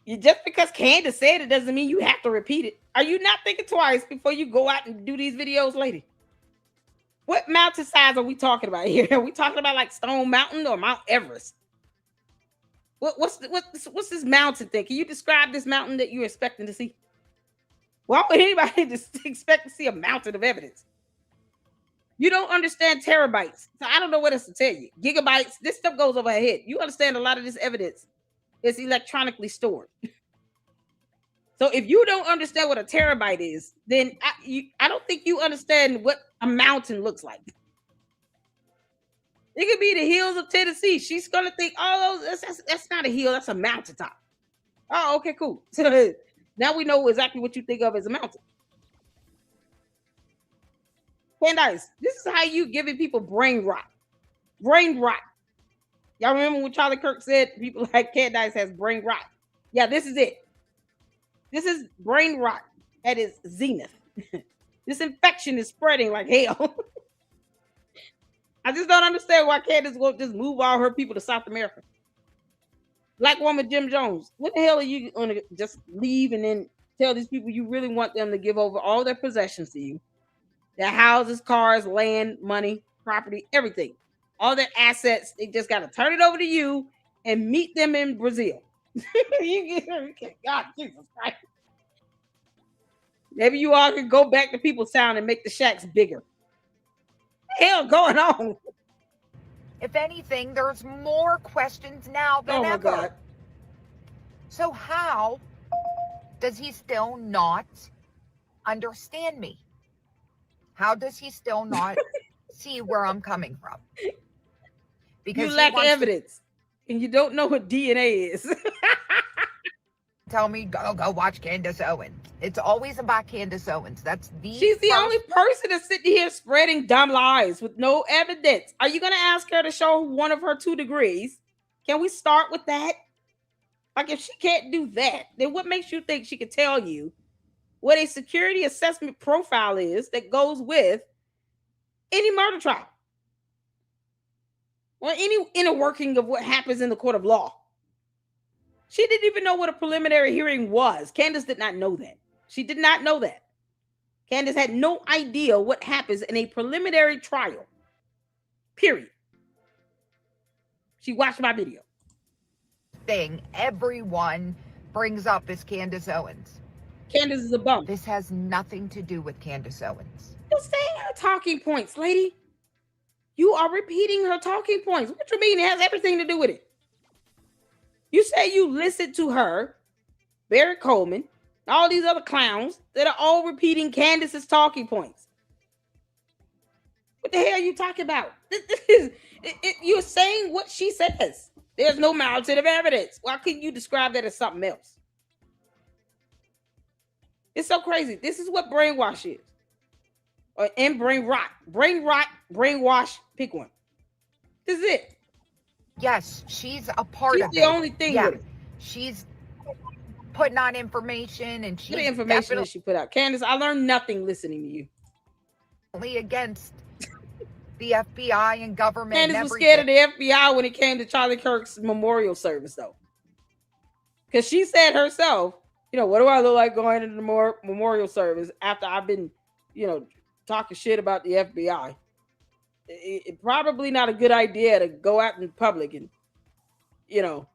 Just because Candace said it doesn't mean you have to repeat it. Are you not thinking twice before you go out and do these videos, lady? What mountain size are we talking about here? Are we talking about like Stone Mountain or Mount Everest? What's this mountain thing? Can you describe this mountain that you're expecting to see? Why would anybody just expect to see a mountain of evidence? You don't understand terabytes. So I don't know what else to tell you. Gigabytes, this stuff goes over her head. You understand a lot of this evidence is electronically stored. So if you don't understand what a terabyte is, then I don't think you understand what a mountain looks like. It could be the hills of Tennessee. She's gonna think, oh, that's not a hill, that's a mountaintop. Oh, okay, cool. So now we know exactly what you think of as a mountain. Candace, this is how you giving people brain rot. Brain rot. Y'all remember when Charlie Kirk said people like Candace has brain rot? Yeah, this is it. This is brain rot at its zenith. This infection is spreading like hell. I just don't understand why Candace won't just move all her people to South America. Black woman Jim Jones, what the hell are you going to just leave and then tell these people you really want them to give over all their possessions to you? Their houses, cars, land, money, property, everything. All their assets, they just got to turn it over to you and meet them in Brazil. God, Jesus Christ. Maybe you all can go back to People's Town and make the shacks bigger. What the hell going on? If anything, there's more questions now than ever. God. So how does he still not understand me? How does he still not see where I'm coming from? Because you lack evidence and you don't know what DNA is. Tell me, go watch Candace Owens. It's always about Candace Owens. She's the only person that's sitting here spreading dumb lies with no evidence. Are you going to ask her to show one of her 2 degrees? Can we start with that? Like, if she can't do that, then what makes you think she could tell you what a security assessment profile is that goes with any murder trial or any inner working of what happens in the court of law? She didn't even know what a preliminary hearing was. Candace did not know that. She did not know that. Candace had no idea what happens in a preliminary trial. Period. She watched my video. Thing everyone brings up is Candace Owens. Candace is a bum. This has nothing to do with Candace Owens. You're saying her talking points, lady. You are repeating her talking points. What you mean? It has everything to do with it. You say you listened to her, Barry Coleman, all these other clowns that are all repeating Candace's talking points. What the hell are you talking about? You're saying what she says. There's no mountain of evidence. Why couldn't you describe that as something else? It's so crazy. This is what brainwash is. And brain rot. Brain rot, brainwash, pick one. This is it. Yes, she's a part She's of the it. only thing with it. She's putting on information, and she's what information that she put out. Candace, I learned nothing listening to you. Against the FBI and government. Candace and was scared of the FBI when it came to Charlie Kirk's memorial service, though. Because she said herself, you know, what do I look like going into the memorial service after I've been, you know, talking shit about the FBI? It probably not a good idea to go out in public and, you know,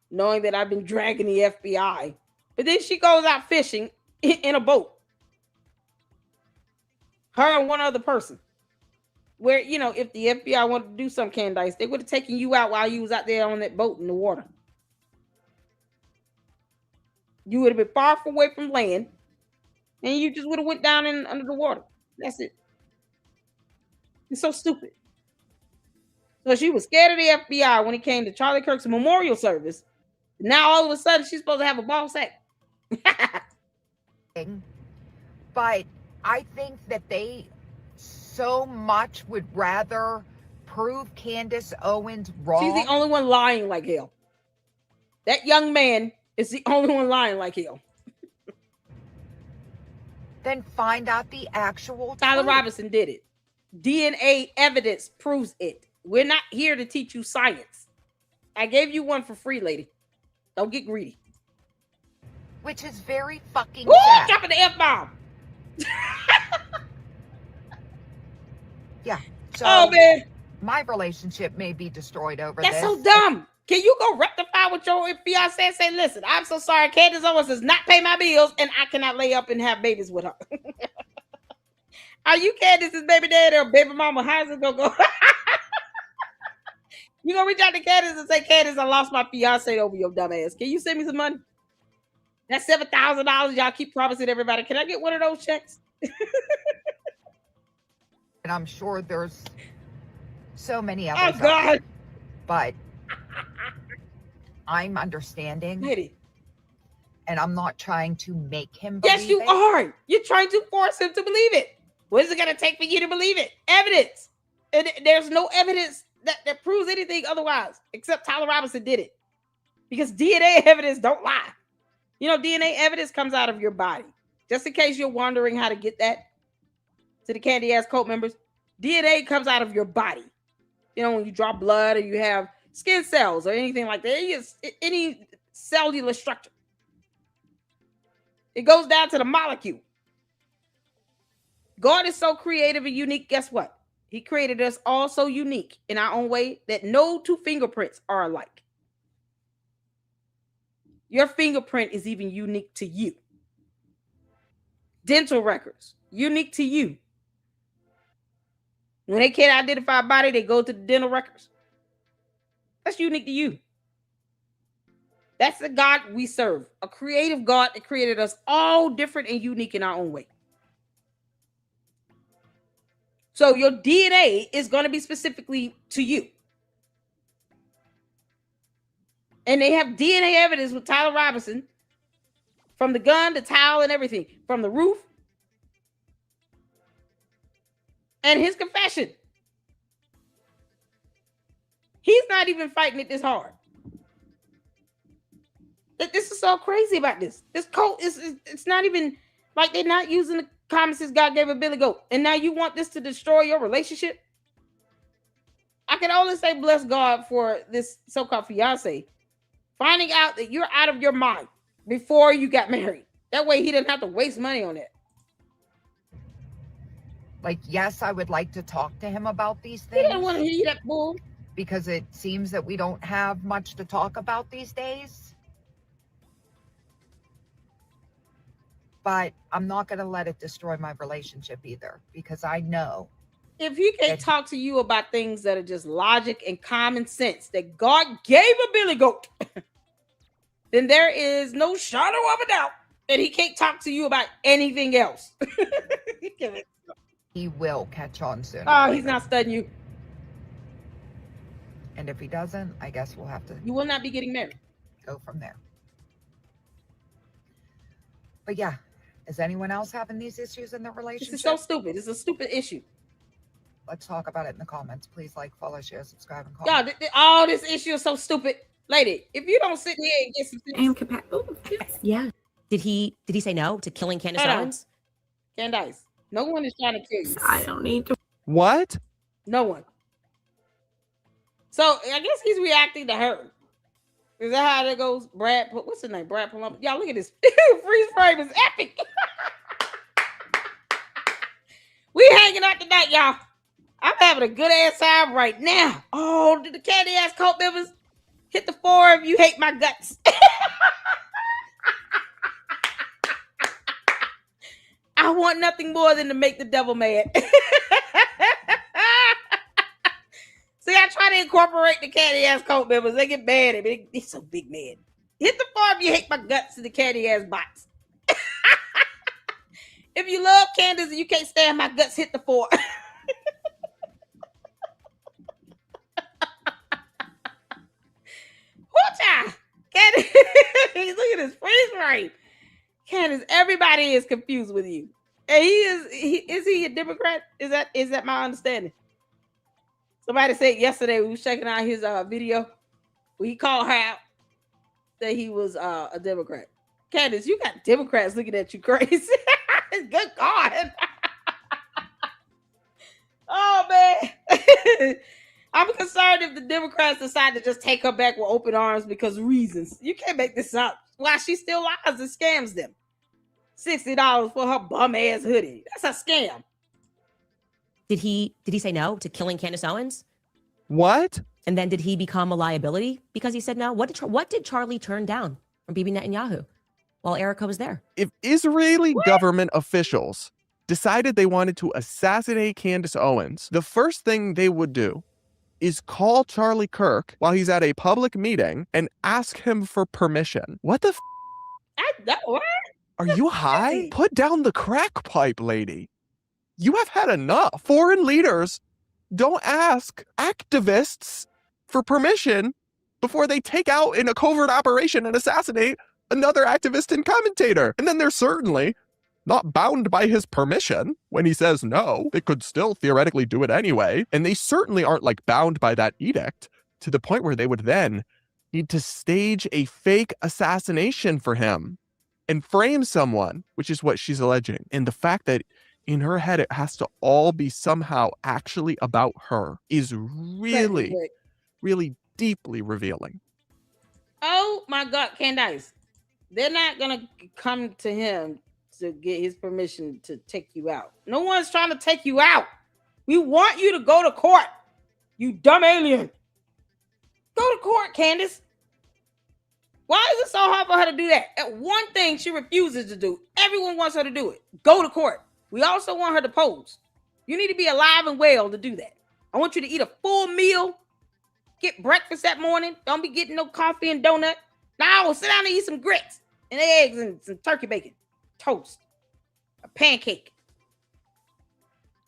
knowing that I've been dragging the FBI. But then she goes out fishing in a boat. Her and one other person. Where, you know, if the FBI wanted to do some, Candace, they would have taken you out while you was out there on that boat in the water. You would have been far away from land, and you just would have went down in under the water. That's it. It's so stupid. So she was scared of the FBI when it came to Charlie Kirk's memorial service. Now all of a sudden she's supposed to have a ball sack. But I think that they so much would rather prove Candace Owens wrong. She's the only one lying like hell. That young man is the only one lying like hell. Then find out the actual Tyler truth. Robinson did it. DNA evidence proves it. We're not here to teach you science. I gave you one for free, lady. Don't get greedy. Which is very fucking Woo! sad. Dropping the F-bomb. Yeah. So Oh, man. my relationship may be destroyed over That's this. so dumb. Can you go rectify with your fiance and say, listen, I'm so sorry. Candace Owens does not pay my bills and I cannot lay up and have babies with her. Are you Candace's baby daddy or baby mama? How's it going to go? You going to reach out to Candace and say, Candace, I lost my fiance over your dumb ass. Can you send me some money? That's $7,000 y'all keep promising everybody. Can I get one of those checks? And I'm sure there's so many Oh, others. God. But I'm understanding. Lady. And I'm not trying to make him believe Yes, you it. are. You're trying to force him to believe it. What is it going to take for you to believe it? Evidence. And there's no evidence that proves anything otherwise, except Tyler Robinson did it. Because DNA evidence don't lie. You know, DNA evidence comes out of your body. Just in case you're wondering how to get that to the Candy Ass Cult members, DNA comes out of your body. You know, when you draw blood or you have skin cells or anything like that, any cellular structure. It goes down to the molecule. God is so creative and unique. Guess what? He created us all so unique in our own way that no two fingerprints are alike. Your fingerprint is even unique to you. Dental records, unique to you. When they can't identify a body, they go to the dental records. That's unique to you. That's the God we serve, a creative God that created us all different and unique in our own way. So your DNA is going to be specifically to you. And they have DNA evidence with Tyler Robinson from the gun, the towel, and everything, from the roof, and his confession. He's not even fighting it this hard. This is so crazy about this. This cult it's not even like they're not using the common sense God gave a Billy Goat. And now you want this to destroy your relationship? I can only say bless God for this so-called fiance finding out that you're out of your mind before you got married. That way he didn't have to waste money on it. Like, yes, I would like to talk to him about these He things. didn't want to hear that bull. Because it seems that we don't have much to talk about these days. But I'm not going to let it destroy my relationship either, because I know. If he can't talk to you about things that are just logic and common sense that God gave a Billy Goat, then there is no shadow of a doubt that he can't talk to you about anything else. He will catch on soon. Oh, he's not studying you. And if he doesn't, I guess we'll have to. You will not be getting married. Go from there. But yeah, Is anyone else having these issues in their relationship? This is so stupid. It's a stupid issue. Let's talk about it in the comments. Please like, follow, share, subscribe, and comment. Y'all, all this issue is so stupid. Lady, if you don't sit here and get some sense. Yeah. Did he say no to killing Candace Hold on. Owens? Candace, no one is trying to kill you. I don't need to. What? No one. So I guess he's reacting to her. Is that how that goes? Brad, what's his name? Brad Palumbo. Y'all look at this. Freeze frame is epic. We hanging out tonight, y'all. I'm having a good ass time right now. Oh, did the candy ass cult members hit the 4 of you hate my guts? I want nothing more than to make the devil mad. See, I try to incorporate the candy ass cult members. They get mad at me. They're so big mad. Hit the 4 of you hate my guts to the candy ass box. If you love Candace and you can't stand my guts, hit the 4. Whatcha? Candace, look at his freeze frame. Candace, everybody is confused with you. And is he a Democrat? Is that my understanding? Somebody said yesterday we was checking out his video where he called her out that he was a Democrat. Candace, you got Democrats looking at you crazy. Good God. Oh, man. I'm concerned if the Democrats decide to just take her back with open arms because of reasons. You can't make this up. Why she still lies and scams them. $60 for her bum ass hoodie. That's a scam. Did he say no to killing Candace Owens? What? And then did he become a liability because he said no? What did Charlie turn down from Bibi Netanyahu while Erica was there? If Israeli government officials decided they wanted to assassinate Candace Owens, the first thing they would do is call Charlie Kirk while he's at a public meeting and ask him for permission. What the I know, right? Are you high? Put down the crack pipe, lady. You have had enough. Foreign leaders don't ask activists for permission before they take out in a covert operation and assassinate another activist and commentator. And then they're certainly not bound by his permission when he says no. They could still theoretically do it anyway. And they certainly aren't like bound by that edict to the point where they would then need to stage a fake assassination for him and frame someone, which is what she's alleging. And the fact that in her head it has to all be somehow actually about her is really, really deeply revealing. Oh my God, Candace. They're not going to come to him to get his permission to take you out. No one's trying to take you out. We want you to go to court. You dumb alien. Go to court, Candace. Why is it so hard for her to do that? That one thing she refuses to do. Everyone wants her to do it. Go to court. We also want her to pose. You need to be alive and well to do that. I want you to eat a full meal. Get breakfast that morning. Don't be getting no coffee and donut. Now sit down and eat some grits and eggs and some turkey bacon. Toast. A pancake.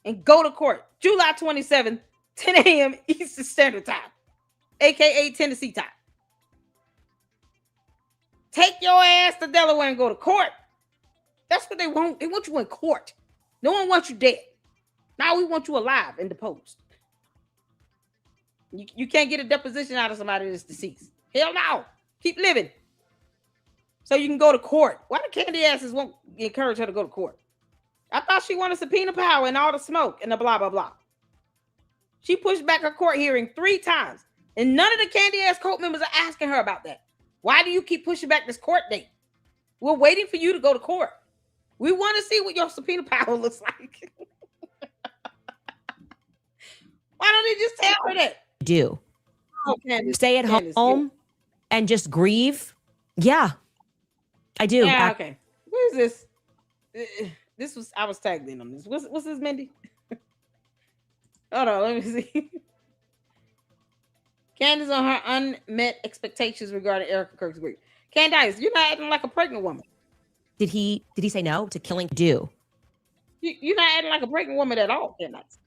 And go to court. July 27th, 10 a.m. Eastern Standard Time. AKA Tennessee time. Take your ass to Delaware and go to court. That's what they want. They want you in court. No one wants you dead. Now we want you alive and deposed. You can't get a deposition out of somebody that's deceased. Hell no. Keep living. So you can go to court. Why the candy asses won't encourage her to go to court? I thought she wanted subpoena power and all the smoke and the blah, blah, blah. She pushed back her court hearing 3 times. And none of the candy ass cult members are asking her about that. Why do you keep pushing back this court date? We're waiting for you to go to court. We want to see what your subpoena power looks like. Why don't they just tell her that? Do. Oh, Candace, stay at home and just grieve. Yeah, I do. Yeah, okay. Where is this? I was tagged in on this. What's this, Mindy? Hold on, let me see. Candace on her unmet expectations regarding Erica Kirk's grief. Candace, you're not acting like a pregnant woman. Did he say no to killing? Do. You're not acting like a pregnant woman at all, Candace.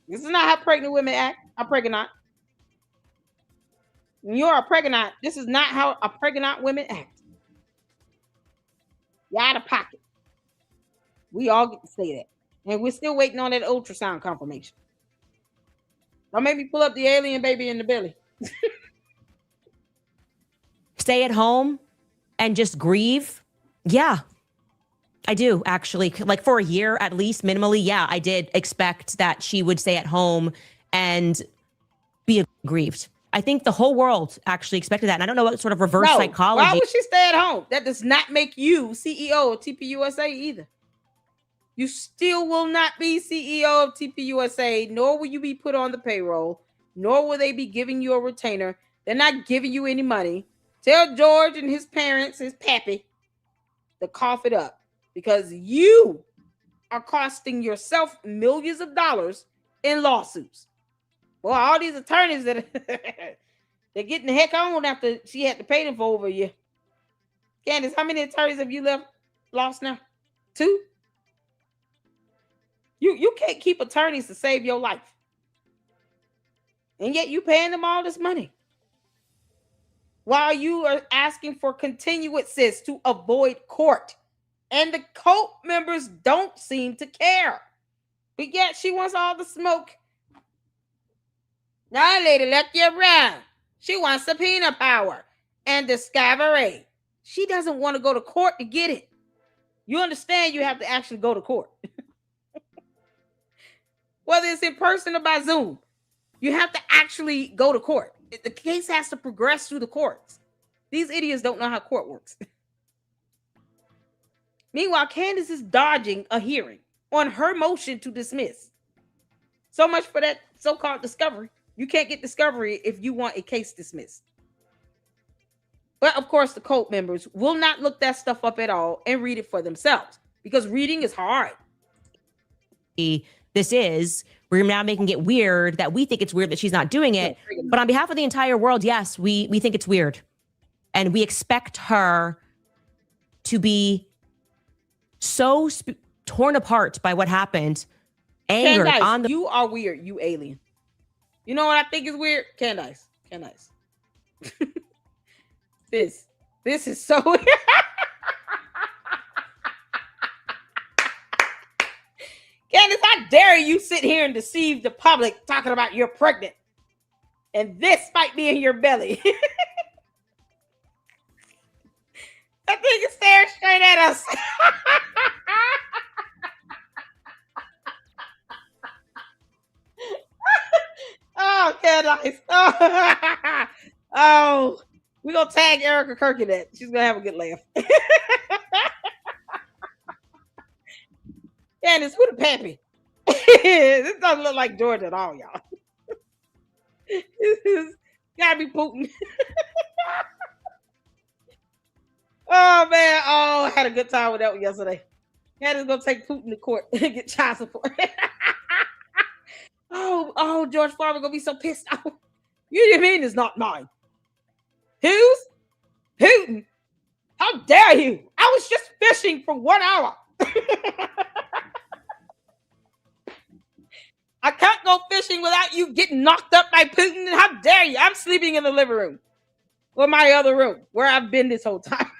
This is not how pregnant women act. A pregnant. When you're a pregnant, this is not how a pregnant women act. You're out of pocket. We all get to say that. And we're still waiting on that ultrasound confirmation. Don't make me pull up the alien baby in the belly. Stay at home and just grieve? Yeah, I do actually. Like for a year at least, minimally, yeah, I did expect that she would stay at home and be aggrieved. I think the whole world actually expected that. And I don't know what sort of reverse psychology. Why would she stay at home? That does not make you CEO of TPUSA either. You still will not be CEO of TPUSA, nor will you be put on the payroll, nor will they be giving you a retainer. They're not giving you any money. Tell George and his parents, his pappy, to cough it up because you are costing yourself millions of dollars in lawsuits. Well, all these attorneys that they're getting the heck on after she had to pay them for over a year. Candace, how many attorneys have you lost now? 2? You can't keep attorneys to save your life. And yet you paying them all this money. While you are asking for continuances to avoid court. And the cult members don't seem to care. But yet she wants all the smoke. Now, lady, let you around. She wants subpoena power and discovery. She doesn't want to go to court to get it. You understand you have to actually go to court. Whether it's in person or by Zoom, you have to actually go to court. The case has to progress through the courts. These idiots don't know how court works. Meanwhile, Candace is dodging a hearing on her motion to dismiss. So much for that so-called discovery. You can't get discovery if you want a case dismissed. But of course, the cult members will not look that stuff up at all and read it for themselves because reading is hard. We're now making it weird that we think it's weird that she's not doing it. But on behalf of the entire world, yes, we think it's weird. And we expect her to be so torn apart by what happened, angered Candace, on the... You are weird, you alien. You know what I think is weird? Candace. This is so weird. Candace, how dare you sit here and deceive the public talking about you're pregnant. And this might be in your belly. That thing is staring straight at us. Oh, Candace. Oh, we're going to tag Erica Kirk in that. She's going to have a good laugh. Candace, who the pappy? This doesn't look like George at all, y'all. This gotta be Putin. Oh, man. Oh, I had a good time with that one yesterday. Candace gonna take Putin to court and get child support. Oh, George Farmer gonna be so pissed off. You mean it's not mine? Whose? Putin. How dare you? I was just fishing for 1 hour. I can't go fishing without you getting knocked up by Putin. How dare you? I'm sleeping in the living room or my other room where I've been this whole time.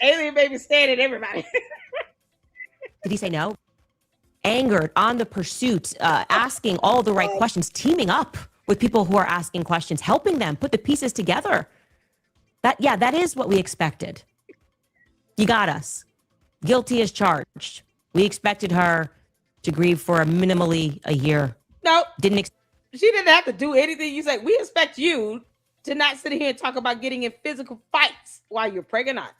Alien baby staring at everybody. Did he say no? Angered on the pursuit, asking all the right questions, teaming up with people who are asking questions, helping them put the pieces together. That is what we expected. You got us. Guilty as charged. We expected her to grieve for minimally a year. No, she didn't have to do anything. You say we expect you to not sit here and talk about getting in physical fights while you're pregnant.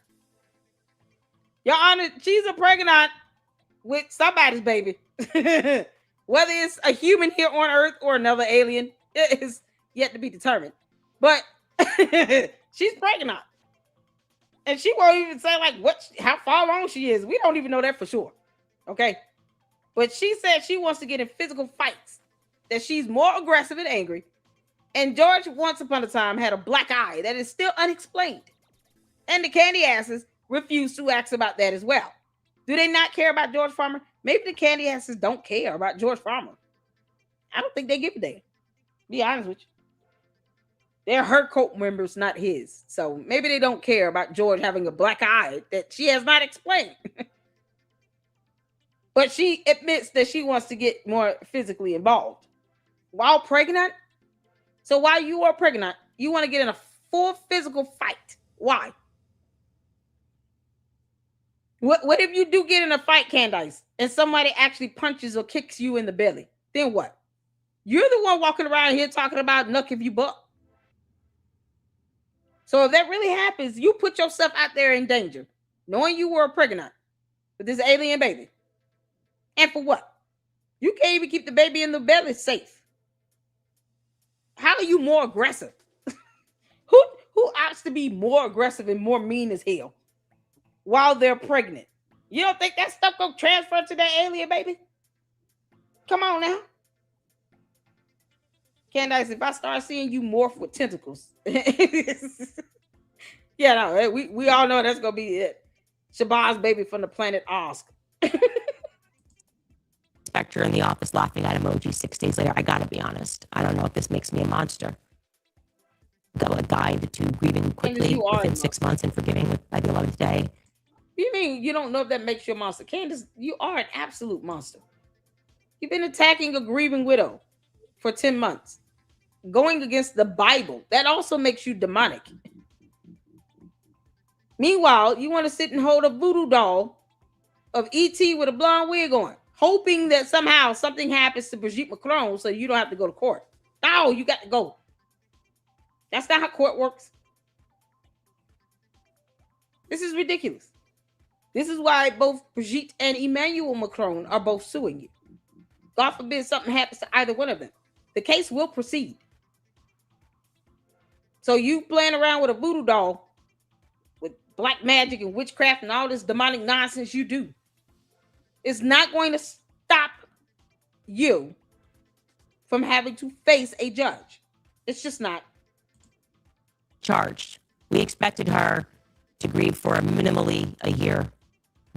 Your Honor, she's a pregnant with somebody's baby. Whether it's a human here on Earth or another alien, it is yet to be determined. But she's pregnant. And she won't even say how far along she is. We don't even know that for sure. Okay. But she said she wants to get in physical fights, that she's more aggressive and angry. And George, once upon a time, had a black eye that is still unexplained. And the candy asses refuse to ask about that as well. Do they not care about George Farmer? Maybe the candy asses don't care about George Farmer. I don't think they give a damn. Be honest with you. They're her cult members, not his. So maybe they don't care about George having a black eye that she has not explained. But she admits that she wants to get more physically involved while pregnant. So while you are pregnant, you want to get in a full physical fight. Why? What if you do get in a fight, Candace, and somebody actually punches or kicks you in the belly? Then what? You're the one walking around here talking about knuck if you buck. So if that really happens, you put yourself out there in danger, knowing you were pregnant with this alien baby. And for what? You can't even keep the baby in the belly safe. How are you more aggressive? Who opts to be more aggressive and more mean as hell while they're pregnant? You don't think that stuff gonna transfer to that alien baby? Come on now. Candace, if I start seeing you morph with tentacles, yeah, no, we all know that's gonna be it. Shabazz baby from the planet Osk. Spectre in the office laughing at emoji 6 days later. I gotta be honest. I don't know if this makes me a monster. A guide to grieving quickly within 6 months and forgiving by the 11th day. You mean you don't know if that makes you a monster? Candace, you are an absolute monster. You've been attacking a grieving widow for 10 months. Going against the Bible. That also makes you demonic. Meanwhile, you want to sit and hold a voodoo doll of E.T. with a blonde wig on, hoping that somehow something happens to Brigitte Macron so you don't have to go to court. No, you got to go. That's not how court works. This is ridiculous. This is why both Brigitte and Emmanuel Macron are both suing you. God forbid something happens to either one of them. The case will proceed. So you playing around with a voodoo doll with black magic and witchcraft and all this demonic nonsense you do, it's not going to stop you from having to face a judge. It's just not. Charged. We expected her to grieve for minimally a year.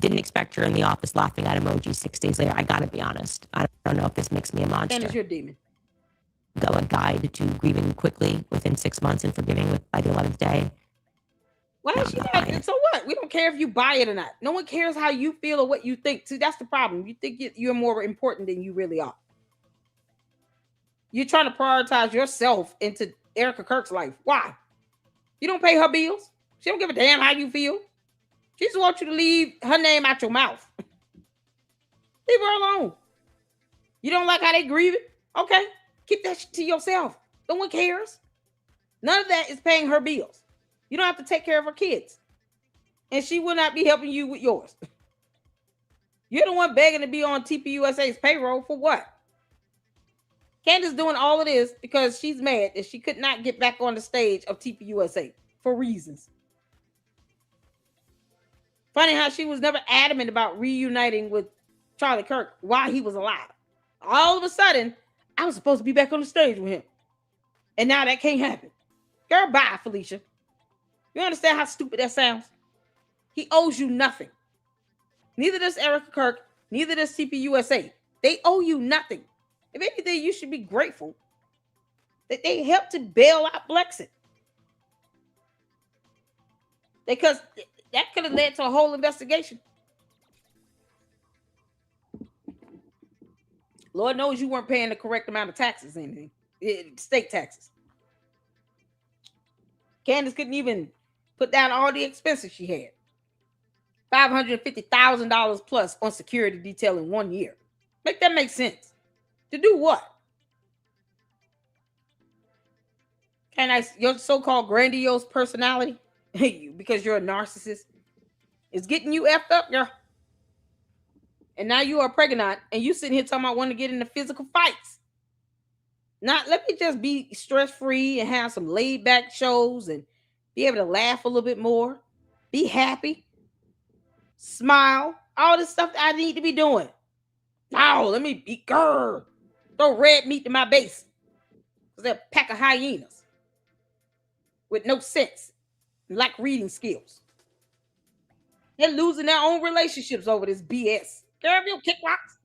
Didn't expect her in the office laughing at emoji 6 days later. I gotta be honest. I don't know if this makes me a monster. Candace, you're a demon. A guide to grieving quickly within 6 months and forgiving by the 11th day. Why is she not? So what? We don't care if you buy it or not. No one cares how you feel or what you think. See, that's the problem. You think you're more important than you really are. You're trying to prioritize yourself into Erica Kirk's life. Why? You don't pay her bills. She don't give a damn how you feel. She just wants you to leave her name out your mouth. Leave her alone. You don't like how they grieve it? Okay. Keep that to yourself. No one cares. None of that is paying her bills. You don't have to take care of her kids. And she will not be helping you with yours. You're the one begging to be on TPUSA's payroll for what? Candace doing all of this because she's mad that she could not get back on the stage of TPUSA for reasons. Funny how she was never adamant about reuniting with Charlie Kirk while he was alive. All of a sudden, I was supposed to be back on the stage with him. And now that can't happen. Girl, bye, Felicia. You understand how stupid that sounds? He owes you nothing. Neither does Erica Kirk, neither does TPUSA. They owe you nothing. If anything, you should be grateful that they helped to bail out Blexit. Because that could have led to a whole investigation. Lord knows you weren't paying the correct amount of taxes, anything. State taxes. Candace couldn't even put down all the expenses she had. $550,000 plus on security detail in 1 year. Make that make sense. To do what? Candace, your so-called grandiose personality, because you're a narcissist, is getting you effed up, girl. And now you are pregnant and you sitting here talking about wanting to get into physical fights. Not let me just be stress-free and have some laid-back shows and be able to laugh a little bit more. Be happy. Smile. All this stuff that I need to be doing. No, let me be girl. Throw red meat to my base. Because they're a pack of hyenas. With no sense. Lack reading skills. They're losing their own relationships over this BS. Girl, you kick rocks.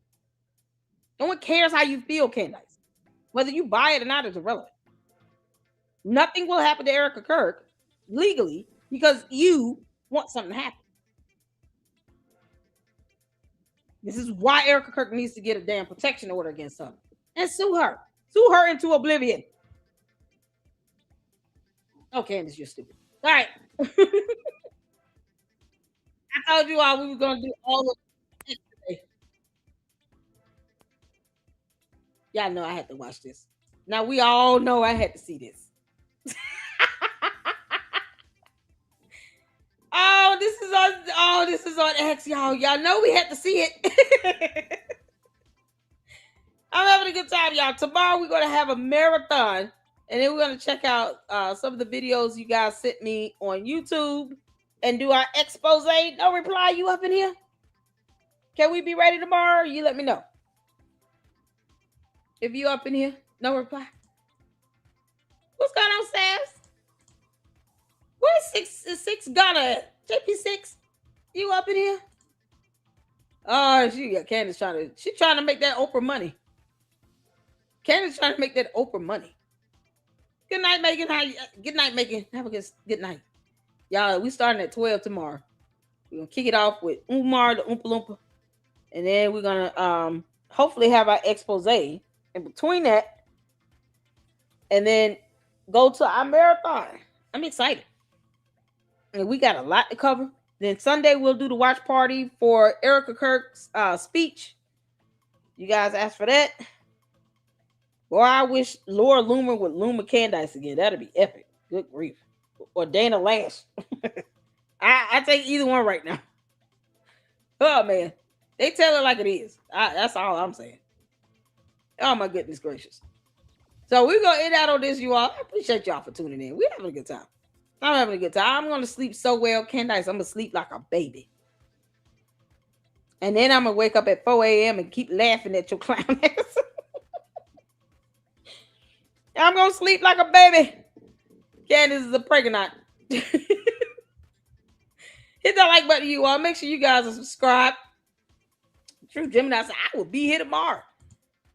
No one cares how you feel, Candace. Whether you buy it or not is irrelevant. Nothing will happen to Erica Kirk legally because you want something to happen. This is why Erica Kirk needs to get a damn protection order against her and sue her. Sue her into oblivion. Oh, Candace, you're stupid. All right. I told you all we were going to do all of it today. Y'all know I had to watch this. Now, we all know I had to see this. This is on X, y'all. Y'all know we had to see it. I'm having a good time, y'all. Tomorrow we're gonna have a marathon, and then we're gonna check out some of the videos you guys sent me on YouTube and do our expose. No reply. You up in here? Can we be ready tomorrow? You let me know. If you up in here, no reply. What's going on, Sass? Where's six Ghana at? JP6, you up in here? Oh, Candace trying to make that Oprah money. Candace trying to make that Oprah money. Good night, Megan. Good night, Megan. Have a good night. Y'all, we starting at 12 tomorrow. We're gonna kick it off with Umar the Oompa Loompa. And then we're gonna hopefully have our expose in between that. And then go to our marathon. I'm excited. And we got a lot to cover. Then Sunday we'll do the watch party for Erica Kirk's speech. You guys asked for that. Boy, I wish Laura Loomer would Loomer Candace again. That'd be epic. Good grief. Or Dana Lash. I take either one right now. Oh man, they tell it like it is. That's all I'm saying. Oh my goodness gracious. So we're gonna end out on this, you all. I appreciate y'all for tuning in. We're having a good time. I'm having a good time. I'm gonna sleep so well, Candace. I'm gonna sleep like a baby. And then I'm gonna wake up at 4 a.m. and keep laughing at your clown ass. I'm gonna sleep like a baby. Candace is a pregnant. Hit that like button, you all. Make sure you guys are subscribed. True Gemini said, I will be here tomorrow.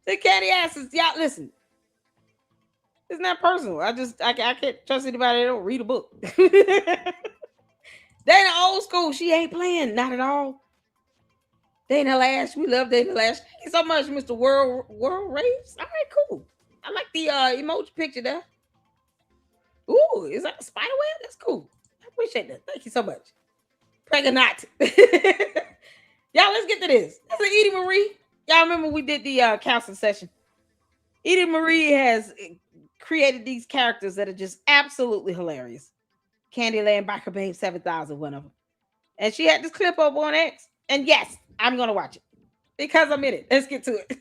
The Candy asses, y'all listen. It's not personal. I can't trust anybody that don't read a book. Dana old school. She ain't playing. Not at all. Dana Lash. We love Dana Lash. Thank you so much, Mr. World Raves. All right, cool. I like the emoji picture there. Ooh, is that a spider web? That's cool. I appreciate that. Thank you so much. Pregnant. Y'all, let's get to this. That's an Edie Marie. Y'all remember we did the counseling session. Edie Marie has created these characters that are just absolutely hilarious. Candyland, Biker Babe 7000, one of them. And she had this clip up on X. And yes, I'm going to watch it because I'm in it. Let's get to it.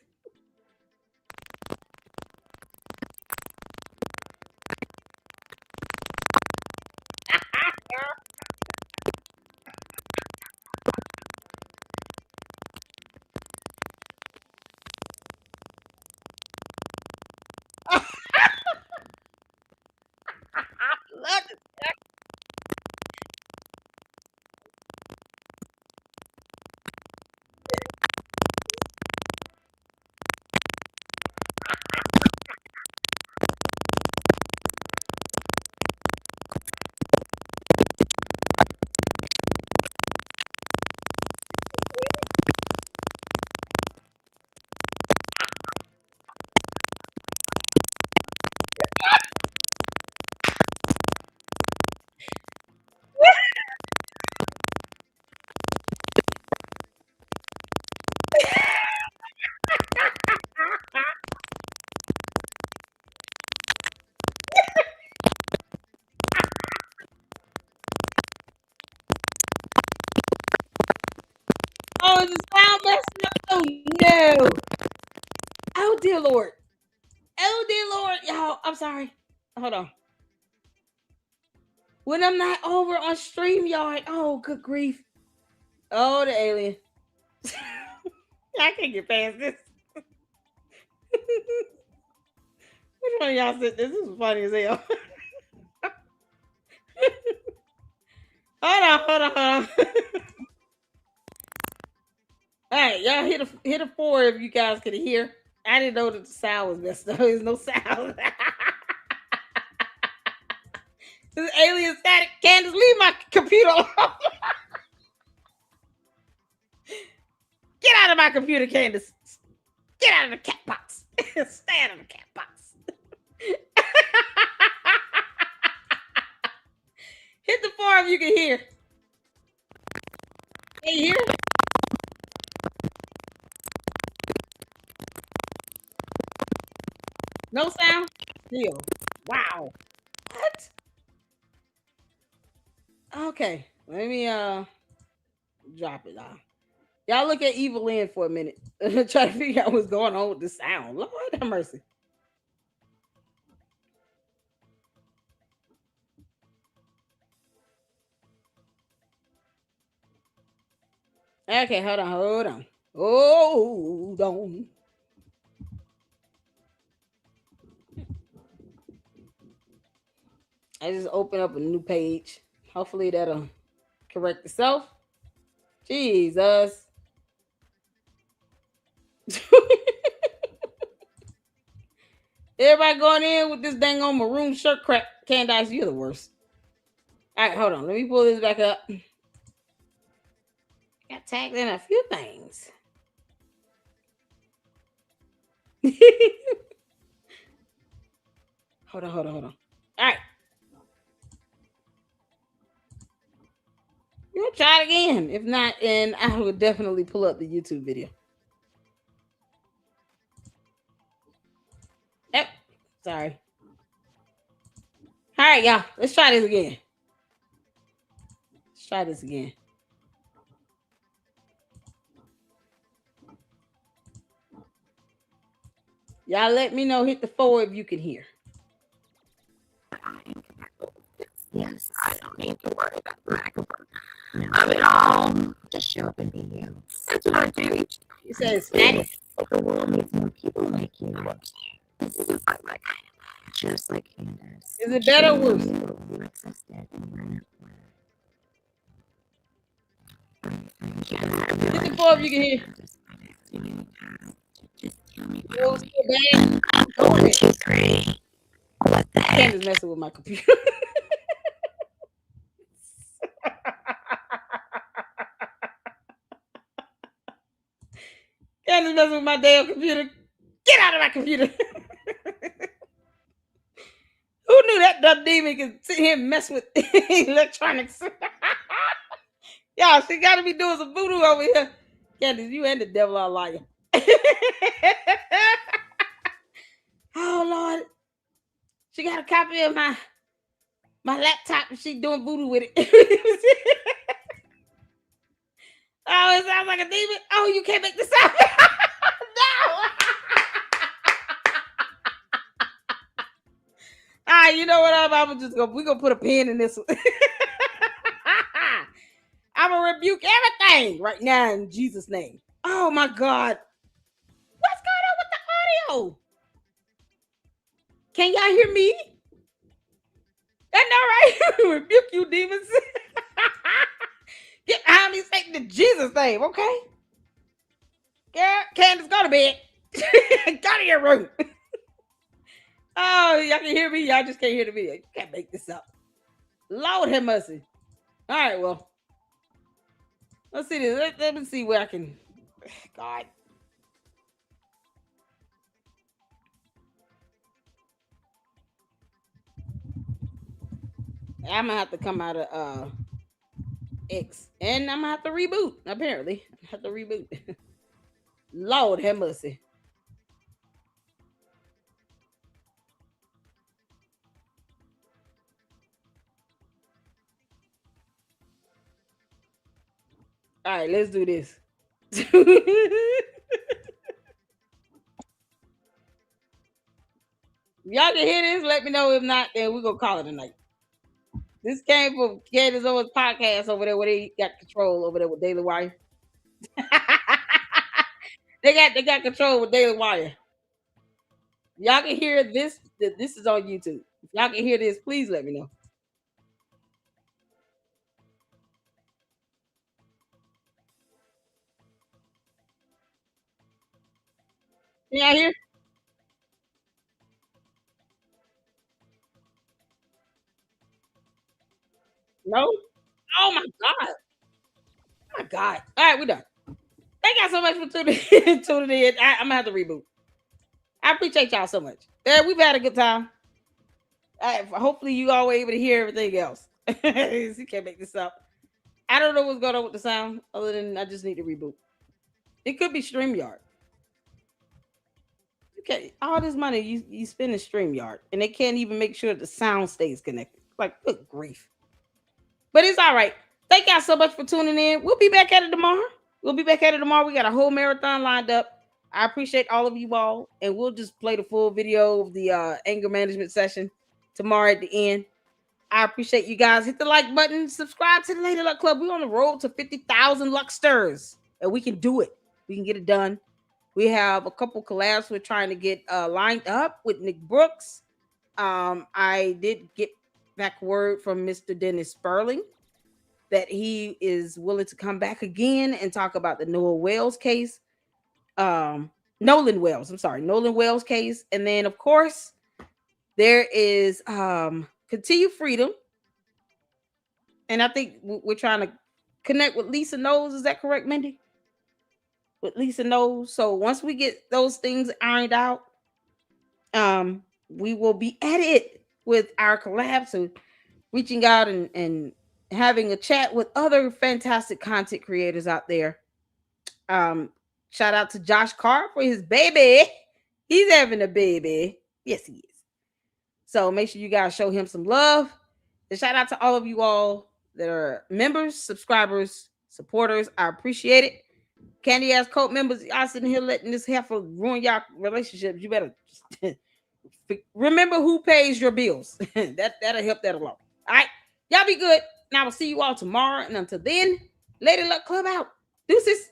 Oh, is the sound messed up? Oh, no. Oh, dear Lord. Oh, dear Lord. Y'all, I'm sorry. Hold on. When I'm not over on StreamYard. Oh, good grief. Oh, the alien. I can't get past this. Which one of y'all said this? This is funny as hell. Hold on. All right, y'all hit a 4 if you guys could hear. I didn't know that the sound was messed up. There's no sound. This alien static. Candace, leave my computer alone. Get out of my computer, Candace. Get out of the cat box. Stay out of the cat box. Hit the forum you can hear. Can you hear? No sound? Still. Wow. What? Okay. Let me drop it off. Y'all look at Evelyn for a minute. Try to figure out what's going on with the sound. Lord have mercy. Okay, hold on. Hold on. I just open up a new page. Hopefully that'll correct itself. Jesus. Everybody going in with this dang on maroon shirt crap. Candace, you're the worst. All right, hold on. Let me pull this back up. Got tagged in a few things. Hold on. All right. We'll try it again. If not, and I will definitely pull up the YouTube video. Yep. Sorry. All right, y'all. Let's try this again. Y'all let me know. Hit the 4 if you can hear. Yes, I don't need to worry about the microphone of it all. Just show up and be you. That's what I do. You said it's static. If the world needs more people like you, this is a fight like just like Candace. Is it better or worse? You existed and Hit the 4 if you can hear. just tell me Oh, it's so bad. 1, 2, 3. What the heck? Candace messing with my computer. Candace messing with my damn computer. Get out of my computer. Who knew that dumb demon could sit here and mess with electronics? Y'all, she got to be doing some voodoo over here. Candace, you and the devil are lying. Oh, Lord. She got a copy of my laptop and she doing voodoo with it. Oh, it sounds like a demon. Oh, you can't make this up. No. All right, you know what? I'm just we're gonna put a pin in this one. I'm gonna rebuke everything right now in Jesus' name. Oh my God. What's going on with the audio? Can y'all hear me? That's not right. Rebuke you, demons. Get behind me, Satan, in Jesus' name, okay? Yeah, Candace, go to bed. Go to your room. Oh, y'all can hear me. Y'all just can't hear the video. You can't make this up. Lord have mercy. All right, well. Let's see this. Let me see where I can. God. I'm gonna have to come out of X, and I'm gonna have to reboot. Apparently, I have to reboot. Lord have mercy. All right, let's do this. Y'all can hear this? Let me know. If not, then we're gonna call it a night. This came from Candace Owens podcast over there where they got control over there with Daily Wire. they got control with Daily Wire. Y'all can hear this. This is on YouTube. If y'all can hear this, please let me know. Can y'all hear? Oh my God. Oh my God. All right, we're done. Thank y'all so much for tuning in. I'm gonna have to reboot. I appreciate y'all so much. We've had a good time. Hopefully you all were able to hear everything else. You can't make this up. I don't know what's going on with the sound, other than I just need to reboot. It could be StreamYard. Okay, all this money you spend in StreamYard, and they can't even make sure the sound stays connected. Like, good grief. But it's all right. Thank y'all so much for tuning in. We'll be back at it tomorrow. We got a whole marathon lined up. I appreciate all of you all, and we'll just play the full video of the anger management session tomorrow at the end. I appreciate you guys. Hit the like button. Subscribe to the Lady Luck Club. We're on the road to 50,000 Lucksters, and we can do it. We can get it done. We have a couple collabs we're trying to get lined up with Nick Brooks. I did get back word from Mr. Dennis Sperling that he is willing to come back again and talk about the Nolan Wells case. Nolan Wells case. And then, of course, there is Continue Freedom. And I think we're trying to connect with Lisa Knowles. Is that correct, Mindy? With Lisa Knowles. So once we get those things ironed out, we will be at it with our collab. So reaching out and having a chat with other fantastic content creators out there. Shout out to Josh Carr for his baby. He's having a baby. Yes, he is. So make sure you guys show him some love. And shout out to all of you all that are members, subscribers, supporters. I appreciate it. Candy ass cult members, y'all sitting here letting this heifer ruin y'all relationships. You better remember who pays your bills. That'll help that along. All right. Y'all be good. And I will see you all tomorrow. And until then, Lady Luck Club out. Deuces.